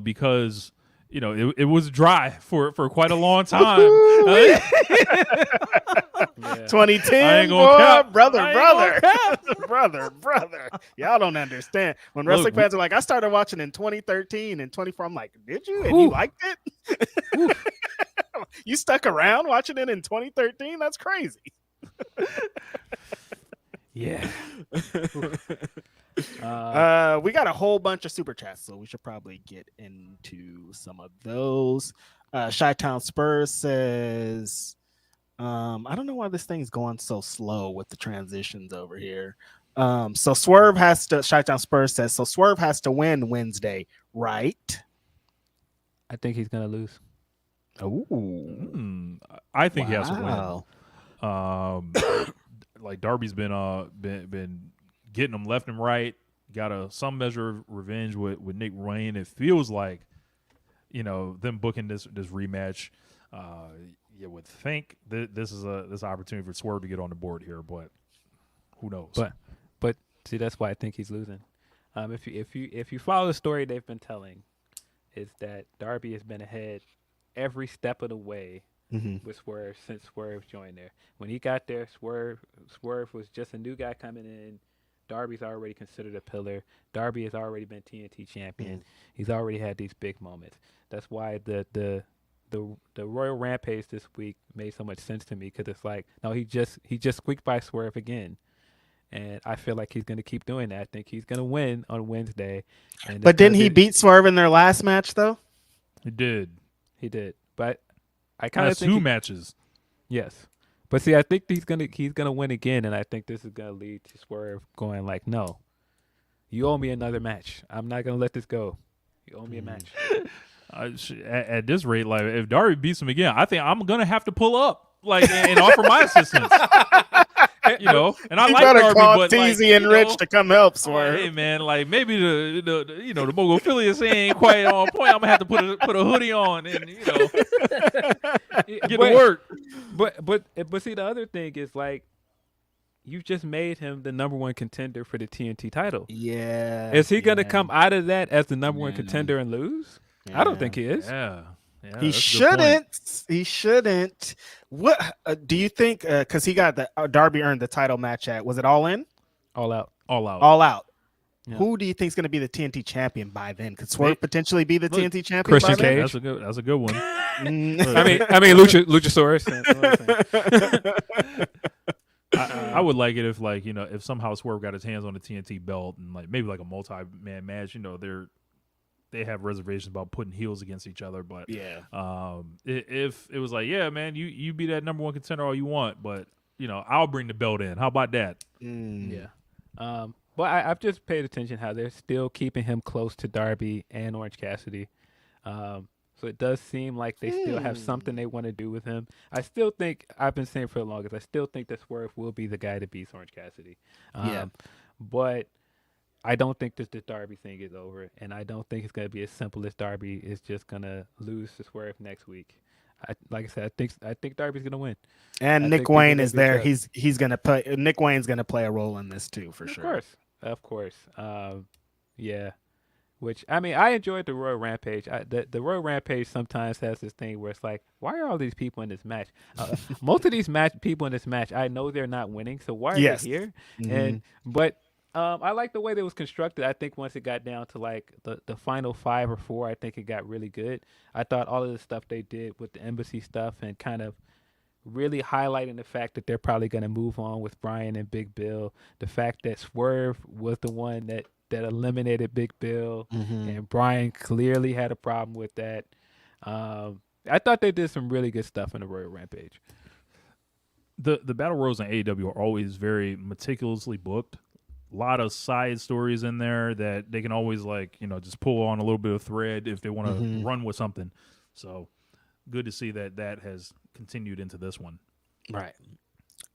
because. It was dry for quite a long time. 2010, I ain't gonna cap. brother. Y'all don't understand. When wrestling fans are like, I started watching in 2013 and 24. I'm like, did you? And you liked it? You stuck around watching it in 2013? That's crazy. Yeah. We got a whole bunch of super chats, so we should probably get into some of those. Chi-Town Spurs says, I don't know why this thing's going so slow with the transitions over here. So Swerve has to, Chi-Town Spurs says, so Swerve has to win Wednesday, right? I think he's gonna lose. Ooh. I think he has to Wow. win. Like Darby's been getting them left and right. Got some measure of revenge with Nick Wayne. It feels like, them booking this rematch. Would think this is an opportunity for Swerve to get on the board here, but who knows? But See, that's why I think he's losing. If you follow the story they've been telling, is that Darby has been ahead every step of the way with Swerve since Swerve joined there. When he got there, Swerve was just a new guy coming in. Darby's already considered a pillar. Darby has already been TNT champion. He's already had these big moments. That's why the Royal Rampage this week made so much sense to me, because it's like, no, he just squeaked by Swerve again. And I feel like he's going to keep doing that. I think he's going to win on Wednesday. But didn't he beat Swerve in their last match, though? He did. He did. But I kind of think two matches. Yes. But see, I think he's gonna win again, and I think this is gonna lead to Swerve going like, no, you owe me another match. I'm not gonna let this go. You owe me a match. At this rate, like if Darby beats him again, I think I'm gonna have to pull up, like, and offer my assistance. You know, and I you like better Darby, call but Teasy like, and Rich to come help Swerve. Hey man, like maybe the Mogul affiliates ain't quite on point. I'm gonna have to put a hoodie on and get to work. But see, the other thing is, like, you just made him the number one contender for the TNT title. Yeah. Is he gonna come out of that as the number one contender and lose? Yeah. I don't think he is. Yeah. He shouldn't. He shouldn't. What do you think? Because he got the Darby earned the title match at, was it All In? All Out. All Out. Yeah. Who do you think is going to be the TNT champion by then? Could Swerve potentially be the TNT champion? Christian by then? Cage. That's a good one. I mean Luchasaurus. I would like it if, like, if somehow Swerve got his hands on the TNT belt and like maybe like a multi-man match. They have reservations about putting heels against each other, but if it was like, yeah, man, you be that number one contender all you want, but I'll bring the belt in. How about that? Yeah. Well, I've just paid attention how they're still keeping him close to Darby and Orange Cassidy. So it does seem like they still have something they want to do with him. I still think, I've been saying for the longest, I still think that Swerve will be the guy that beats Orange Cassidy. But I don't think this Darby thing is over, and I don't think it's going to be as simple as Darby is just going to lose to Swerve next week. Like I said, I think Darby's going to win. And Nick Wayne is there. He's going to play. Nick Wayne's going to play a role in this too, for sure. Of course. Yeah. Which, I mean, I enjoyed the Royal Rampage. The Royal Rampage sometimes has this thing where it's like, why are all these people in this match? Most of these people in this match, I know they're not winning, so why are they here? But I like the way that it was constructed. I think once it got down to like the final 5 or 4, I think it got really good. I thought all of the stuff they did with the embassy stuff and kind of really highlighting the fact that they're probably going to move on with Bryan and Big Bill. The fact that Swerve was the one that eliminated Big Bill, and Bryan clearly had a problem with that. I thought they did some really good stuff in the Royal Rampage. The Battle Royals in AEW are always very meticulously booked. A lot of side stories in there that they can always, like, just pull on a little bit of thread if they want to run with something. So good to see that has continued into this one. Right.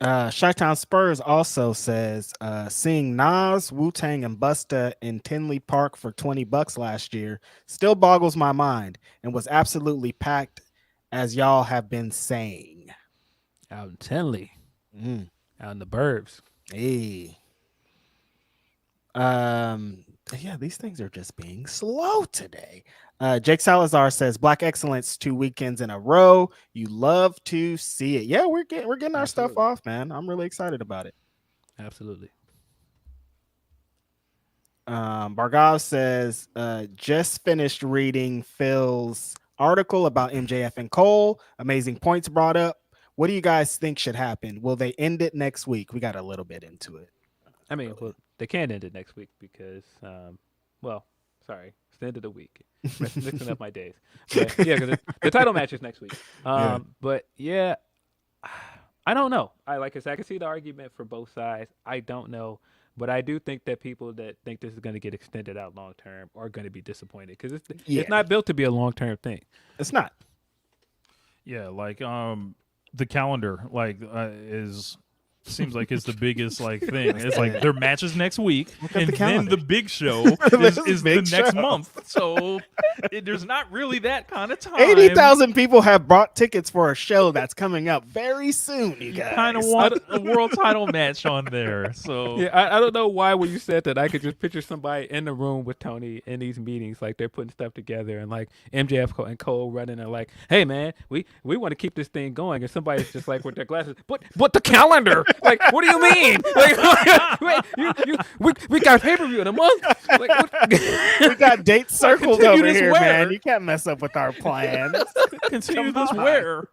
Chi-Town Spurs also says, seeing Nas, Wu-Tang, and Busta in Tinley Park for $20 last year still boggles my mind and was absolutely packed, as y'all have been saying. Out in Tinley. Out in the burbs. Hey. Yeah, these things are just being slow today. Jake Salazar says Black Excellence 2 weekends in a row. You love to see it. Yeah, we're getting our stuff off, man. I'm really excited about it. Absolutely. Bargav says just finished reading Phil's article about MJF and Cole. Amazing points brought up. What do you guys think should happen? Will they end it next week? We got a little bit into it. I mean, well, they can't end it next week because, sorry, it's the end of the week. Mixing up my days. But, yeah, because the title match is next week. But, yeah, I don't know. I can see the argument for both sides. I don't know. But I do think that people that think this is going to get extended out long term are going to be disappointed because it's not built to be a long term thing. It's not. Yeah, like the calendar is seems like it's the biggest like thing. It's like their matches next week, at and the then calendar. the big show is big the next show. month. So there's not really that kind of time. 80,000 people have bought tickets for a show that's coming up very soon, you You guys. kind of want a world title match on there. So Yeah, I don't know why when you said that I could just picture somebody in the room with Tony in these meetings, like they're putting stuff together, and like MJF and Cole running and like, hey man, we want to keep this thing going, and somebody's just like with their glasses, but the calendar, like what do you mean? Like, wait, we got pay-per-view in a month. Like, what? We got dates circled Continue over this here, where? man. You can't mess up with our plans. continue Come this on. where?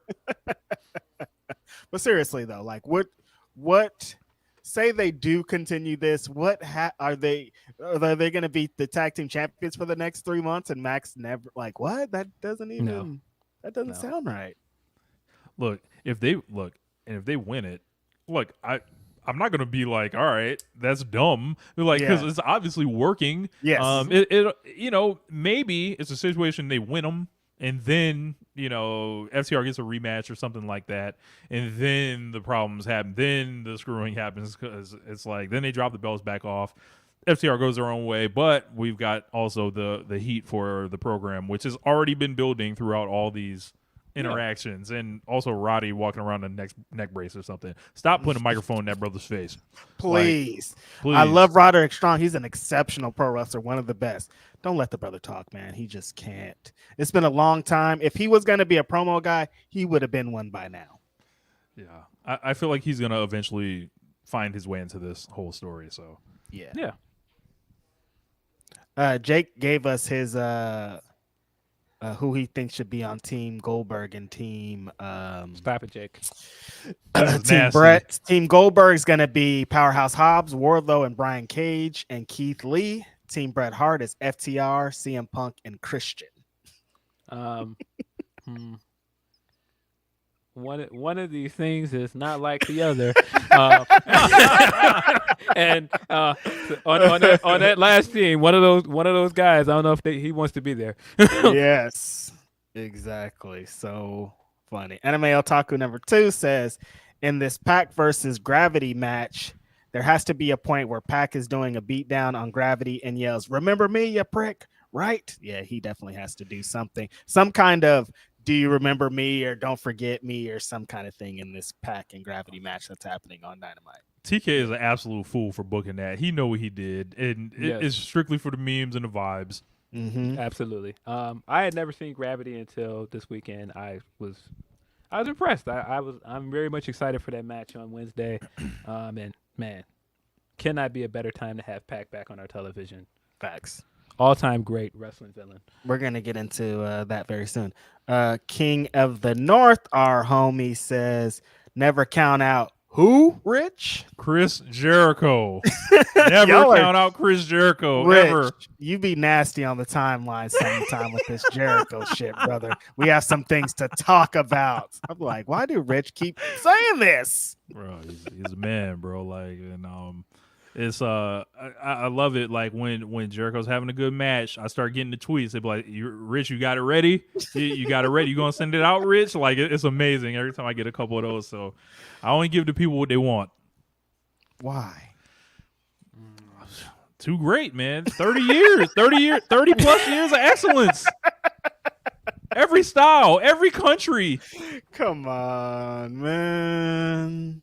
But seriously though, like what say they do continue this, what are they going to be the tag team champions for the next 3 months and Max never, like, what? That doesn't even that doesn't No. sound right. Look, if they win it, look, I'm not gonna be like, all right, that's dumb, like, because Yeah. it's obviously working. Yes. It maybe it's a situation they win them, and then FTR gets a rematch or something like that, and then the problems happen, then the screwing happens, because it's like then they drop the belts back off. FTR goes their own way, but we've got also the heat for the program, which has already been building throughout all these interactions, and also Roddy walking around a neck brace or something. Stop putting a microphone in that brother's face. Please. Please. I love Roderick Strong. He's an exceptional pro wrestler, one of the best. Don't let the brother talk, man. He just can't. It's been a long time. If he was going to be a promo guy, he would have been one by now. Yeah. I feel like he's going to eventually find his way into this whole story. So, Yeah. Jake gave us his who he thinks should be on Team Goldberg and Team Stop it, Jake. This is Team nasty. Brett. Team Goldberg is going to be Powerhouse Hobbs, Wardlow, and Brian Cage, and Keith Lee. Team Bret Hart is FTR, CM Punk, and Christian. One of these things is not like the other. And on that last team, one of those guys, I don't know if he wants to be there. Yes, exactly. So funny. Anime Otaku number 2 says, in this Pac versus Gravity match, there has to be a point where Pac is doing a beatdown on Gravity and yells, "Remember me, you prick!" Right? Yeah, he definitely has to do something. Some kind of "Do you remember me?" or "Don't forget me," or some kind of thing in this Pac and Gravity match that's happening on Dynamite. TK is an absolute fool for booking that. He know what he did, and it's strictly for the memes and the vibes. Mm-hmm. Absolutely. I had never seen Gravity until this weekend. I was impressed. I'm very much excited for that match on Wednesday. And man, cannot be a better time to have Pac back on our television. Facts. All-time great wrestling villain. We're going to get into that very soon. King of the North, our homie, says, never count out who, Rich? Chris Jericho. Never Y'all are- count out Chris Jericho, Rich, ever. you be nasty on the timeline sometime with this Jericho shit, brother. We have some things to talk about. I'm like, why do Rich keep saying this? Bro, he's a man, bro. Like, and it's I love it. Like when Jericho's having a good match, I start getting the tweets. They be like, "Rich, you got it ready? You got it ready? You gonna send it out, Rich?" Like it's amazing every time I get a couple of those. So I only give the people what they want. Why? Too great, man. 30 years, 30 plus years of excellence. Every style, every country. Come on, man.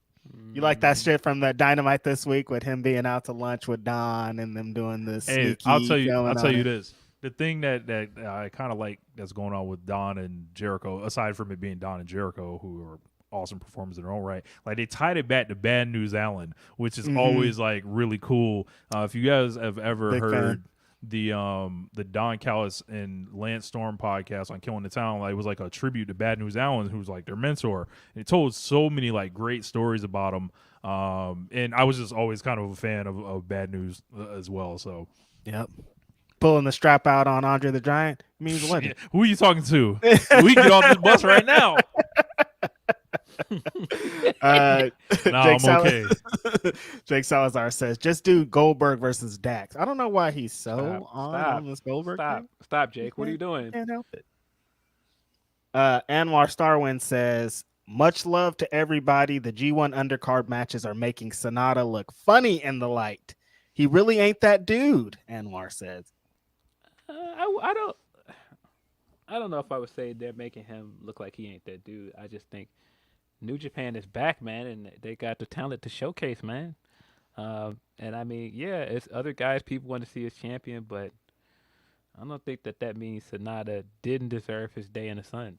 You like that shit from the Dynamite this week with him being out to lunch with Don and them doing this? Hey, I'll tell you this. The thing that I kind of like that's going on with Don and Jericho, aside from it being Don and Jericho, who are awesome performers in their own right, like they tied it back to Bad News Allen, which is always like really cool. If you guys have ever Big heard fan. the Don Callis and Lance Storm podcast on Killing the Town, like it was like a tribute to Bad News Allen, who's like their mentor. And it told so many like great stories about him. And I was just always kind of a fan of Bad News as well. So Yep. Pulling the strap out on Andre the Giant means what? who are you talking to? We can get off this bus right now. Jake I'm okay. Jake Salazar says, just do Goldberg versus Dax. I don't know why he's so on this Goldberg thing. Stop, Jake. What are you doing? Can't help it. Anwar Starwind says, Much love to everybody. The G1 undercard matches are making Sonata look funny in the light. He really ain't that dude, Anwar says. I don't know if I would say they're making him look like he ain't that dude. I just think New Japan is back, man, and they got the talent to showcase, man. And I mean, yeah, it's other guys people want to see as champion, but I don't think that means Sonata didn't deserve his day in the sun.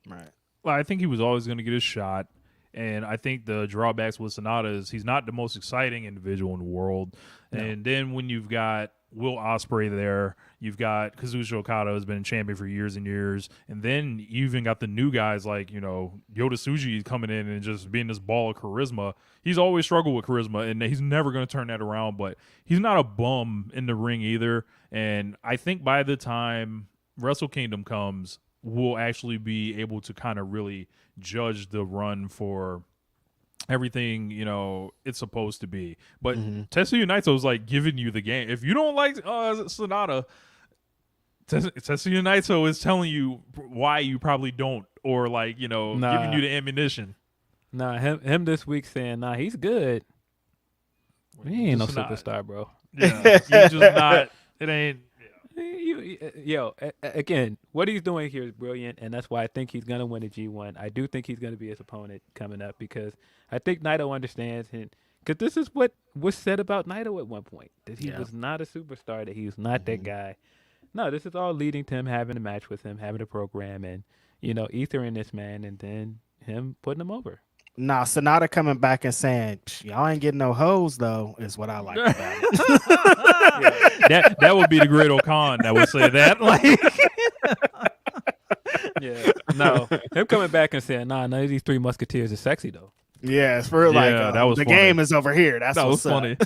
Right. Well, I think he was always going to get his shot. And I think the drawbacks with Sonata is he's not the most exciting individual in the world. No. And then when you've got Will Ospreay there, you've got Kazuchika Okada has been champion for years and years. And then you even got the new guys like, Yota Tsuji coming in and just being this ball of charisma. He's always struggled with charisma, and he's never going to turn that around. But he's not a bum in the ring either. And I think by the time Wrestle Kingdom comes, we'll actually be able to kind of really judge the run for everything, it's supposed to be. But Tetsuya Naito is like giving you the game. If you don't like Sonata, Tetsuya Naito is telling you why you probably don't, or giving you the ammunition. Nah, him this week saying, nah, he's good. He ain't no superstar, bro. Yeah, he's just not. It ain't. Again, what he's doing here is brilliant, and that's why I think he's going to win the G1. I do think he's going to be his opponent coming up, because I think Naito understands him. Because this is what was said about Naito at one point, that he was not a superstar, that he was not that guy. No, this is all leading to him having a match with him, having a program, and, ethering this man, and then him putting him over. Nah, Sonata coming back and saying, y'all ain't getting no hoes, though, is what I like about it. That would be the Great O'Khan that would say that. No, him coming back and saying, none of these Three Musketeers are sexy, though. Yeah, it's for that was the funny. Game is over here. That was funny.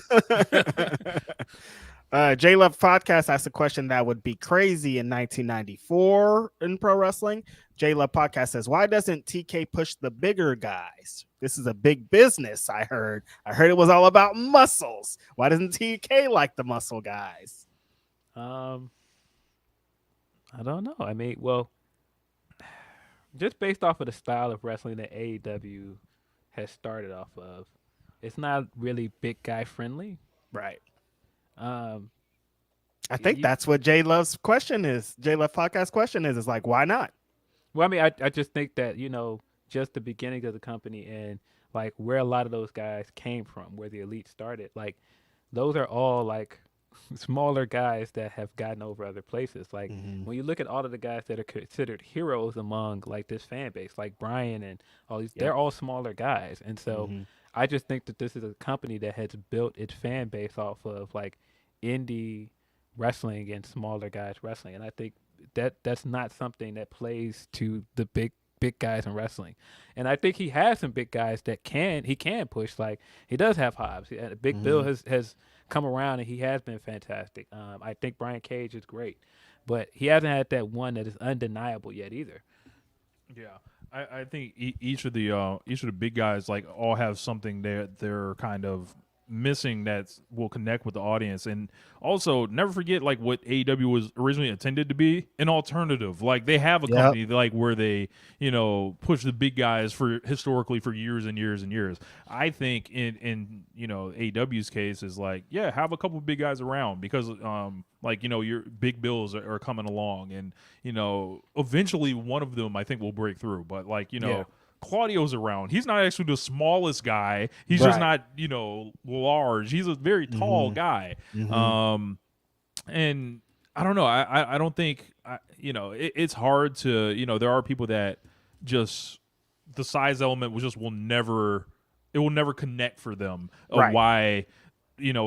J Love Podcast asked a question that would be crazy in 1994 in pro wrestling. J Love Podcast says, why doesn't TK push the bigger guys? This is a big business, I heard. I heard it was all about muscles. Why doesn't TK like the muscle guys? I don't know. I mean, well, just based off of the style of wrestling that AEW has started off of, it's not really big guy friendly. Right. I think that's what J Love's question is. J Love Podcast question is like, why not? Well, I mean, I just think that, just the beginning of the company and like where a lot of those guys came from, where the elite started, like those are all like smaller guys that have gotten over other places. Like when you look at all of the guys that are considered heroes among like this fan base, like Brian and all these, they're all smaller guys. And so I just think that this is a company that has built its fan base off of like indie wrestling and smaller guys wrestling. And I think that's not something that plays to the big guys in wrestling. And I think he has some big guys that he can push. Like he does have Hobbs. Big Bill has come around and he has been fantastic. I think Brian Cage is great, but he hasn't had that one that is undeniable yet either. Yeah. I think each of the big guys like all have something they're kind of missing that will connect with the audience. And also never forget like what AEW was originally intended to be, an alternative. Like they have a company like where they push the big guys historically for years and years and years. I think in AEW's case is like have a couple of big guys around, because your big bills are coming along, and eventually one of them I think will break through. But Claudio's around. He's not actually the smallest guy. He's just not, large. He's a very tall guy. And I don't know. I don't think, it's hard to, there are people that just the size element will never connect for them of why,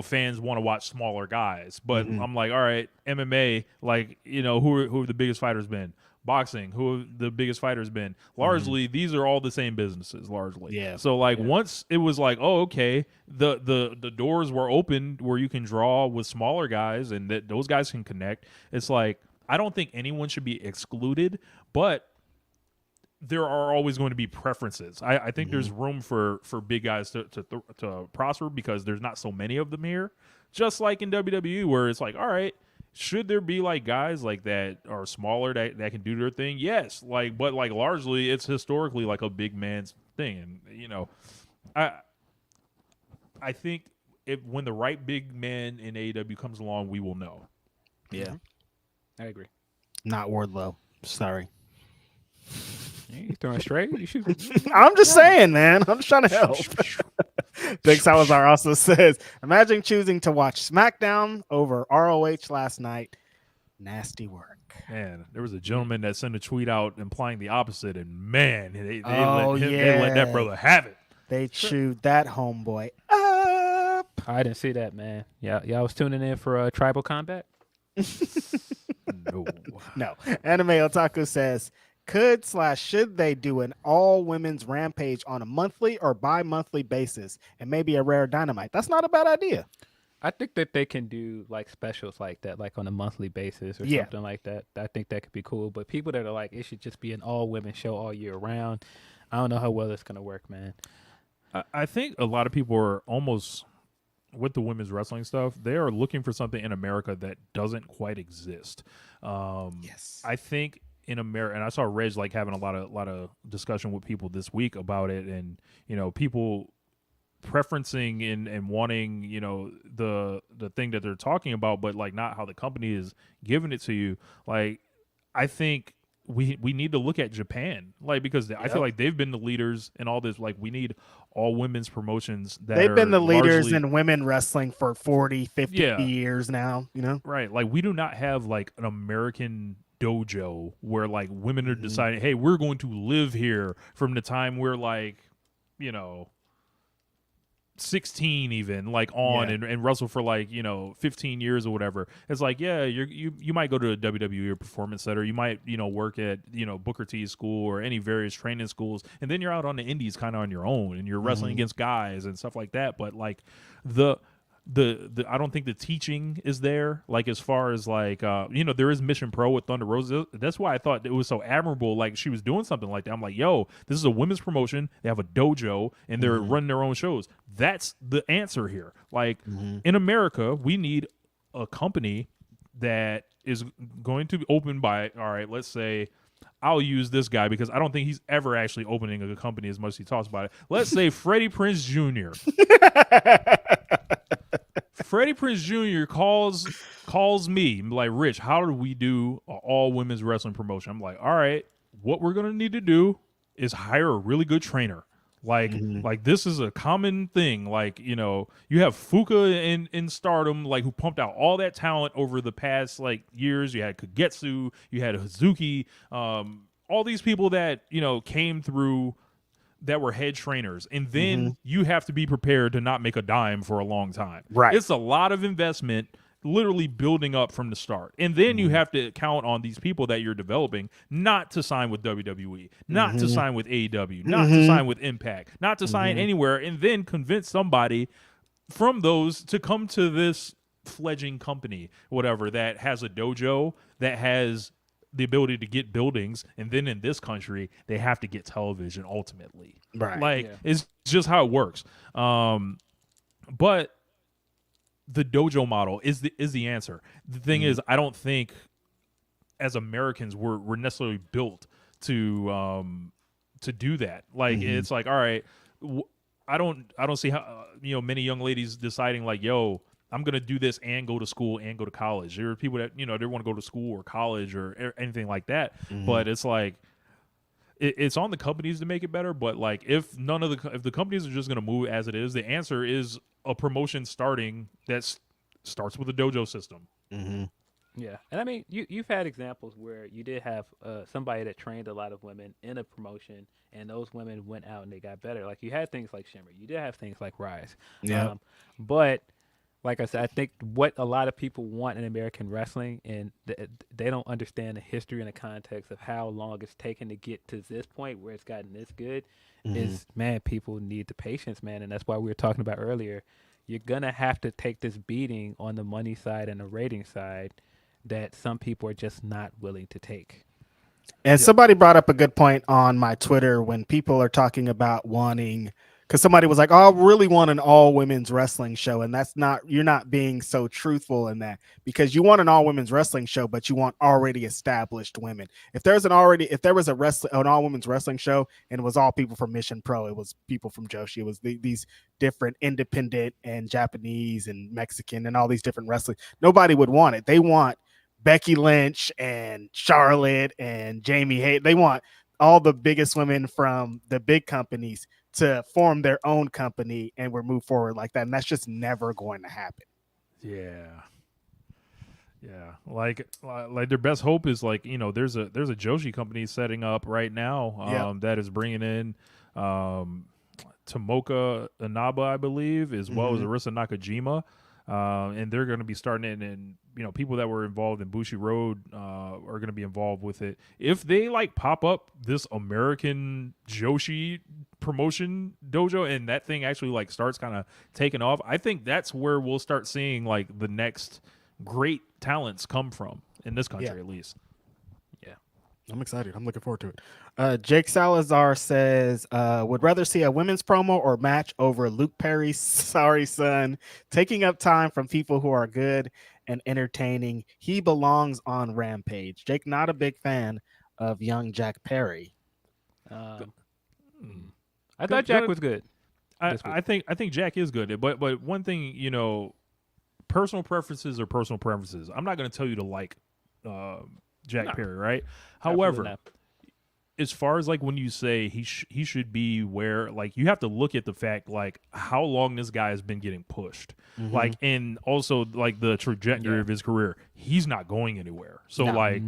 fans want to watch smaller guys. But I'm like, all right, MMA, like, who are the biggest fighters been? Boxing, who have the biggest fighters been? Largely, these are all the same businesses, largely. Yeah. So, once it was like, oh, okay, the doors were open where you can draw with smaller guys and that those guys can connect. It's like, I don't think anyone should be excluded, but there are always going to be preferences. I think there's room for big guys to prosper because there's not so many of them here. Just like in WWE, where it's like, all right, should there be like guys like that are smaller that can do their thing? Yes, like, but like largely it's historically like a big man's thing, and you know, I think when the right big man in AEW comes along, we will know. Yeah, I agree. not Wardlow. Sorry. You throwing straight? You should. I'm just saying, man. I'm just trying to help. Big Salazar also says, imagine choosing to watch SmackDown over ROH last night. Nasty work. Man, there was a gentleman that sent a tweet out implying the opposite, and man, they yeah. let that brother have it. They chewed that homeboy up. I didn't see that, man. Yeah, y'all was tuning in for Tribal Combat. No. Anime Otaku says, should they do an all women's rampage on a monthly or bi-monthly basis and maybe a rare Dynamite? That's not a bad idea. I think that they can do like specials like that, like on a monthly basis or something like that. I think that could be cool. But people that are like, it should just be an all women show all year round, I don't know how well it's gonna work, man. I think a lot of people are almost with the women's wrestling stuff. They are looking for something in America that doesn't quite exist. Yes, I think in America, and I saw Reg like having a lot of discussion with people this week about it, and you know, people preferencing and wanting, you know, the thing that they're talking about, but like not how the company is giving it to you. Like, I think we need to look at Japan, like, because I feel like they've been the leaders in all this. Like, we need all women's promotions that they've been the leaders largely in women wrestling for 40, 50 years now, you know? Right. Like, we do not have like an American dojo where like women are deciding, hey, we're going to live here from the time we're like, you know, 16 even, like on and wrestle for like, you know, 15 years or whatever. It's like, yeah, you might go to a WWE or Performance Center, you might, you know, work at, you know, Booker T school or any various training schools, and then you're out on the indies kind of on your own and you're wrestling against guys and stuff like that. But like the I don't think the teaching is there, like as far as like you know, there is Mission Pro with Thunder Rosa. That's why I thought it was so admirable, like she was doing something like that. I'm like, yo, this is a women's promotion, they have a dojo and they're running their own shows. That's the answer here. Like in America, we need a company that is going to open by, all right, let's say, I'll use this guy because I don't think he's ever actually opening a company as much as he talks about it. Let's say Freddie Prinze Jr. Freddie Prinze Jr. calls me like, Rich, how do we do an all women's wrestling promotion? I'm like, all right, what we're gonna need to do is hire a really good trainer. Like this is a common thing. Like, you know, you have Fuka in Stardom, like, who pumped out all that talent over the past like years. You had Kagetsu, you had Hazuki, all these people that, you know, came through that were head trainers, and then you have to be prepared to not make a dime for a long time. Right. It's a lot of investment, literally building up from the start. And then you have to count on these people that you're developing not to sign with WWE, not to sign with AEW, not to sign with Impact, not to sign anywhere, and then convince somebody from those to come to this fledgling company, whatever, that has a dojo, that has the ability to get buildings, and then in this country they have to get television ultimately. Right. Like, it's just how it works. But the dojo model is the answer. The thing is, I don't think as Americans we're necessarily built to do that. Like, it's like, all right, I don't see how, you know, many young ladies deciding like, yo, I'm going to do this and go to school and go to college. There are people that, you know, they want to go to school or college or anything like that. But it's like, it's on the companies to make it better. But like, if the companies are just going to move as it is, the answer is a promotion starting that starts with a dojo system. Yeah, and I mean, you've had examples where you did have somebody that trained a lot of women in a promotion, and those women went out and they got better. Like, you had things like Shimmer, you did have things like Rise. But like I said, I think what a lot of people want in American wrestling, and they don't understand the history and the context of how long it's taken to get to this point where it's gotten this good, is, man, people need the patience, man. And that's why we were talking about earlier. You're going to have to take this beating on the money side and the rating side that some people are just not willing to take. And somebody brought up a good point on my Twitter when people are talking about wanting because somebody was like, "Oh, I really want an all women's wrestling show," and you're not being so truthful in that, because you want an all women's wrestling show, but you want already established women. If there was an all women's wrestling show and it was all people from Mission Pro, it was people from Joshi, it was these different independent and Japanese and Mexican and all these different wrestling, nobody would want it. They want Becky Lynch and Charlotte and Jamie Hayter. They want all the biggest women from the big companies to form their own company, and we're move forward like that. And that's just never going to happen. Yeah. Like their best hope is like, there's a Joshi company setting up right now that is bringing in Tomoka Inaba, I believe, as well as Arisa Nakajima. And they're going to be starting it, and people that were involved in Bushi Road are going to be involved with it. If they like pop up this American Joshi promotion dojo and that thing actually like starts kind of taking off, I think that's where we'll start seeing like the next great talents come from in this country, at least. I'm excited. I'm looking forward to it. Jake Salazar says, would rather see a women's promo or match over Luke Perry's sorry son taking up time from people who are good and entertaining. He belongs on Rampage. Jake, not a big fan of young Jack Perry. I thought Jack was good. I think Jack is good, but one thing, personal preferences are personal preferences. I'm not going to tell you to like Jack Perry, right? However, as far as like when you say he should be where, like, you have to look at the fact like how long this guy has been getting pushed, like, and also like the trajectory of his career. He's not going anywhere. So like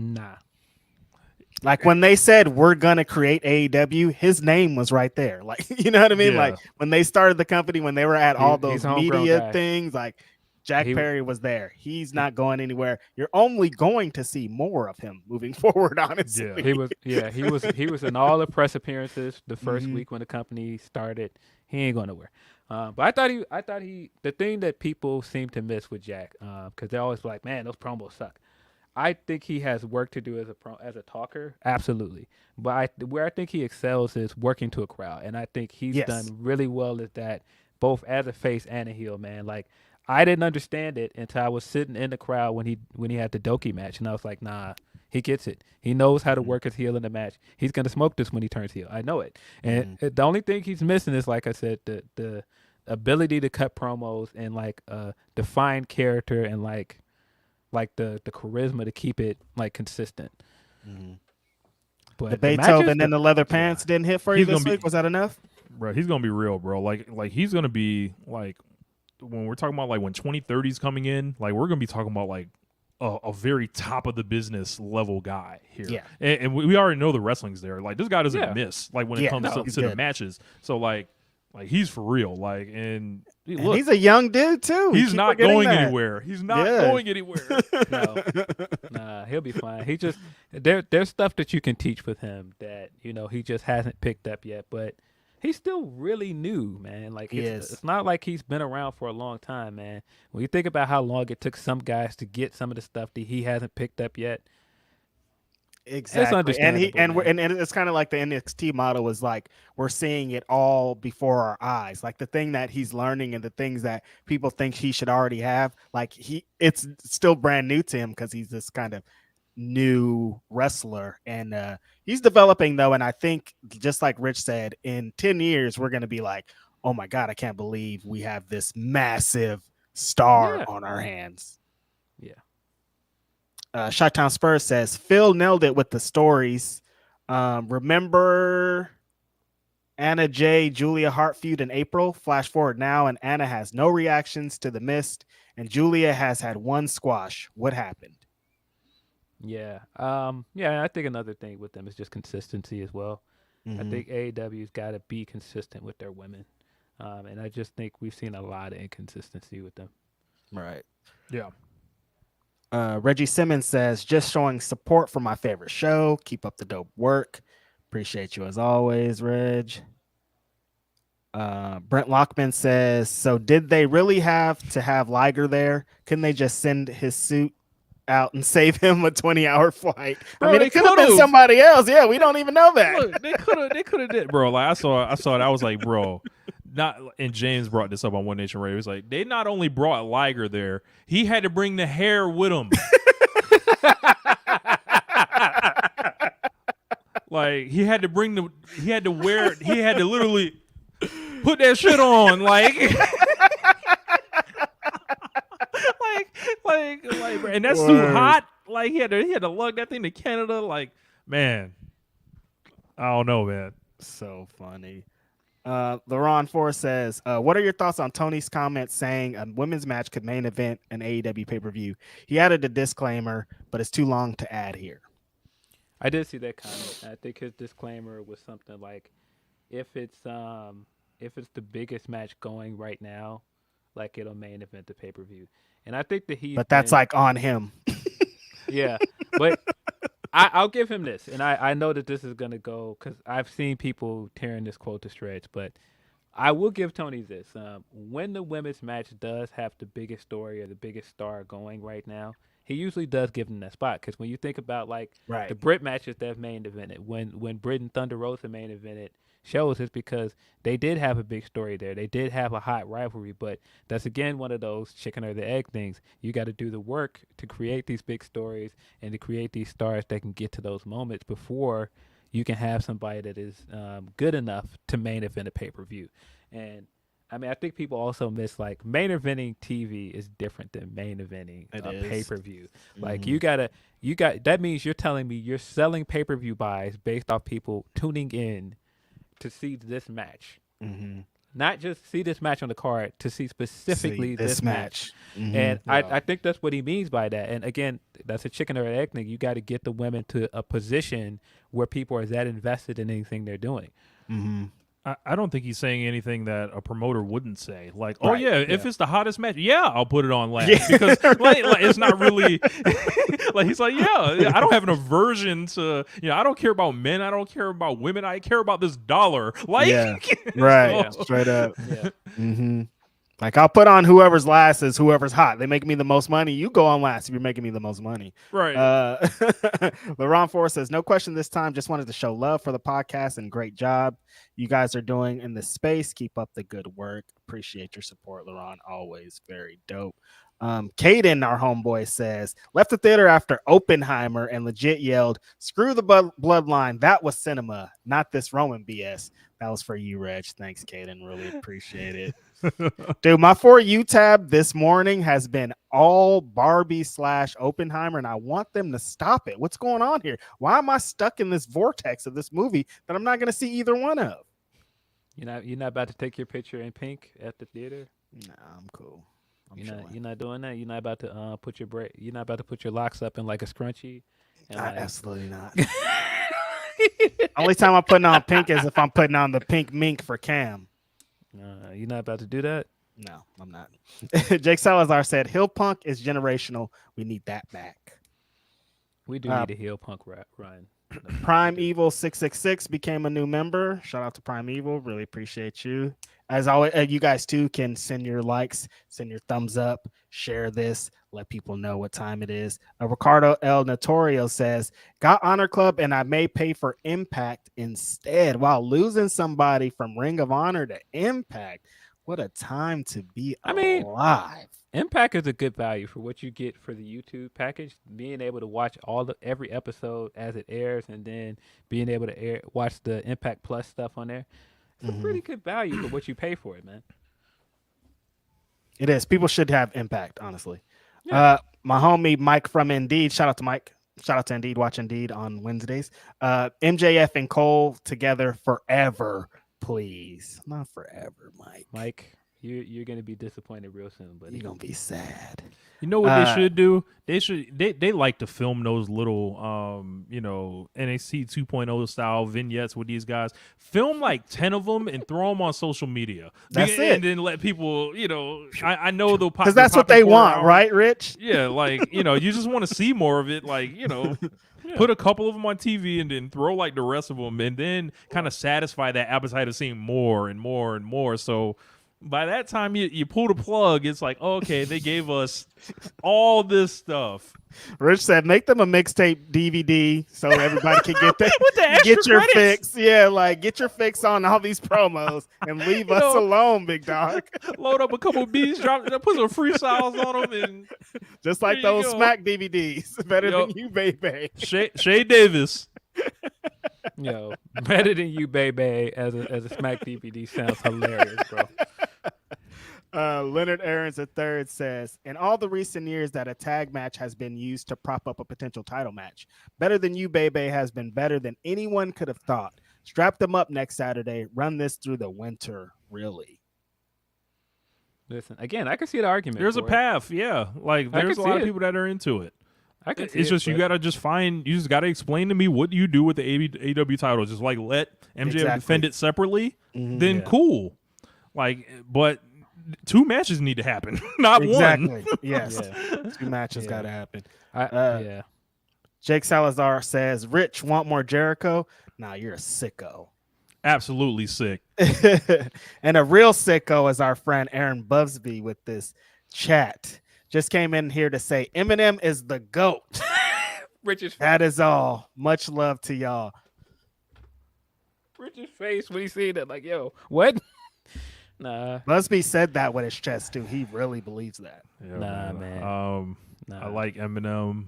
when they said we're gonna create AEW, his name was right there. Like, you know what I mean? Yeah. Like when they started the company, when they were at all those media guy. things, like Jack Perry was there. He's not going anywhere. You're only going to see more of him moving forward, honestly. He was in all the press appearances the first week when the company started. He ain't going nowhere. But I thought he the thing that people seem to miss with Jack, because they're always like, man, those promos suck. I think he has work to do as a talker, absolutely. But where I think he excels is working to a crowd, and I think he's done really well at that, both as a face and a heel, man. Like, I didn't understand it until I was sitting in the crowd when he had the Doki match, and I was like, nah, he gets it. He knows how to work his heel in the match. He's gonna smoke this when he turns heel. I know it. And the only thing he's missing is, like I said, the ability to cut promos and like define character and like the charisma to keep it like consistent. But the Beethoven and then the leather pants didn't hit for you this week. Was that enough? Bro, he's gonna be real, bro. Like he's gonna be like, when we're talking about like when 2030's coming in, like we're gonna be talking about like a very top of the business level guy here. Yeah, and we already know the wrestling's there. Like this guy doesn't miss. Like when it comes to the matches. So like he's for real. Like and look, he's a young dude too. He's not going anywhere. He's not going anywhere. No, nah, he'll be fine. He just there's stuff that you can teach with him that he just hasn't picked up yet, but. He's still really new, man. Like it's not like he's been around for a long time, man. When you think about how long it took some guys to get some of the stuff that he hasn't picked up yet, exactly. It's understandable, and it's kind of like the NXT model was like we're seeing it all before our eyes. Like the thing that he's learning and the things that people think he should already have, like it's still brand new to him because he's this kind of new wrestler, and he's developing though. And I think just like Rich said, in 10 years we're going to be like, oh my god, I can't believe we have this massive star on our hands. Chi-Town Spurs says Phil nailed it with the stories. Remember Anna J Julia Hart feud in April? Flash forward now, and Anna has no reactions to the mist, and Julia has had one squash. What happened? I think another thing with them is just consistency as well. I think AEW's got to be consistent with their women, and I just think we've seen a lot of inconsistency with them. Right. Yeah. Reggie Simmons says, just showing support for my favorite show. Keep up the dope work. Appreciate you as always, Reg. Brent Lockman says, so did they really have to have Liger there? Couldn't they just send his suit out and save him a 20-hour flight? Bro, I mean, it could have been somebody else. Yeah, we don't even know that. Look, they could have did, bro. Like I saw it. I was like, bro, and James brought this up on One Nation Radio. He's like, they not only brought Liger there, he had to bring the hair with him. Like he had to literally put that shit on, like, and that suit hot. Like he had to lug that thing to Canada. Like, man, I don't know, man. So funny. LaRon Forrest says, what are your thoughts on Tony's comment saying a women's match could main event an AEW pay-per-view? He added a disclaimer, but it's too long to add here. I did see that comment. I think his disclaimer was something like, if it's the biggest match going right now, like it'll main event the pay-per-view. And I think that But that's like on him. Yeah, but I'll give him this, and I know that this is gonna go because I've seen people tearing this quote to shreds, but I will give Tony this: when the women's match does have the biggest story or the biggest star going right now, he usually does give them that spot. Because when you think about like the Brit matches that have main evented, when Britt and Thunder Rosa main evented shows, it's because they did have a big story there. They did have a hot rivalry, but that's again one of those chicken or the egg things. You got to do the work to create these big stories and to create these stars that can get to those moments before you can have somebody that is good enough to main event a pay-per-view. And I mean, I think people also miss like main eventing TV is different than main eventing a pay-per-view. Like that means you're telling me you're selling pay-per-view buys based off people tuning in to see this match. Not just see this match on the card, to see specifically this match. And I think that's what he means by that. And again, that's a chicken or egg thing. You got to get the women to a position where people are that invested in anything they're doing. I don't think he's saying anything that a promoter wouldn't say. Like, oh yeah, if it's the hottest match, I'll put it on last because like it's not really like he's like, I don't have an aversion to, I don't care about men, I don't care about women, I care about this dollar. Like, straight up. Like I'll put on whoever's last is whoever's hot. They make me the most money. You go on last if you're making me the most money. Right. LaRon Forrest says, no question this time. Just wanted to show love for the podcast and great job you guys are doing in this space. Keep up the good work. Appreciate your support, LaRon. Always very dope. Caden, our homeboy, says, left the theater after Oppenheimer and legit yelled, screw the bloodline. That was cinema, not this Roman BS. That was for you, Reg. Thanks, Caden. Really appreciate it. Dude, my For You tab this morning has been all Barbie / Oppenheimer, and I want them to stop it. What's going on here? Why am I stuck in this vortex of this movie that I'm not going to see either one of? You're not about to take your picture in pink at the theater? Nah, I'm cool. You're not doing that. You're not about to You're not about to put your locks up in like a scrunchie. Absolutely not. Only time I'm putting on pink is if I'm putting on the pink mink for Cam. You're not about to do that? No, I'm not. Jake Salazar said, Hill Punk is generational. We need that back. We do need a Hill Punk run. Prime Evil 666 became a new member. Shout out to Prime Evil. Really appreciate you. As always, you guys too can send your likes, send your thumbs up, share this, let people know what time it is. Ricardo El Notorio says, got Honor Club and I may pay for Impact instead. Wow, losing somebody from Ring of Honor to Impact. What a time to be alive. Impact is a good value for what you get for the YouTube package. Being able to watch every episode as it airs, and then being able to watch the Impact Plus stuff on there. It's a pretty good value for what you pay for it, man. It is. People should have Impact, honestly. Yeah. My homie Mike from Indeed. Shout out to Mike. Shout out to Indeed. Watch Indeed on Wednesdays. MJF and Cole together forever, please. Not forever, Mike. Mike, you're gonna be disappointed real soon, buddy. You're gonna be sad. You know what they should do? They like to film those little NXT 2.0 style vignettes with these guys. Film like 10 of them and throw them on social media. That's it. And then let people, I know they'll pop. Because that's what they want, right, Rich? Yeah, like, you just want to see more of it. Like, put a couple of them on TV and then throw like the rest of them, and then kind of satisfy that appetite of seeing more and more and more. So by that time you pull the plug, it's like, okay, they gave us all this stuff. Rich said, make them a mixtape DVD so everybody can get that. With the extra Get your credits. fix. Yeah, like get your fix on all these promos and leave us alone, big dog. Load up a couple beats, put some freestyles on them, and Just like there you those go. Smack DVDs. Better than you, baby. Shay Davis. Yo, better than you, baby, as a Smack DVD sounds hilarious, bro. Leonard Aarons III says, in all the recent years that a tag match has been used to prop up a potential title match, Better Than You, Baby has been better than anyone could have thought. Strap them up next Saturday. Run this through the winter, really. Listen, again, I can see the argument. There's a for it. path, yeah. Like I there's can a lot see of it. people that are into it. I can see It's it, just you gotta explain to me what you do with the AEW title. Just like let MJF defend it separately, then cool. Like, but 2 matches need to happen, not one. Exactly. Yes. 2 matches got to happen. Yeah. Jake Salazar says, Rich, want more Jericho? Nah, you're a sicko. Absolutely sick. And a real sicko is our friend Aaron Bubsby with this chat. Just came in here to say Eminem is the GOAT. Rich's That is all. Much love to y'all. face when he seen that, like, yo, what? Nah. Busby said that with his chest too. He really believes that. Yeah, Nah, man. Nah. I like Eminem,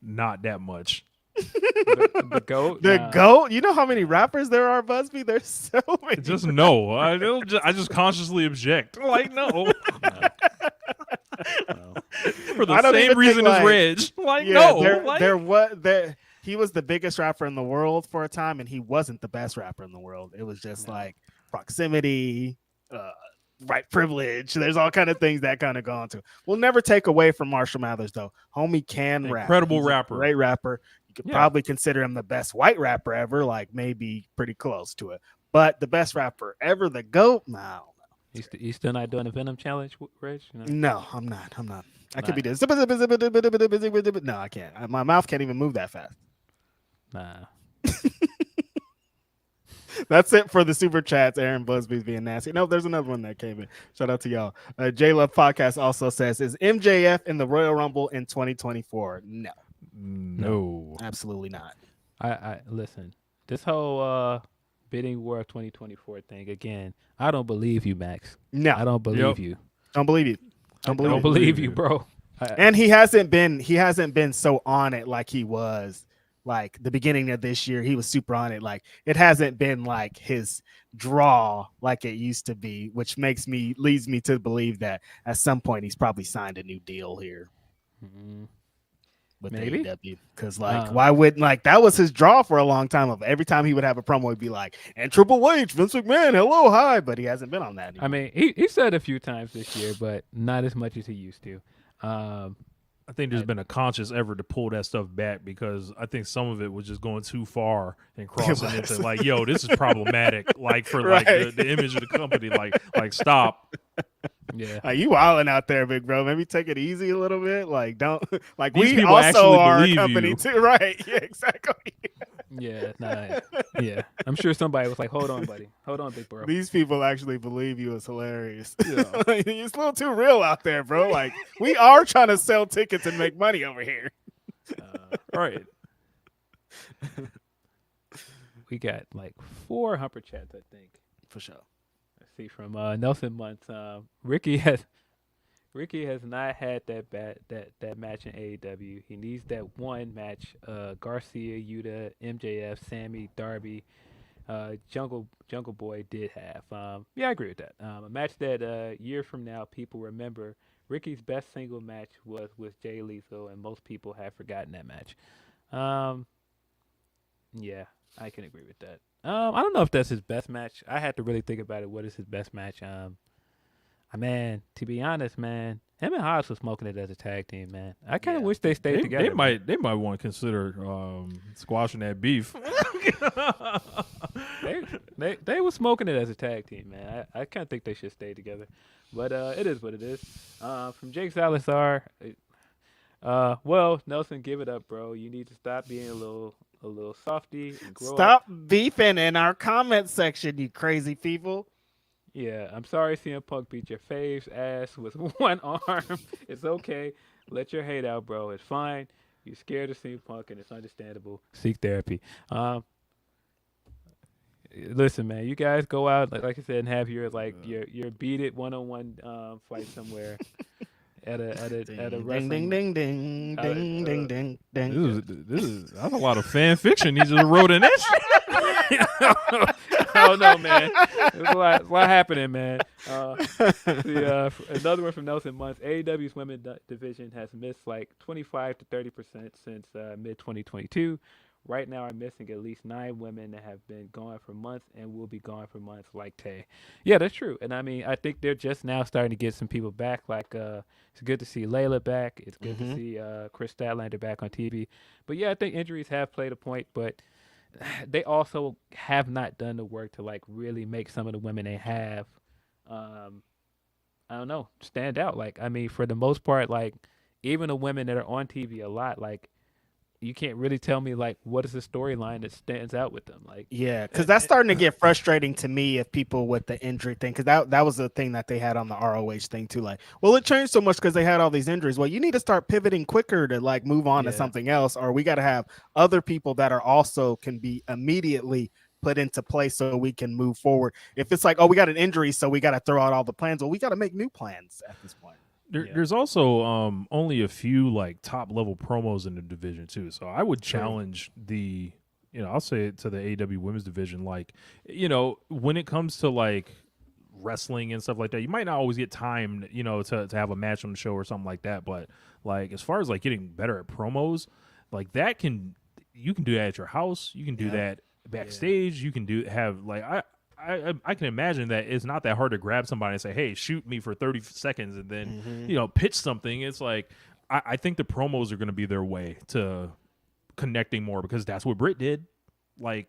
not that much. The GOAT? The Nah. GOAT? You know how many rappers there are, Busby? There's so many. Just no. I just consciously object. Like no. No. For I the don't same even reason think, as like- Reg. Like Yeah, no. he was the biggest rapper in the world for a time, and he wasn't the best rapper in the world. It was just like proximity, white privilege. There's all kind of things that kind of go into. We'll never take away from Marshall Mathers though. Homie can rap. Incredible He's a rapper. great rapper. You could Yeah. probably consider him the best white rapper ever, like maybe pretty close to it. But the best rapper ever, the GOAT? No. You still not doing the Venom challenge, Reg? You know? No, I'm not. I could Nah. be this. No, I can't. My mouth can't even move that fast. Nah. That's it for the super chats. Aaron Busby's being nasty. No, there's another one that came in. Shout out to y'all. J Love Podcast also says, is MJF in the Royal Rumble in 2024? No, absolutely not. I listen. This whole bidding war of 2024 thing again. I don't believe you, Max. No, I don't believe you. don't believe you. Don't believe you, bro. And he hasn't been so on it like he was like the beginning of this year. He was super on it. Like it hasn't been like his draw like it used to be, which leads me to believe that at some point he's probably signed a new deal here with Maybe. AEW. Because why wouldn't that was his draw for a long time. Of every time he would have a promo, he'd be like, and Triple H, Vince McMahon, hello, hi. But he hasn't been on that anymore. I mean, he said a few times this year, but not as much as he used to. I think there's been a conscious effort to pull that stuff back because I think some of it was just going too far and crossing into like, yo, this is problematic. Like for like the image of the company, like stop. Yeah. You wilding out there, big bro. Maybe take it easy a little bit. Like don't like These we people also actually are a believe company you. too, right? Yeah, exactly. Yeah. Nah. Yeah. I'm sure somebody was like, hold on, buddy. Hold on, big bro. These people actually believe you. It's hilarious. It's a little too real out there, bro. Like we are trying to sell tickets and make money over here. Right. We got like 4 Humper chats, I think. For sure. Let's see from Nelson Muntz. Ricky has not had that match in AEW. He needs that one match. Garcia, Yuta, MJF, Sammy, Darby, Jungle Boy did have. Yeah, I agree with that. A match that years from now people remember. Ricky's best single match was with Jay Lethal, and most people have forgotten that match. Yeah, I can agree with that. I don't know if that's his best match. I had to really think about it. What is his best match? Man, to be honest, man, him and Hobbs was smoking it as a tag team, man. I kind of wish they stayed together. They might want to consider squashing that beef. They were smoking it as a tag team, man. I kind of think they should stay together, but it is what it is. From Jake Salazar, well, Nelson, give it up, bro. You need to stop being a little softy and grow up. Stop beefing in our comment section, you crazy people. Yeah, I'm sorry CM Punk beat your fave's ass with one arm. It's okay. Let your hate out, bro. It's fine. You're scared of CM Punk, and it's understandable. Seek therapy. Listen, man, you guys go out, like I said, and have your your beat it one-on-one fight somewhere at a wrestling. Ding ding ding ding ding ding. That's a lot of fan fiction. He just wrote in this. I don't know, man. There's a lot happening, man. Another one from Nelson Muntz. AEW's women's division has missed like 25 to 30% since mid-2022. Right now, I'm missing at least 9 women that have been gone for months and will be gone for months, like Tay. Yeah, that's true. And I mean, I think they're just now starting to get some people back. Like, it's good to see Layla back. It's good to see Chris Statlander back on TV. But yeah, I think injuries have played a point, but they also have not done the work to like really make some of the women they have, I don't know, stand out. Like, I mean, for the most part, like even the women that are on TV a lot, like, you can't really tell me like what is the storyline that stands out with them. Like, yeah, because that's starting to get frustrating to me if people with the injury thing, because that was the thing that they had on the ROH thing too. Like, well, it changed so much because they had all these injuries. Well, you need to start pivoting quicker to like move on to something else, or we got to have other people that are also can be immediately put into place so we can move forward. If it's like, oh, we got an injury, so we got to throw out all the plans. Well, we got to make new plans at this point. There's also only a few like top level promos in the division too. So I would challenge I'll say it to the AEW women's division. Like, when it comes to like wrestling and stuff like that, you might not always get time, to have a match on the show or something like that. But like, as far as like getting better at promos, like you can do that at your house. You can do that backstage. You can have like, I can imagine that it's not that hard to grab somebody and say, hey, shoot me for 30 seconds and then, pitch something. It's like, I think the promos are going to be their way to connecting more because that's what Britt did. Like,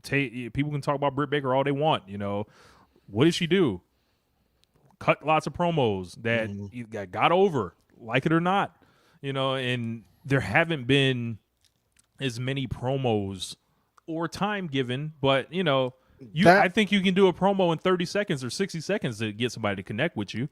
people can talk about Britt Baker all they want. What did she do? Cut lots of promos that got over, like it or not, and there haven't been as many promos or time given, but, I think you can do a promo in 30 seconds or 60 seconds to get somebody to connect with you.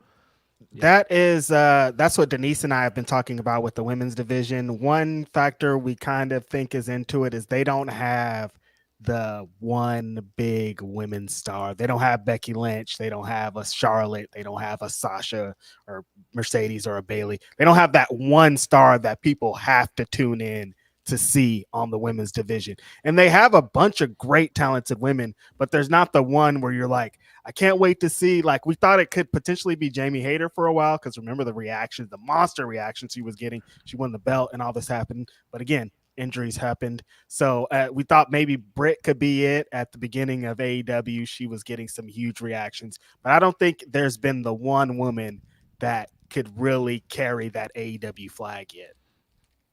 That's what Denise and I have been talking about with the women's division. One factor we kind of think is into it is they don't have the one big women's star. They don't have Becky Lynch. They don't have a Charlotte. They don't have a Sasha or Mercedes or a Bailey. They don't have that one star that people have to tune in to see on the women's division. And they have a bunch of great talented women, but there's not the one where you're like, I can't wait to see. Like, we thought it could potentially be Jamie Hayter for a while, because remember the reactions, the monster reactions she was getting. She won the belt and all this happened. But again, injuries happened. So we thought maybe Britt could be it at the beginning of AEW. She was getting some huge reactions, but I don't think there's been the one woman that could really carry that AEW flag yet.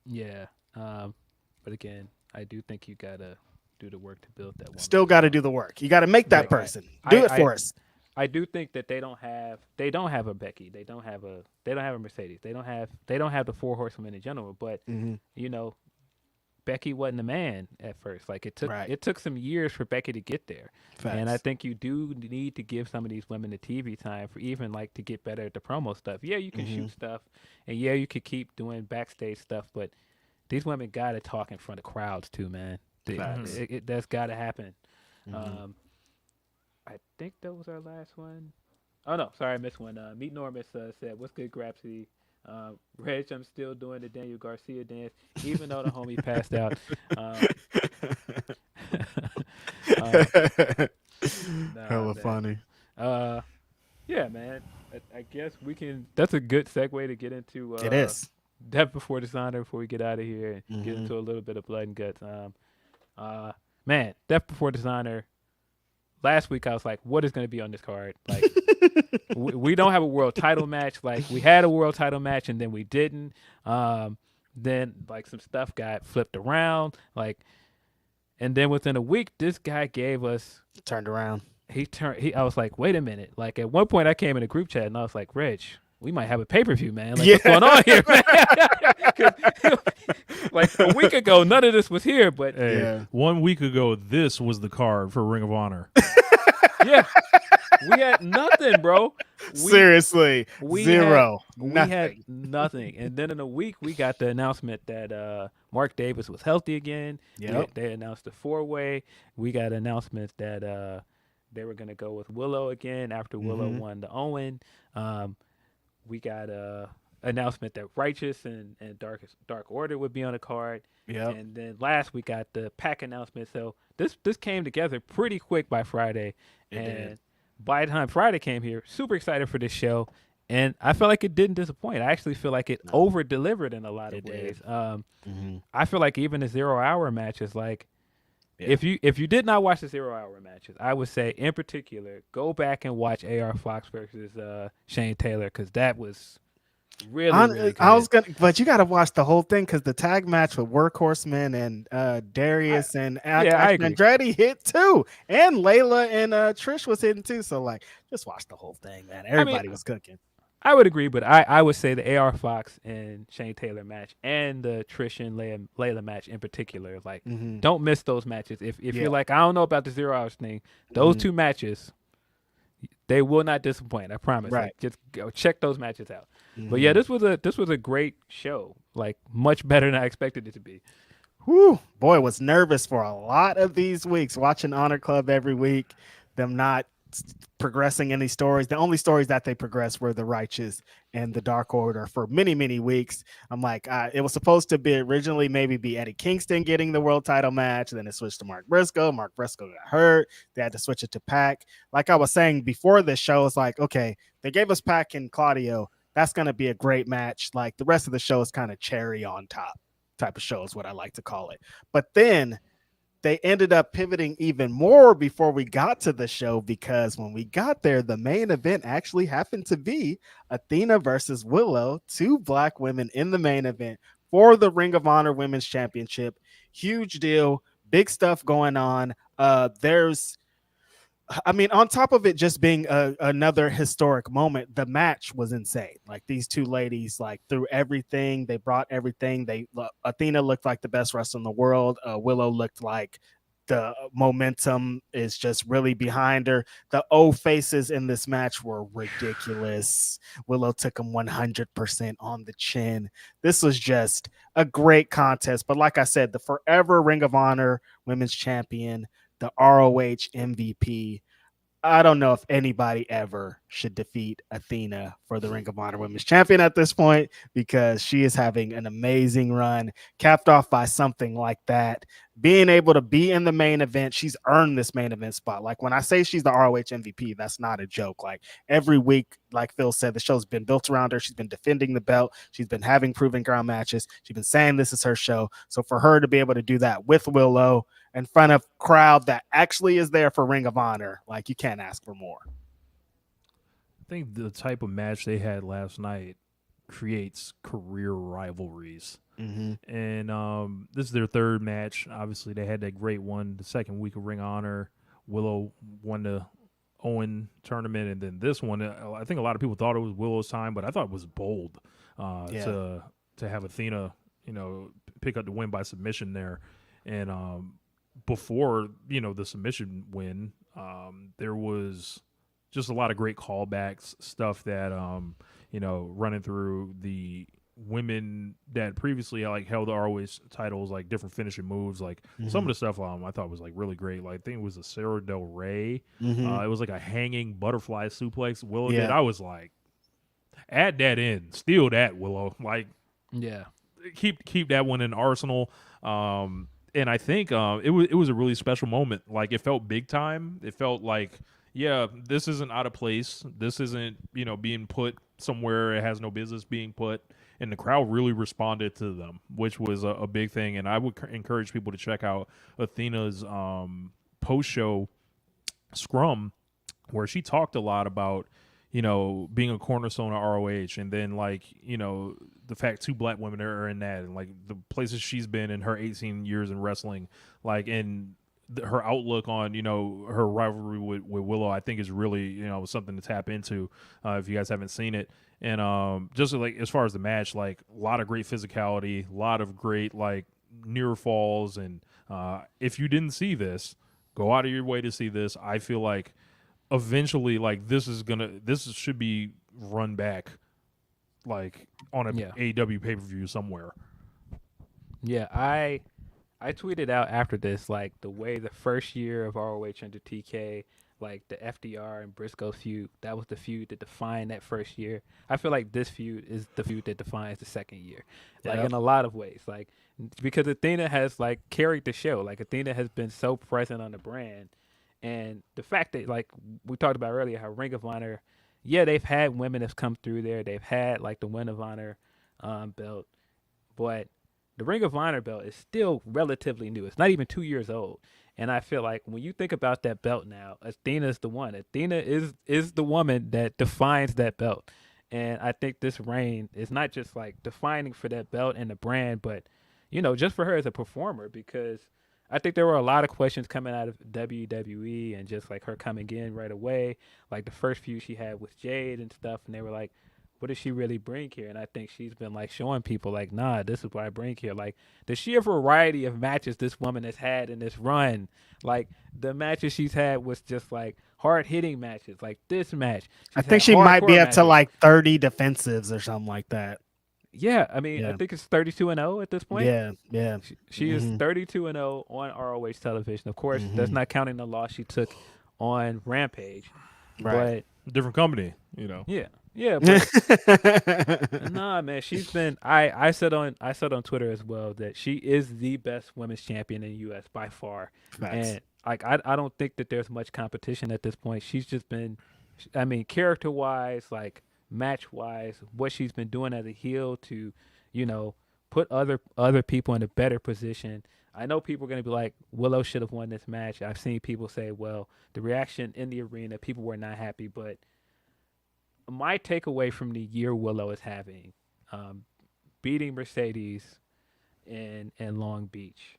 Yeah. But again, I do think you gotta do the work to build that one. Still got to do the work. You got to make that person do it for us. I do think that they don't have a Becky. They don't have a Mercedes. They don't have the four horsewomen in general. But Becky wasn't a man at first. Like, it took some years for Becky to get there. Facts. And I think you do need to give some of these women the TV time for even like to get better at the promo stuff. Yeah, you can shoot stuff, and yeah, you could keep doing backstage stuff, but these women got to talk in front of crowds too, man. That's got to happen. I think that was our last one. Oh, no. Sorry, I missed one. Meet Normus said, what's good, Grapsody? Reg, I'm still doing the Daniel Garcia dance, even though the homie passed out. Hella funny. Yeah, man. I guess we can. That's a good segue to get into. It is. Death Before Dishonor before we get out of here and get into a little bit of blood and guts. Man, Death Before Dishonor. Last week I was like, what is going to be on this card? Like, we don't have a world title match. Like, we had a world title match and then we didn't. Then like some stuff got flipped around. Like, and then within a week, this guy gave us turned around. I was like, wait a minute. Like, at one point I came in a group chat and I was like, Rich, we might have a pay-per-view, man. Like, what's going on here, man? Like, a week ago, none of this was here, but 1 week ago, this was the card for Ring of Honor. Yeah. We had nothing, bro. Seriously, we zero, we had nothing. nothing. And then in a week, we got the announcement that Mark Davis was healthy again. Yep. They announced the 4-way. We got announcements that they were going to go with Willow again after Willow won the Owen. We got announcement that Righteous and Dark Order would be on the card. Yep. And then last we got the Pack announcement. So this came together pretty quick by Friday. It did. By the time Friday came here, super excited for this show. And I feel like it didn't disappoint. I actually feel like it over-delivered in a lot of ways. I feel like even the 0 hour matches, like, if you did not watch the 0 hour matches, I would say in particular, go back and watch AR Fox versus Shane Taylor, because that was really good. I was gonna, but you got to watch the whole thing because the tag match with Workhorsemen and Darius and I agree. Andretti hit too, and Layla and Trish was hitting too. So like, just watch the whole thing, man. Everybody was cooking. I would agree, but I would say the AR Fox and Shane Taylor match and the Trish and Layla match in particular, like, don't miss those matches. If you're like, I don't know about the 0 hours thing, those two matches, they will not disappoint. I promise. Right. Like, just go check those matches out. But yeah, this was a great show. Like, much better than I expected it to be. Whew, boy, was nervous for a lot of these weeks watching Honor Club every week. Them not progressing any stories. The only stories that they progressed were the Righteous and the Dark Order for many, many weeks. I'm like, it was supposed to be originally maybe be Eddie Kingston getting the world title match. Then it switched to Mark Briscoe. Mark Briscoe got hurt. They had to switch it to Pac. Like I was saying before this show, it's like, okay, they gave us Pac and Claudio. That's going to be a great match. Like the rest of the show is kind of cherry on top type of show is what I like to call it. But then they ended up pivoting even more before we got to the show, because when we got there, the main event actually happened to be Athena versus Willow, two black women in the main event for the Ring of Honor Women's Championship. Huge deal, big stuff going on. On top of it just being another historic moment, the match was insane. Like these two ladies, like threw everything. They brought everything. Athena looked like the best wrestler in the world. Willow looked like the momentum is just really behind her. The O faces in this match were ridiculous. Willow took them 100% on the chin. This was just a great contest. But like I said, the forever Ring of Honor Women's Champion, the ROH MVP. I don't know if anybody ever should defeat Athena for the Ring of Honor Women's Champion at this point, because she is having an amazing run, capped off by something like that. Being able to be in the main event, she's earned this main event spot. Like when I say she's the ROH MVP, that's not a joke. Like every week, like Phil said, the show's been built around her. She's been defending the belt. She's been having proven ground matches. She's been saying this is her show. So for her to be able to do that with Willow in front of a crowd that actually is there for Ring of Honor, like you can't ask for more. I think the type of match they had last night creates career rivalries. And this is their third match. Obviously, they had that great one the second week of Ring of Honor. Willow won the Owen tournament, and then this one, I think a lot of people thought it was Willow's time, but I thought it was bold to have Athena, pick up the win by submission there. And before the submission win, there was just a lot of great callbacks, stuff that running through the women that previously held the ROH titles, like different finishing moves, like some of the stuff I thought was really great. Like I think it was a Sarah Del Rey. It was like a hanging butterfly suplex Willow did. I was like, add that in, steal that, Willow. Like, yeah, keep that one in arsenal. And I think it was a really special moment. Like it felt big time. It felt like, yeah, this isn't out of place. This isn't being put somewhere it has no business being put. And the crowd really responded to them, which was a big thing. And I would encourage people to check out Athena's post-show scrum, where she talked a lot about, being a cornerstone of ROH. And then, the fact two black women are in that, and, the places she's been in her 18 years in wrestling, and her outlook on, her rivalry with Willow, I think is really, something to tap into if you guys haven't seen it. And just as far as the match, a lot of great physicality, a lot of great near falls. And if you didn't see this, go out of your way to see this. I feel like eventually, like this should be run back, like on a AEW pay-per-view somewhere. Yeah, I tweeted out after this, like, the way the first year of ROH under TK, like the FDR and Briscoe feud, that was the feud that defined that first year. I feel like this feud is the feud that defines the second year, like in a lot of ways, like because Athena has like carried the show. Like Athena has been so present on the brand, and the fact that, like we talked about earlier, how Ring of Honor, yeah, they've had women that's come through there. They've had like the Ring of Honor belt, but the Ring of Honor belt is still relatively new. It's not even 2 years old. And I feel like when you think about that belt now, Athena's the one. Athena is the woman that defines that belt. And I think this reign is not just like defining for that belt and the brand, but, you know, just for her as a performer, because I think there were a lot of questions coming out of WWE and just like her coming in right away. Like the first few she had with Jade and stuff, and they were like, what does she really bring here? And I think she's been like showing people like, nah, this is what I bring here. Like the sheer variety of matches this woman has had in this run, like the matches she's had was just like hard hitting matches. Like this match, I think she might be up to like 30 defensives or something like that. Yeah, I mean, I think it's 32-0 at this point. Yeah. She is 32-0 on ROH television. Of course, that's not counting the loss she took on Rampage. Right. But different company, you know. Yeah, but nah, man, she's been. I said on Twitter as well that she is the best women's champion in the U.S. by far. Facts. And like I don't think that there's much competition at this point. She's just been, I mean, character wise, like match wise, what she's been doing as a heel to, you know, put other people in a better position. I know people are going to be like, Willow should have won this match. I've seen people say, well, the reaction in the arena, people were not happy, but my takeaway from the year Willow is having, beating Mercedes in Long Beach,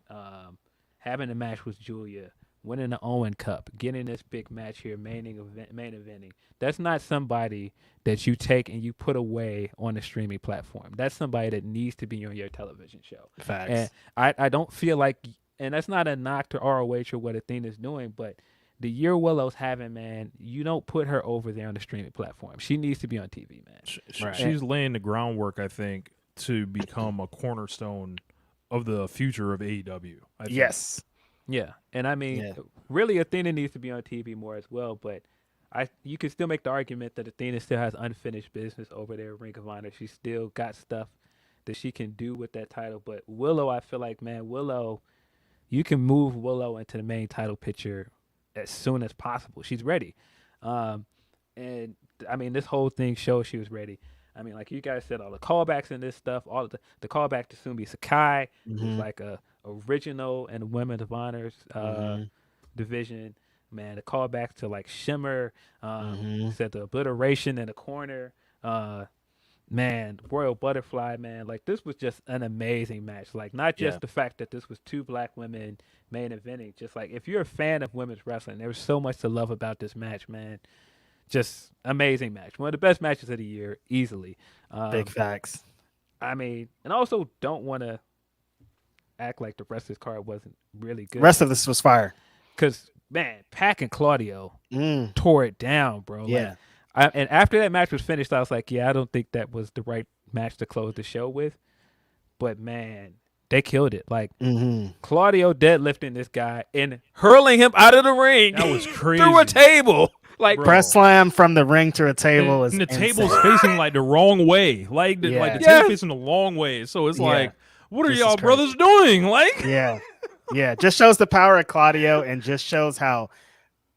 having a match with Julia, winning the Owen Cup, getting this big match here, main eventing. That's not somebody that you take and you put away on a streaming platform. That's somebody that needs to be on your television show. Facts. And I don't feel like, and that's not a knock to ROH or what Athena's doing, but the year Willow's having, man, you don't put her over there on the streaming platform. She needs to be on TV, man. She's laying the groundwork, I think, to become a cornerstone of the future of AEW. I think. Yes. Yeah, and I mean, really, Athena needs to be on TV more as well. But you can still make the argument that Athena still has unfinished business over there at Ring of Honor. She's still got stuff that she can do with that title. But Willow, I feel like, man, Willow, you can move Willow into the main title picture as soon as possible. She's ready. And I mean, this whole thing shows she was ready. I mean, like you guys said, all the callbacks and this stuff, all of the callback to Sumi Sakai, who's like a original and Women of Honors division. Man, the callback to like Shimmer, said the obliteration in the corner. Man, Royal Butterfly, man, like this was just an amazing match. Like not just the fact that this was two black women main eventing, just like if you're a fan of women's wrestling, there was so much to love about this match, man. Just amazing match. One of the best matches of the year, easily. Big facts. I mean, and also don't want to act like the rest of this card wasn't really good. The rest of this was fire. Because, man, Pac and Claudio tore it down, bro. Yeah. Like, and after that match was finished, I was like, yeah, I don't think that was the right match to close the show with. But, man, they killed it. Like, Claudio deadlifting this guy and hurling him out of the ring. That was crazy. Through a table. Like, press slam from the ring to a table is and the insane. table's facing like the wrong way. Like the table's facing the long way. So it's like, what are y'all brothers doing? Like, yeah. Just shows the power of Claudio and just shows how,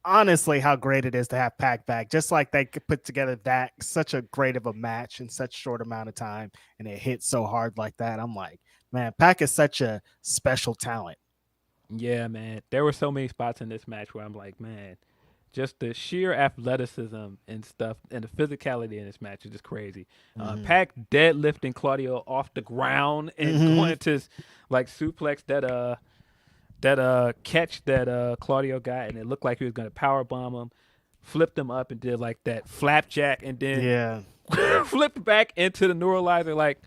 honestly, how great it is to have Pac back. Just like they could put together such a great of a match in such a short amount of time, and it hit so hard like that. I'm like, man, Pac is such a special talent. Yeah, man. There were so many spots in this match where I'm like, man, just the sheer athleticism and stuff and the physicality in this match is just crazy. Pac deadlifting Claudio off the ground and going to like suplex that catch that Claudio got, and it looked like he was going to power bomb him, flipped him up and did like that flapjack and then flipped back into the neuralizer. Like,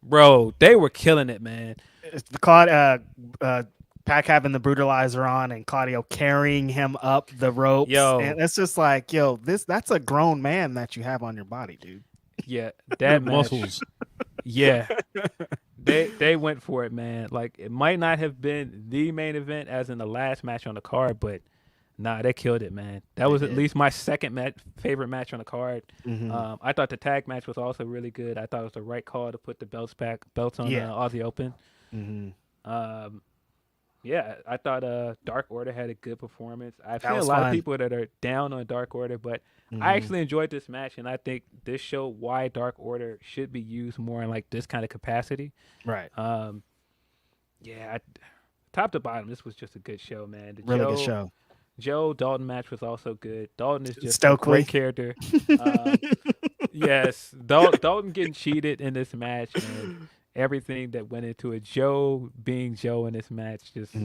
bro, they were killing it, man. Pac having the brutalizer on and Claudio carrying him up the ropes. Yo. And it's just like, that's a grown man that you have on your body, dude. Yeah, that match. muscles. Yeah, they went for it, man. Like, it might not have been the main event as in the last match on the card, but nah, they killed it, man. That was at least my second favorite match on the card. Mm-hmm. I thought the tag match was also really good. I thought it was the right call to put the belts on Aussie Open. Mm-hmm. Yeah, I thought Dark Order had a good performance. I've seen a was lot fun. of people that are down on Dark Order, but I actually enjoyed this match, and I think this showed why Dark Order should be used more in like this kind of capacity. Right. Yeah, top to bottom, this was just a good show, man. The Really good show. Joe Dalton match was also good. Dalton is just Stokely. a great character. Yes, Dalton getting cheated in this match and everything that went into it. Joe being Joe in this match, just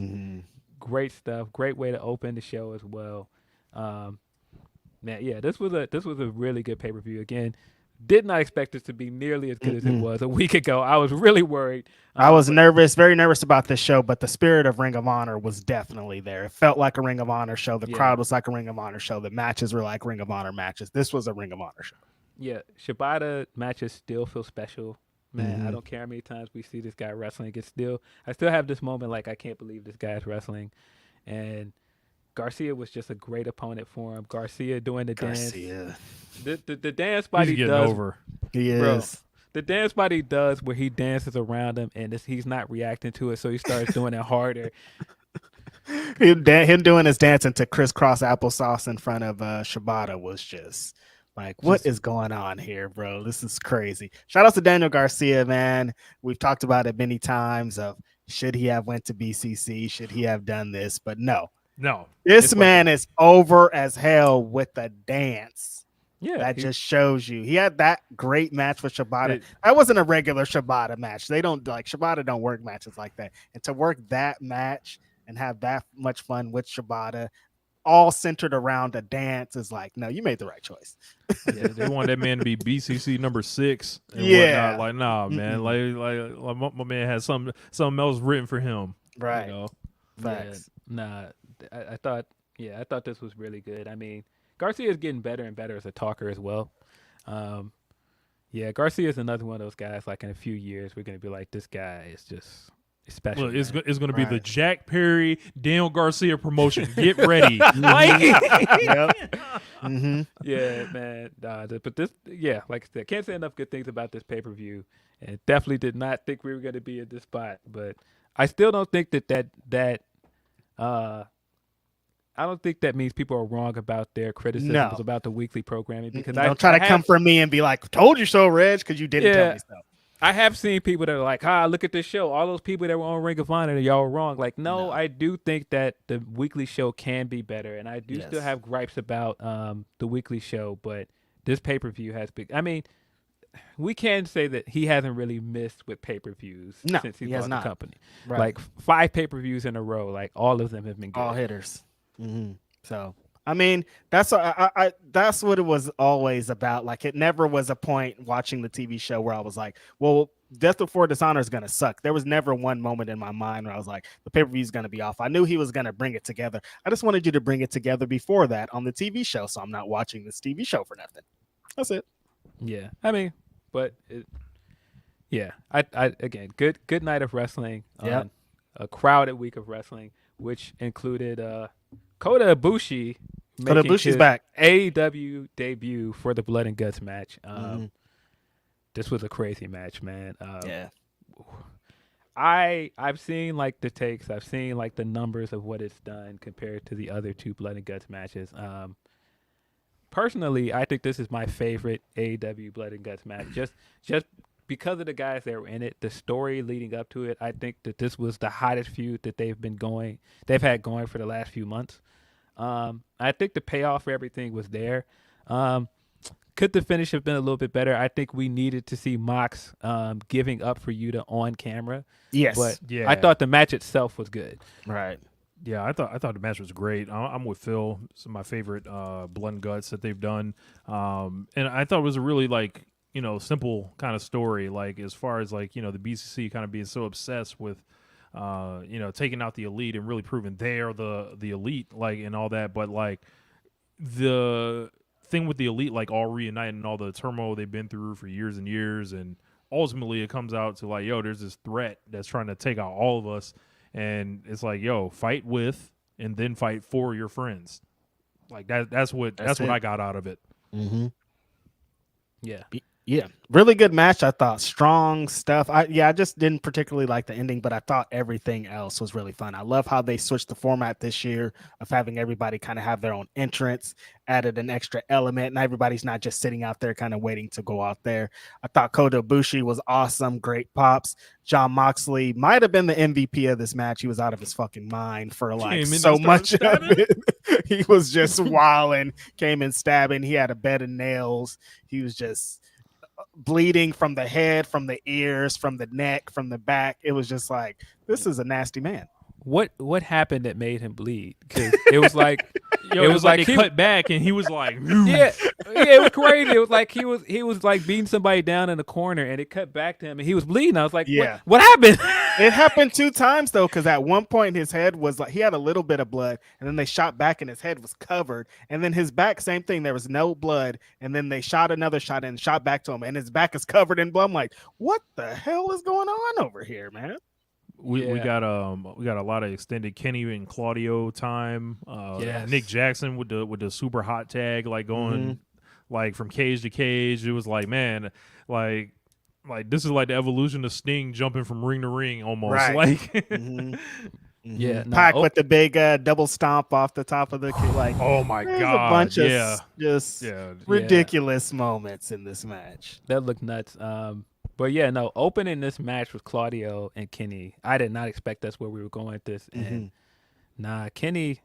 great stuff. Great way to open the show as well. Man, yeah, this was a really good pay-per-view. Again, did not expect this to be nearly as good as it was a week ago. I was really worried. I was nervous, very nervous about this show, but the spirit of Ring of Honor was definitely there. It felt like a Ring of Honor show. The crowd was like a Ring of Honor show. The matches were like Ring of Honor matches. This was a Ring of Honor show. Yeah, Shibata matches still feel special. Man, I don't care how many times we see this guy wrestling. I still have this moment like, I can't believe this guy's wrestling. And Garcia was just a great opponent for him. Garcia doing the dance. The dance spot he does. Over. He is. Bro, the dance spot he does where he dances around him and he's not reacting to it, so he starts doing it harder. Him doing his dancing to crisscross applesauce in front of Shibata was just like, what is going on here, bro? This is crazy. Shout out to Daniel Garcia, man. We've talked about it many times of should he have went to BCC? Should he have done this? But no. This man is over as hell with the dance. Yeah, that just shows you. He had that great match with Shibata. That wasn't a regular Shibata match. They don't like Shibata don't work matches like that. And to work that match and have that much fun with Shibata, all centered around a dance, is like, no, you made the right choice. Yeah, they want that man to be BCC number 6. And yeah, whatnot. Like, nah, man. Like my man has something else written for him. Right. You know? Facts. Yeah, nah, I thought this was really good. I mean, Garcia is getting better and better as a talker as well. Yeah, Garcia is another one of those guys. Like, in a few years, we're gonna be like, this guy is just special. Well, it's going to be the Jack Perry, Daniel Garcia promotion. Get ready. Yeah, man. But this, like I said, can't say enough good things about this pay-per-view, and definitely did not think we were going to be at this spot. But I still don't think that I don't think that means people are wrong about their criticisms about the weekly programming, because don't try to come for me and be like, told you so, Reg, because you didn't tell me so. I have seen people that are like, look at this show. All those people that were on Ring of Honor, y'all were wrong. Like, no, I do think that the weekly show can be better, and I do still have gripes about the weekly show, but this pay-per-view has been, I mean, we can say that he hasn't really missed with pay-per-views since he bought the company. Right. Like, 5 pay-per-views in a row, like, all of them have been good. All hitters. So, I mean, that's what it was always about. Like, it never was a point watching the TV show where I was like, well, Death Before Dishonor is going to suck. There was never one moment in my mind where I was like, the pay-per-view is going to be off. I knew he was going to bring it together. I just wanted you to bring it together before that on the TV show, so I'm not watching this TV show for nothing. That's it. Yeah. I mean, but I again, good night of wrestling. Yeah. A crowded week of wrestling, which included Kota Ibushi making his back. AEW debut for the Blood and Guts match. This was a crazy match, man. I've seen like the takes. I've seen like the numbers of what it's done compared to the other 2 Blood and Guts matches. Personally, I think this is my favorite AEW Blood and Guts match. Just because of the guys that were in it, the story leading up to it. I think that this was the hottest feud that they've had going for the last few months. I think the payoff for everything was there. Could the finish have been a little bit better? I think we needed to see Mox giving up for Yuta on camera. Yes, but I thought the match itself was good. Right. Yeah, I thought the match was great. I'm with Phil. It's my favorite Blood and Guts that they've done, and I thought it was a really simple kind of story. Like, as far as the BCC kind of being so obsessed with taking out the elite and really proving they are the elite, like, and all that. But like the thing with the elite, like all reuniting and all the turmoil they've been through for years and years, and ultimately it comes out to like, yo, there's this threat that's trying to take out all of us, and it's like, yo, fight with and then fight for your friends. Like that's what I got out of it. Mm-hmm. Yeah. Yeah, really good match. I thought strong stuff. I just didn't particularly like the ending, but I thought everything else was really fun. I love how they switched the format this year of having everybody kind of have their own entrance, added an extra element, and everybody's not just sitting out there kind of waiting to go out there. I thought Kota Ibushi was awesome, great pops. John Moxley might have been the MVP of this match. He was out of his fucking mind for like so much of it. He was just wilding, came in stabbing. He had a bed of nails. He was just bleeding from the head, from the ears, from the neck, from the back. It was just like, this is a nasty man. What happened that made him bleed? Because it was like it was like he cut back and he was like, yeah, it was crazy. It was like he was like beating somebody down in the corner, and it cut back to him, and he was bleeding. I was like, yeah, what happened? It happened 2 times though, because at one point his head was like, he had a little bit of blood, and then they shot back and his head was covered, and then his back, same thing, there was no blood, and then they shot another shot and shot back to him, and his back is covered in blood. I'm like, what the hell is going on over here, man? We got a lot of extended Kenny and Claudio time. Yes. Nick Jackson with the super hot tag, like going like from cage to cage. It was like, man, like this is like the evolution of Sting jumping from ring to ring almost. Right. Like Yeah, no, Pac with the big double stomp off the top of the like. Oh my god! A bunch of just ridiculous moments in this match. That looked nuts. But yeah, no, opening this match with Claudio and Kenny, I did not expect that's where we were going with this. And nah, Kenny,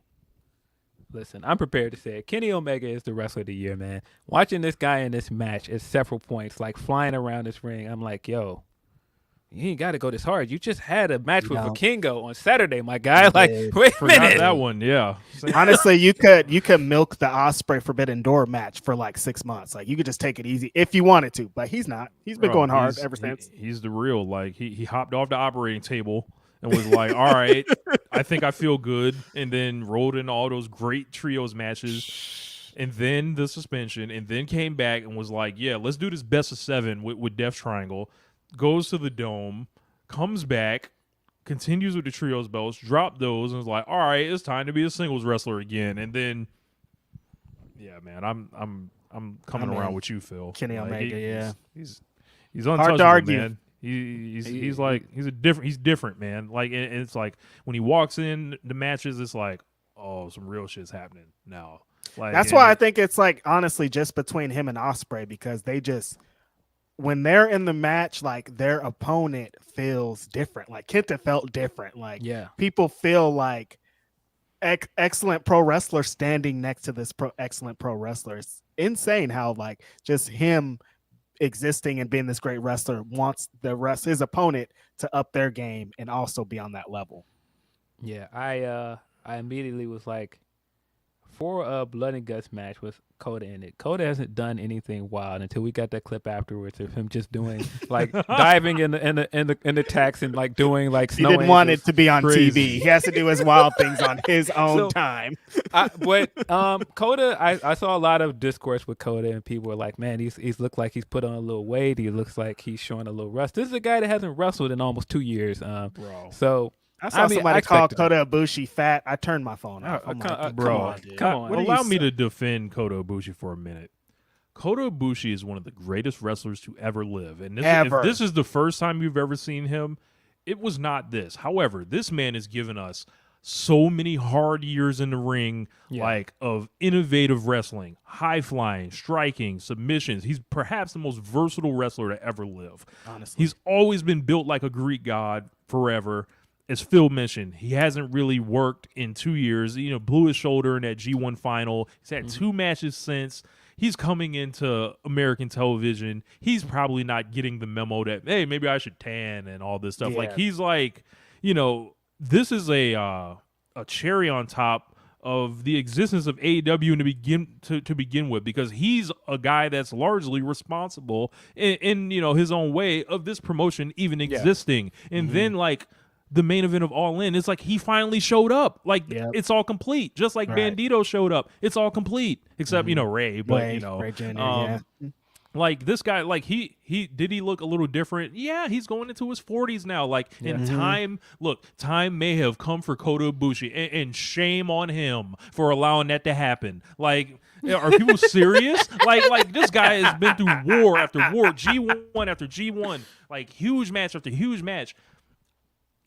listen, I'm prepared to say it. Kenny Omega is the wrestler of the year, man. Watching this guy in this match at several points, like flying around this ring, I'm like, yo, you ain't got to go this hard. You just had a match with Vikingo on Saturday, my guy. Like, wait a minute. That one, yeah. Honestly, you could milk the Ospreay Forbidden Door match for like 6 months. Like, you could just take it easy if you wanted to, but he's not. He's been going hard ever since. He's the real. Like, he hopped off the operating table and was like, all right, I think I feel good, and then rolled in all those great trios matches, and then the suspension, and then came back and was like, yeah, let's do this best of 7 with Death Triangle. Goes to the Dome, comes back, continues with the trios belts, drop those, and was like, all right, it's time to be a singles wrestler again. And then, yeah, man, I'm coming around with you, Phil. Kenny Omega, he's untouchable, hard to argue. man. He's different, man. Like, and it's like when he walks in the matches, it's like, oh, some real shit's happening now. Like, that's why I think it's like honestly just between him and Ospreay, because they just, when they're in the match, like their opponent feels different. Like Kenta felt different. Like people feel like excellent pro wrestler standing next to this excellent pro wrestler. It's insane how like just him existing and being this great wrestler wants his opponent to up their game and also be on that level. Yeah, I immediately was like, for a blood and guts match with Kota in it, Kota hasn't done anything wild until we got that clip afterwards of him just doing like diving in the tax and like doing like snow. He didn't want it to be on crazy. TV. He has to do his wild things on his own time. But Kota, I saw a lot of discourse with Kota, and people were like, man, he's looked like he's put on a little weight. He looks like he's showing a little rust. This is a guy that hasn't wrestled in almost 2 years. Bro. So I saw somebody call Kota Ibushi fat. I turned my phone off. Come on. Allow me to defend Kota Ibushi for a minute. Kota Ibushi is one of the greatest wrestlers to ever live. And if this is the first time you've ever seen him, it was not this. However, this man has given us so many hard years in the ring, like of innovative wrestling, high flying, striking, submissions. He's perhaps the most versatile wrestler to ever live. Honestly, he's always been built like a Greek god forever. As Phil mentioned, he hasn't really worked in 2 years. You know, blew his shoulder in that G1 final. He's had 2 matches since. He's coming into American television. He's probably not getting the memo that, hey, maybe I should tan and all this stuff. Yeah. Like, he's like, you know, this is a cherry on top of the existence of AEW to begin with, because he's a guy that's largely responsible in you know, his own way of this promotion even existing. And then like the main event of All In. It's like he finally showed up. Like it's all complete. Just like Bandito showed up. It's all complete. Except, Ray. But Ray Jr., like this guy, like he look a little different? Yeah, he's going into his 40s now. Like in time may have come for Kota Ibushi, and shame on him for allowing that to happen. Like, are people serious? like this guy has been through war after war, G1 after G1, like huge match after huge match.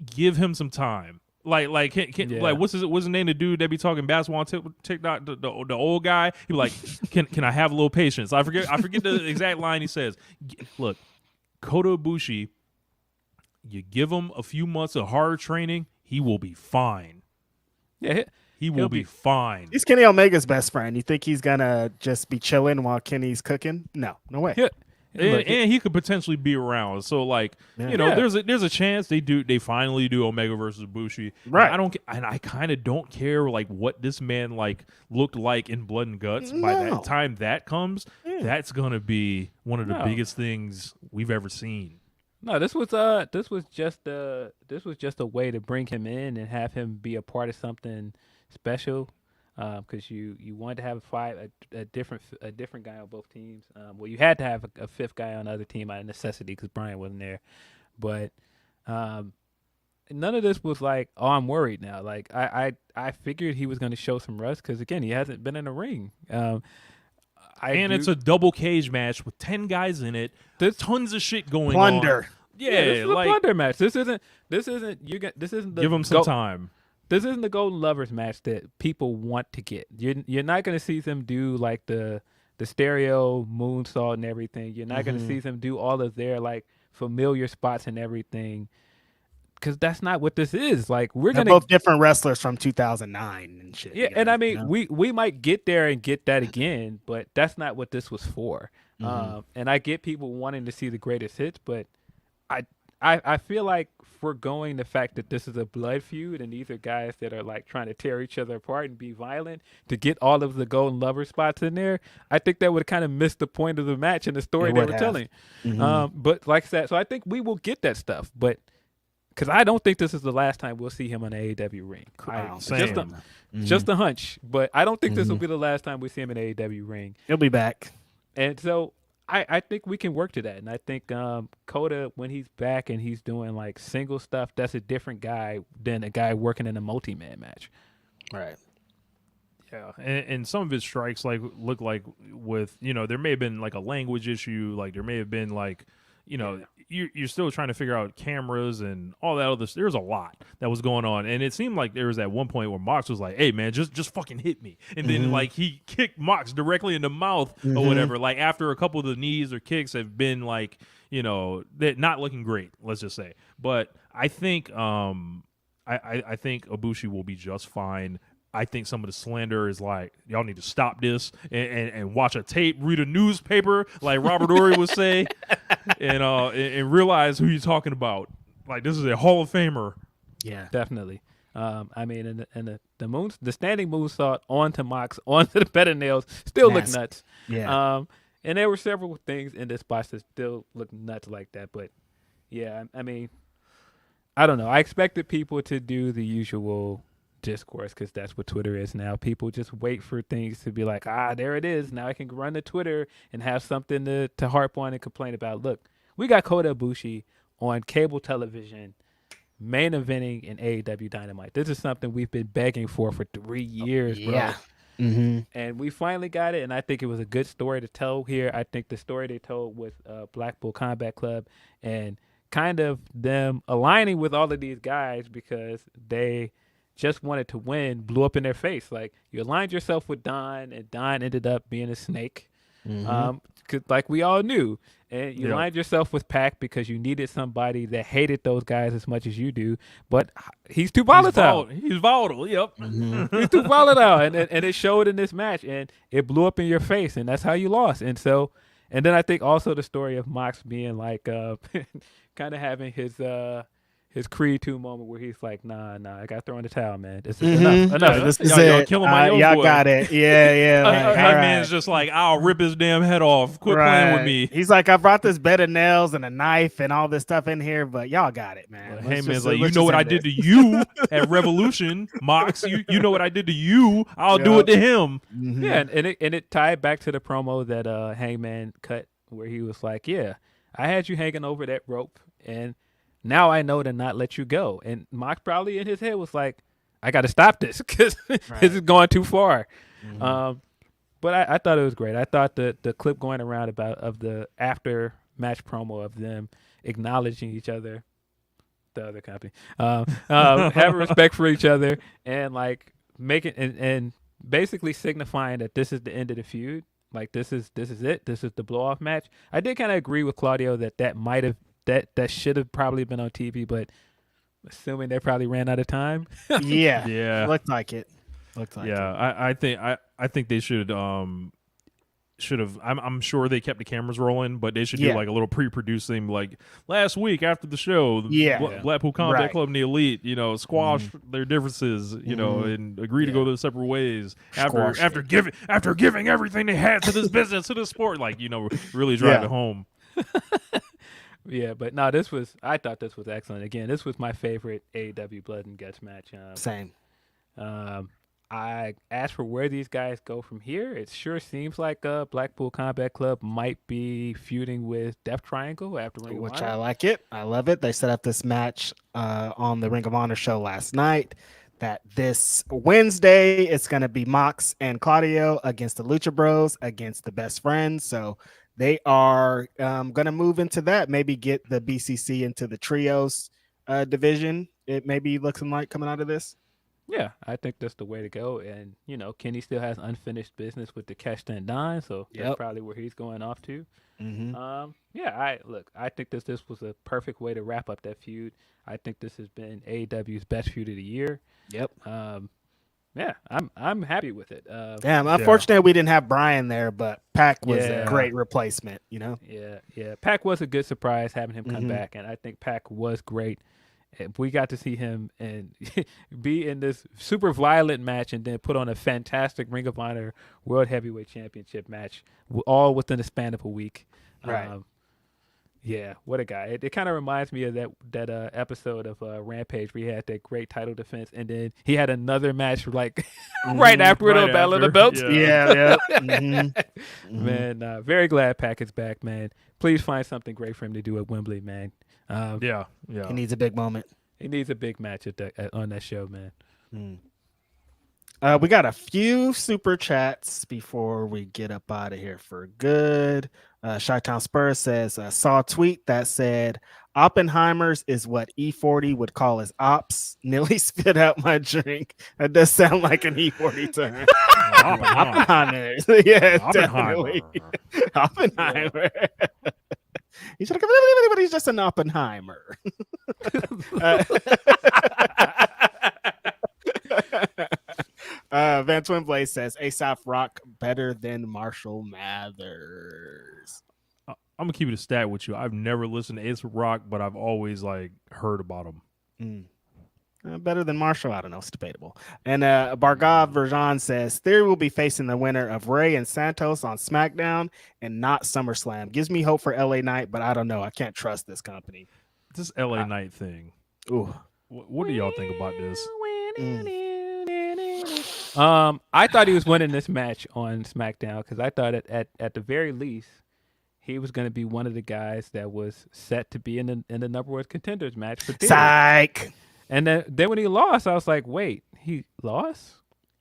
Give him some time. Like what's his name? The dude that be talking basketball on TikTok, the old guy. He be like, can I have a little patience? I forget the exact line he says. Look, Kota Ibushi, you give him a few months of hard training, he will be fine. Yeah, he will be fine. He's Kenny Omega's best friend. You think he's gonna just be chilling while Kenny's cooking? No way. Yeah. And he could potentially be around. So there's a chance they finally do Omega versus Ibushi. Right. I kind of don't care like what this man like looked like in Blood and Guts. By that time that comes, that's gonna be one of the biggest things we've ever seen. No, this was just a way to bring him in and have him be a part of something special. Because you wanted to have a different guy on both teams. Well, you had to have a fifth guy on the other team out of necessity because Brian wasn't there. But none of this was like, oh, I'm worried now. Like I figured he was going to show some rust because again, he hasn't been in a ring. It's a double cage match with 10 guys in it. There's tons of shit going Plunder. on. Yeah, this is a plunder match. This isn't the give him some time. This isn't the Golden Lovers match that people want to get. You're not going to see them do like the stereo moonsault and everything. You're not going to see them do all of their like familiar spots and everything, because that's not what this is. Like they're both different wrestlers from 2009 and shit. Yeah, and I mean we might get there and get that again, but that's not what this was for. And I get people wanting to see the greatest hits, but I feel like foregoing the fact that this is a blood feud and these are guys that are like trying to tear each other apart and be violent to get all of the Golden Lover spots in there, I think that would kind of miss the point of the match and the story they were telling. But like I said, so I think we will get that stuff, but because I don't think this is the last time we'll see him on the AEW ring. Just a hunch, but I don't think this will be the last time we see him in the AEW ring. He'll be back. And so I think we can work to that. And I think Kota, when he's back and he's doing like single stuff, that's a different guy than a guy working in a multi-man match. Right. Yeah. And some of his strikes look like with, there may have been like a language issue. Like there may have been like, you're still trying to figure out cameras and all that other. There's a lot that was going on, and it seemed like there was at one point where Mox was like, "Hey man, just fucking hit me," and then like he kicked Mox directly in the mouth or whatever. Like after a couple of the knees or kicks have been like, they're not looking great. Let's just say, but I think I think Ibushi will be just fine. I think some of the slander is like, y'all need to stop this and watch a tape, read a newspaper, like Robert Ory would say, and realize who you're talking about. Like, this is a Hall of Famer. Yeah, definitely. I mean, and the standing moonsault onto Mox, onto the bed of nails, still look nuts. Yeah. And there were several things in this spot that still look nuts like that. But yeah, I mean, I don't know. I expected people to do the usual discourse because that's what Twitter is now. People just wait for things to be like, there it is. Now I can run to Twitter and have something to harp on and complain about. Look, we got Kota Ibushi on cable television, main eventing in AEW Dynamite. This is something we've been begging for 3 years, bro. Yeah. And we finally got it, and I think it was a good story to tell here. I think the story they told with Blackpool Combat Club and kind of them aligning with all of these guys because they just wanted to win, blew up in their face. Like, you aligned yourself with Don, and Don ended up being a snake, like we all knew. And you aligned yourself with Pac because you needed somebody that hated those guys as much as you do, but he's too volatile. He's volatile, yep. He's too volatile, and it showed in this match, and it blew up in your face, and that's how you lost. And so, and then I think also the story of Mox being like, kind of having his Creed 2 moment where he's like, nah, I got to throw in the towel, man. This is Mhm. enough. This is Y'all it. killing my young y'all boy. got it. Yeah. Like, Hangman's just like, I'll rip his damn head off. Quit playing with me. He's like, I brought this bed of nails and a knife and all this stuff in here, but y'all got it, man. Well, Let's Hangman's just- like, you let's know just what I end did this. to you at Revolution, Mox. You know what I did to you. I'll do Yep. it to him. Mhm. Yeah, and it tied back to the promo that Hangman cut where he was like, yeah, I had you hanging over that rope, and now I know to not let you go. And Mox probably in his head was like, I got to stop this because this is going too far. Mhm. But I thought it was great. I thought the clip going around of the after match promo of them acknowledging each other, the other company, having respect for each other, and like making and basically signifying that this is the end of the feud. Like this is it. This is the blow off match. I did kind of agree with Claudio that might have that should have probably been on TV, but assuming they probably ran out of time. Yeah. Yeah. Looked like it. Looked like it. I think they should have. I'm sure they kept the cameras rolling, but they should do Yeah. like a little pre-producing, like last week after the show. Yeah. Blackpool Combat Right. Club and the Elite, squash their differences, and agree to go their separate ways Squash after giving everything they had to this business, to this sport, like really drive Yeah. it home. Yeah, but no, I thought this was excellent. Again, this was my favorite AEW Blood and Guts match. Same. I asked for where these guys go from here. It sure seems like Blackpool Combat Club might be feuding with Death Triangle after Ring of Which Honor. I like it. I love it. They set up this match on the Ring of Honor show last night. That this Wednesday it's going to be Mox and Claudio against the Lucha Bros against the Best Friends. So they are going to move into that. Maybe get the BCC into the trios division. It may be looking like coming out of this. Yeah, I think that's the way to go. And Kenny still has unfinished business with the Cash Tendon, so that's Yep. probably where he's going off to. Mm-hmm. I think this was a perfect way to wrap up that feud. I think this has been AEW's best feud of the year. Yep. Yeah, I'm happy with it. Damn, unfortunately we didn't have Brian there, but Pac was a Yeah. great replacement, Yeah. Pac was a good surprise having him come back, and I think Pac was great. We got to see him and be in this super violent match, and then put on a fantastic Ring of Honor World Heavyweight Championship match, all within the span of a week. Right. Yeah, what a guy! It kind of reminds me of that episode of Rampage where he had that great title defense, and then he had another match like right after it on Battle of the Belts. Yeah. Mm-hmm. Man, very glad Pac is back, man. Please find something great for him to do at Wembley, man. Yeah. He needs a big moment. He needs a big match on that show, man. We got a few super chats before we get up out of here for good. Chi-Town Spurs says, saw a tweet that said, Oppenheimers is what E40 would call his ops. Nearly spit out my drink. That does sound like an E40 term. Oppenheimers. Yeah, definitely. Oppenheimer. He's like, but he's just an Oppenheimer. Van Twinblade says ASAP Rock better than Marshall Mathers. I'm gonna keep it a stat with you. I've never listened to Ace Rock, but I've always heard about him. Better than Marshall, I don't know. It's debatable. And Bargav Verjan says Theory will be facing the winner of Ray and Santos on SmackDown and not SummerSlam. Gives me hope for LA Knight, but I don't know. I can't trust this company. This LA Knight thing. Ooh. What do y'all think about this? I thought he was winning this match on SmackDown because I thought at the very least he was going to be one of the guys that was set to be in the number one contenders match for Theory. Psych. And then when he lost, I was like, wait, he lost?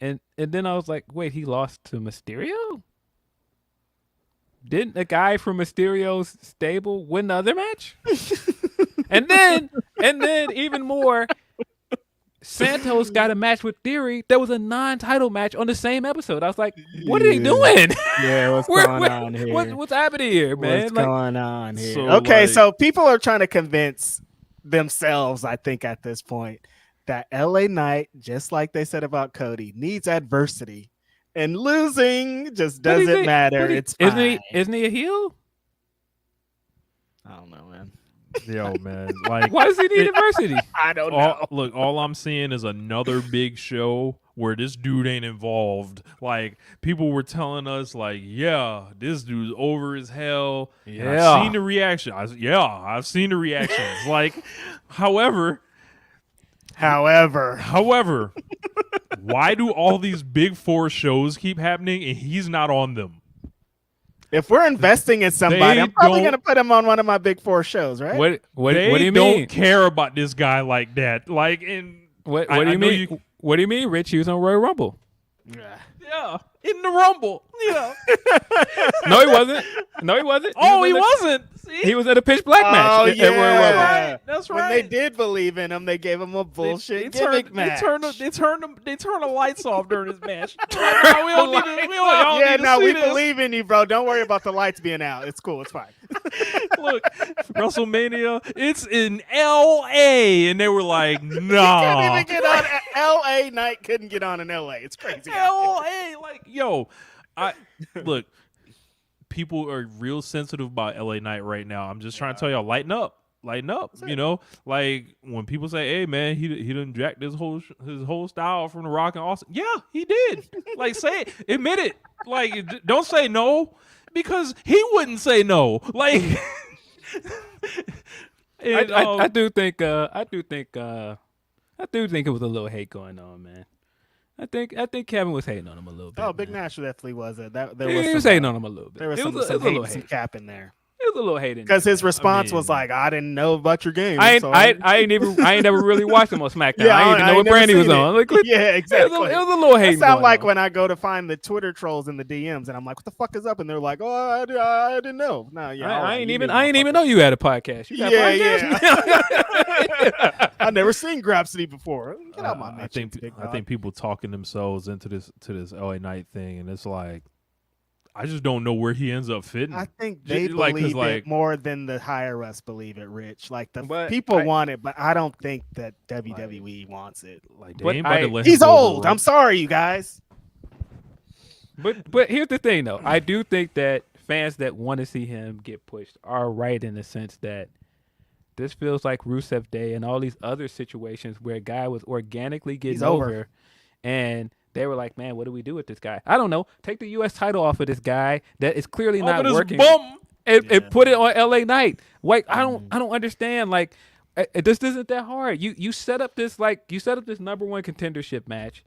And then I was like, wait, he lost to Mysterio? Didn't a guy from Mysterio's stable win the other match? and then even more, Santos got a match with Theory that was a non-title match on the same episode. I was like, what are they doing? Yeah, what's going on here? What's happening here, man? What's going on here? So, Okay, so people are trying to convince themselves, I think, at this point, that LA Knight, just like they said about Cody, needs adversity, and losing just doesn't matter. It's fine. Isn't he a heel? I don't know, man. Yo, man, like Why does he need adversity? I don't know. look, all I'm seeing is another big show where this dude ain't involved. Like, people were telling us, like, yeah, this dude's over as hell. And Yeah. I've seen the reaction. I've seen the reactions. Like, however, why do all these big four shows keep happening and he's not on them? If we're investing in somebody, I'm probably going to put him on one of my big four shows, right? What do you don't mean? care about this guy like that. Like, in What do you mean? What do you mean, Rich? He was on Royal Rumble. Yeah, in the Rumble. Yeah. No, he wasn't. No, he wasn't. He wasn't. See? He was at a pitch black match at Royal Rumble. Right. That's right. When they did believe in him, they gave him a bullshit gimmick match. They turned the lights off during his match. We believe in you, bro. Don't worry about the lights being out. It's cool. It's fine. Look, WrestleMania, it's in L.A. and they were like, nah. Couldn't even get on L.A. Night. Couldn't get on in L.A. It's crazy. L.A. Like, yo, look. People are real sensitive about LA Knight right now. I'm just trying to tell y'all, lighten up. You know, like when people say, "Hey, man, he done jacked his whole style from The Rock and Austin." Yeah, he did. Like, say it, admit it. Like, don't say no because he wouldn't say no. Like, and, I do think it was a little hate going on, man. I think Kevin was hating on him a little bit. Oh, Big man. Nash definitely was it. He was hating on him a little bit. There was It some a little hate, some hate. cap in there. It was a little hate in Because there, his man. response was like, "I didn't know about your game." I ain't never really watched him on SmackDown. Yeah, I didn't even know what brand he was on. Like, yeah, exactly. It was a little hate. It sounds like when I go to find the Twitter trolls in the DMs, and I'm like, "What the fuck is up?" And they're like, "Oh, I didn't know." No, yeah, I ain't even know you had a podcast. You got a podcast? I never seen Grapsody before. Get out my I think people talking themselves into this LA Knight thing, and it's like, I just don't know where he ends up fitting. I think they believe it more than the higher us believe it, Rich. Like people want it, but I don't think that WWE wants it. Like, he's old. I'm sorry, you guys. But here's the thing, though. I do think that fans that want to see him get pushed are right in the sense that this feels like Rusev Day and all these other situations where a guy was organically getting over, and they were like, "Man, what do we do with this guy? I don't know. Take the U.S. title off of this guy that is clearly not working, and put it on LA Knight." Like, I don't understand. Like, this isn't that hard. You set up this number one contendership match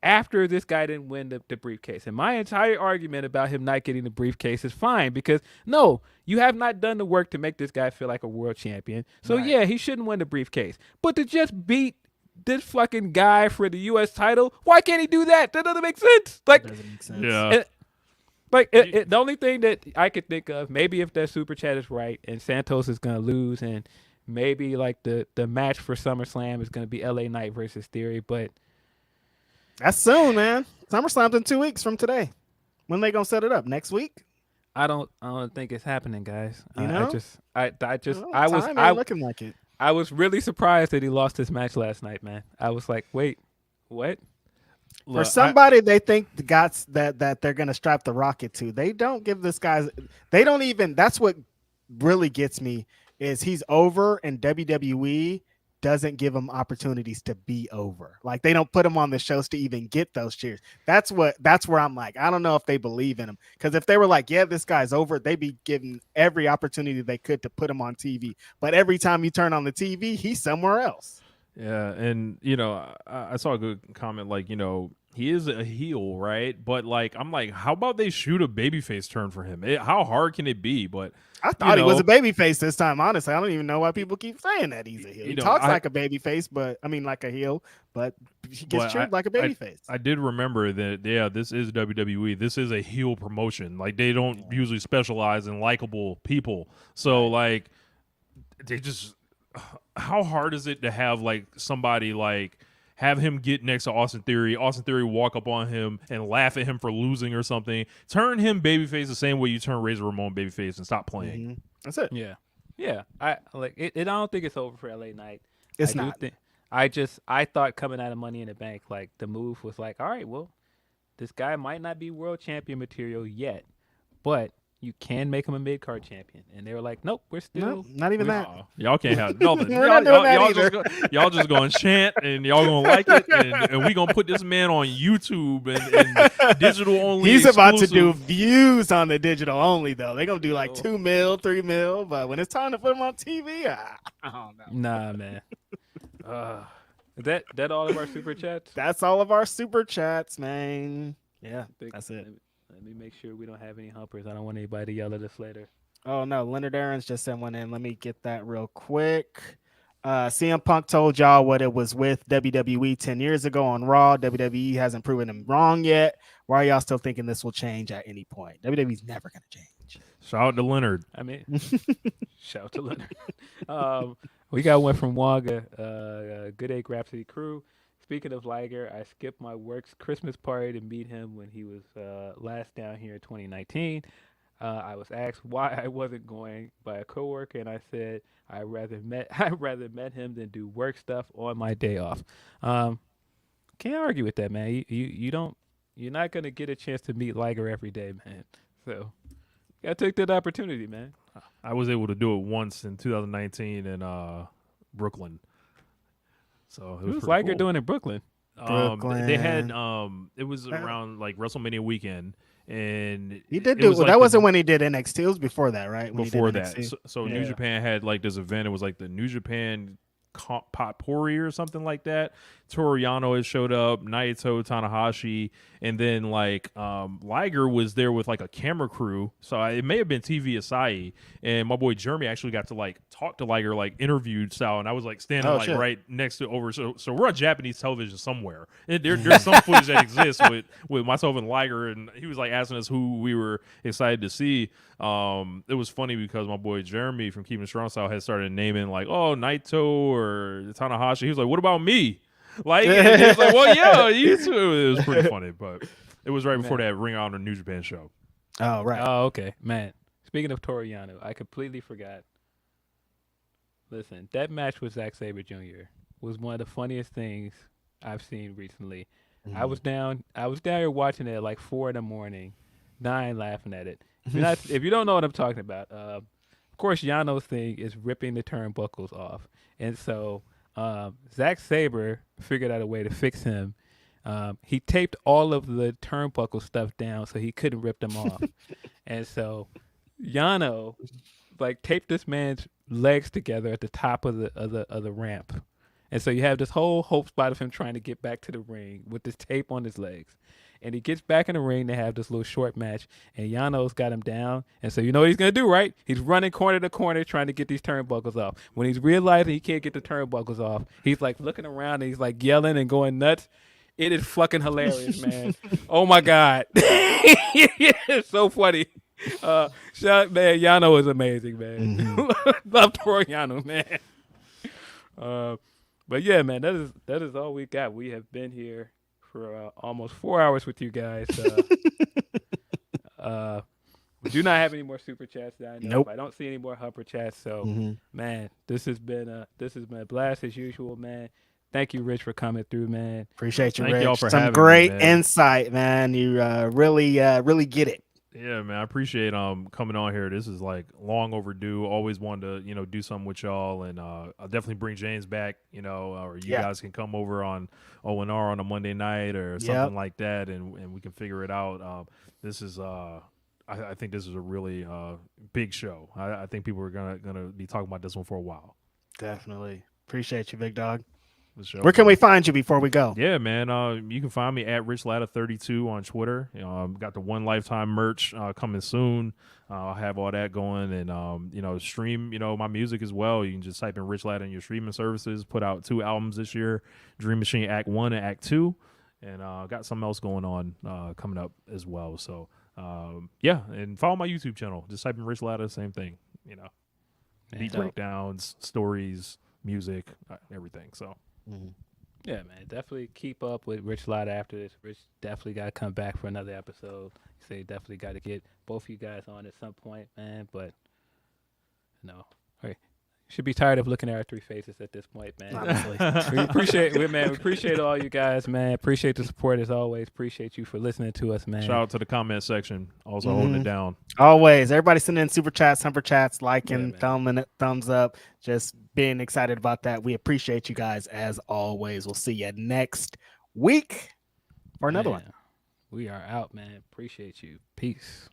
after this guy didn't win the briefcase. And my entire argument about him not getting the briefcase is fine because, no, you have not done the work to make this guy feel like a world champion. So, yeah, he shouldn't win the briefcase. But to just beat this fucking guy for the U.S. title, why can't he do that? That doesn't make sense. Like, doesn't make sense. Yeah. The only thing that I could think of, maybe if that super chat is right and Santos is going to lose and maybe like the match for SummerSlam is going to be LA Knight versus Theory, but that's soon, man. SummerSlam's in 2 weeks from today. When they gonna set it up? Next week? I don't think it's happening, guys. You know? I was looking like it. I was really surprised that he lost his match last night, man. I was like, wait, what? For somebody they think that they're gonna strap the rocket to, they don't give this guy's. They don't even. That's what really gets me is he's over and WWE doesn't give him opportunities to be over. Like they don't put him on the shows to even get those cheers. That's where I'm like, I don't know if they believe in him. Because if they were like, yeah, this guy's over, they'd be given every opportunity they could to put him on TV. But every time you turn on the TV, he's somewhere else. Yeah, and I saw a good comment like, he is a heel, right? But like, I'm like, how about they shoot a babyface turn for him? How hard can it be? But I thought he was a babyface this time. Honestly, I don't even know why people keep saying that he's a heel. He talks like a babyface, but I mean like a heel, but he gets treated like a babyface. I did remember that. Yeah, this is WWE. This is a heel promotion. Like they don't usually specialize in likable people. So like, they just. How hard is it to have like somebody like have him get next to Austin Theory walk up on him and laugh at him for losing or something, turn him babyface the same way you turn Razor Ramon babyface and stop playing. Mm-hmm. That's it. Yeah. I like it. I don't think it's over for LA Knight. It's not. I thought coming out of Money in the Bank, like the move was like, all right, well, this guy might not be world champion material yet, but you can make him a mid card champion, and they were like, nope, we're still not even that. Y'all can't have nothing. We're not doing that either. Y'all just gonna chant and y'all gonna like it, and we gonna put this man on YouTube and digital only. He's about to exclusive. do views on the digital only though. They're gonna do like 2 mil, 3 mil, but when it's time to put him on TV, I don't know. Nah, man. Is that all of our super chats? That's all of our super chats, man. Yeah, that's it. Let me make sure we don't have any humpers. I don't want anybody to yell at us later. Oh no, Leonard Aarons just sent one in. Let me get that real quick. CM Punk told y'all what it was with WWE 10 years ago on Raw. WWE hasn't proven him wrong yet. Why are y'all still thinking this will change at any point? WWE's never gonna change. Shout out to Leonard. I mean, shout out to Leonard. We got one from Wonga. Good day, Grapsody crew. Speaking of Liger, I skipped my work's Christmas party to meet him when he was last down here in 2019. I was asked why I wasn't going by a coworker, and I said I rather met him than do work stuff on my day off. Can't argue with that, man. You're not gonna get a chance to meet Liger every day, man. So gotta take that opportunity, man. I was able to do it once in 2019 in Brooklyn. So it was Liger cool. doing in Brooklyn? They had it was around like WrestleMania weekend, and he did do. That wasn't when he did NXT. It was before that, right? Before that, so New Japan had like this event. It was like the New Japan Potpourri or something like that. Toru Yano had showed up, Naito, Tanahashi, and then like Liger was there with like a camera crew. So it may have been TV Asahi, and my boy Jeremy actually got to like talk to Liger like interviewed style, and I was like standing right next to over. So we're on Japanese television somewhere, and there's some footage that exists with myself and Liger, and he was like asking us who we were excited to see. It was funny because my boy Jeremy from Keeping Strong Style had started naming like, oh, Naito or Tanahashi. He was like, what about me? Like, and he was like, well, yeah, you too. It was pretty funny, but it was right before that Ring of Honor New Japan show. Oh, right. Oh, okay. Man, speaking of Toru Yano, I completely forgot. Listen, that match with Zack Sabre Jr. was one of the funniest things I've seen recently. Mm-hmm. I was down here watching it at like 4 a.m, dying laughing at it. If you don't know what I'm talking about, of course, Yano's thing is ripping the turnbuckles off. And so Zack Sabre figured out a way to fix him. He taped all of the turnbuckle stuff down so he couldn't rip them off. And so Yano like taped this man's legs together at the top of the ramp. And so you have this whole hope spot of him trying to get back to the ring with this tape on his legs. And he gets back in the ring. They have this little short match, and Yano's got him down. And so you know what he's going to do, right? He's running corner to corner trying to get these turnbuckles off. When he's realizing he can't get the turnbuckles off, he's like looking around and he's like yelling and going nuts. It is fucking hilarious, man. Oh, my God. It's so funny. Man, Yano is amazing, man. Mm-hmm. Love Toru Yano, man. But yeah, man, that is all we got. We have been here for almost 4 hours with you guys. We do not have any more super chats that I know. Nope. I don't see any more Humper chats. So, man, this has been a blast as usual, man. Thank you, Rich, for coming through, man. Appreciate you, Thank Rich. y'all for some great insight, man. You really get it. Yeah, man, I appreciate coming on here. This is like long overdue. Always wanted to, do something with y'all, and I'll definitely bring James back, or you guys can come over on O&R on a Monday night or something like that, and we can figure it out. This is I think this is a really big show. I think people are gonna be talking about this one for a while. Definitely appreciate you, big dog. Sure. Where can we find you before we go? Yeah, man. You can find me at RichLatta32 on Twitter. Got the One Lifetime merch coming soon. I'll have all that going, and stream my music as well. You can just type in Rich Latta in your streaming services. Put out 2 albums this year: Dream Machine Act 1 and Act 2, and got something else going on coming up as well. So and follow my YouTube channel. Just type in Rich Latta, same thing. Beat breakdowns, stories, music, everything. So. Mm-hmm. Yeah, man. Definitely keep up with Rich Latta after this. Rich definitely got to come back for another episode. Say definitely got to get both of you guys on at some point, man. But no, all right. should be tired of looking at our three faces at this point, man. Honestly. We appreciate it, man. We appreciate all you guys, man. Appreciate the support as always. Appreciate you for listening to us, man. Shout out to the comment section, also holding it down. Always. Everybody sending in super chats, humper chats, liking, man. thumbs up. Just being excited about that. We appreciate you guys as always. We'll see you next week for another one. We are out, man. Appreciate you. Peace.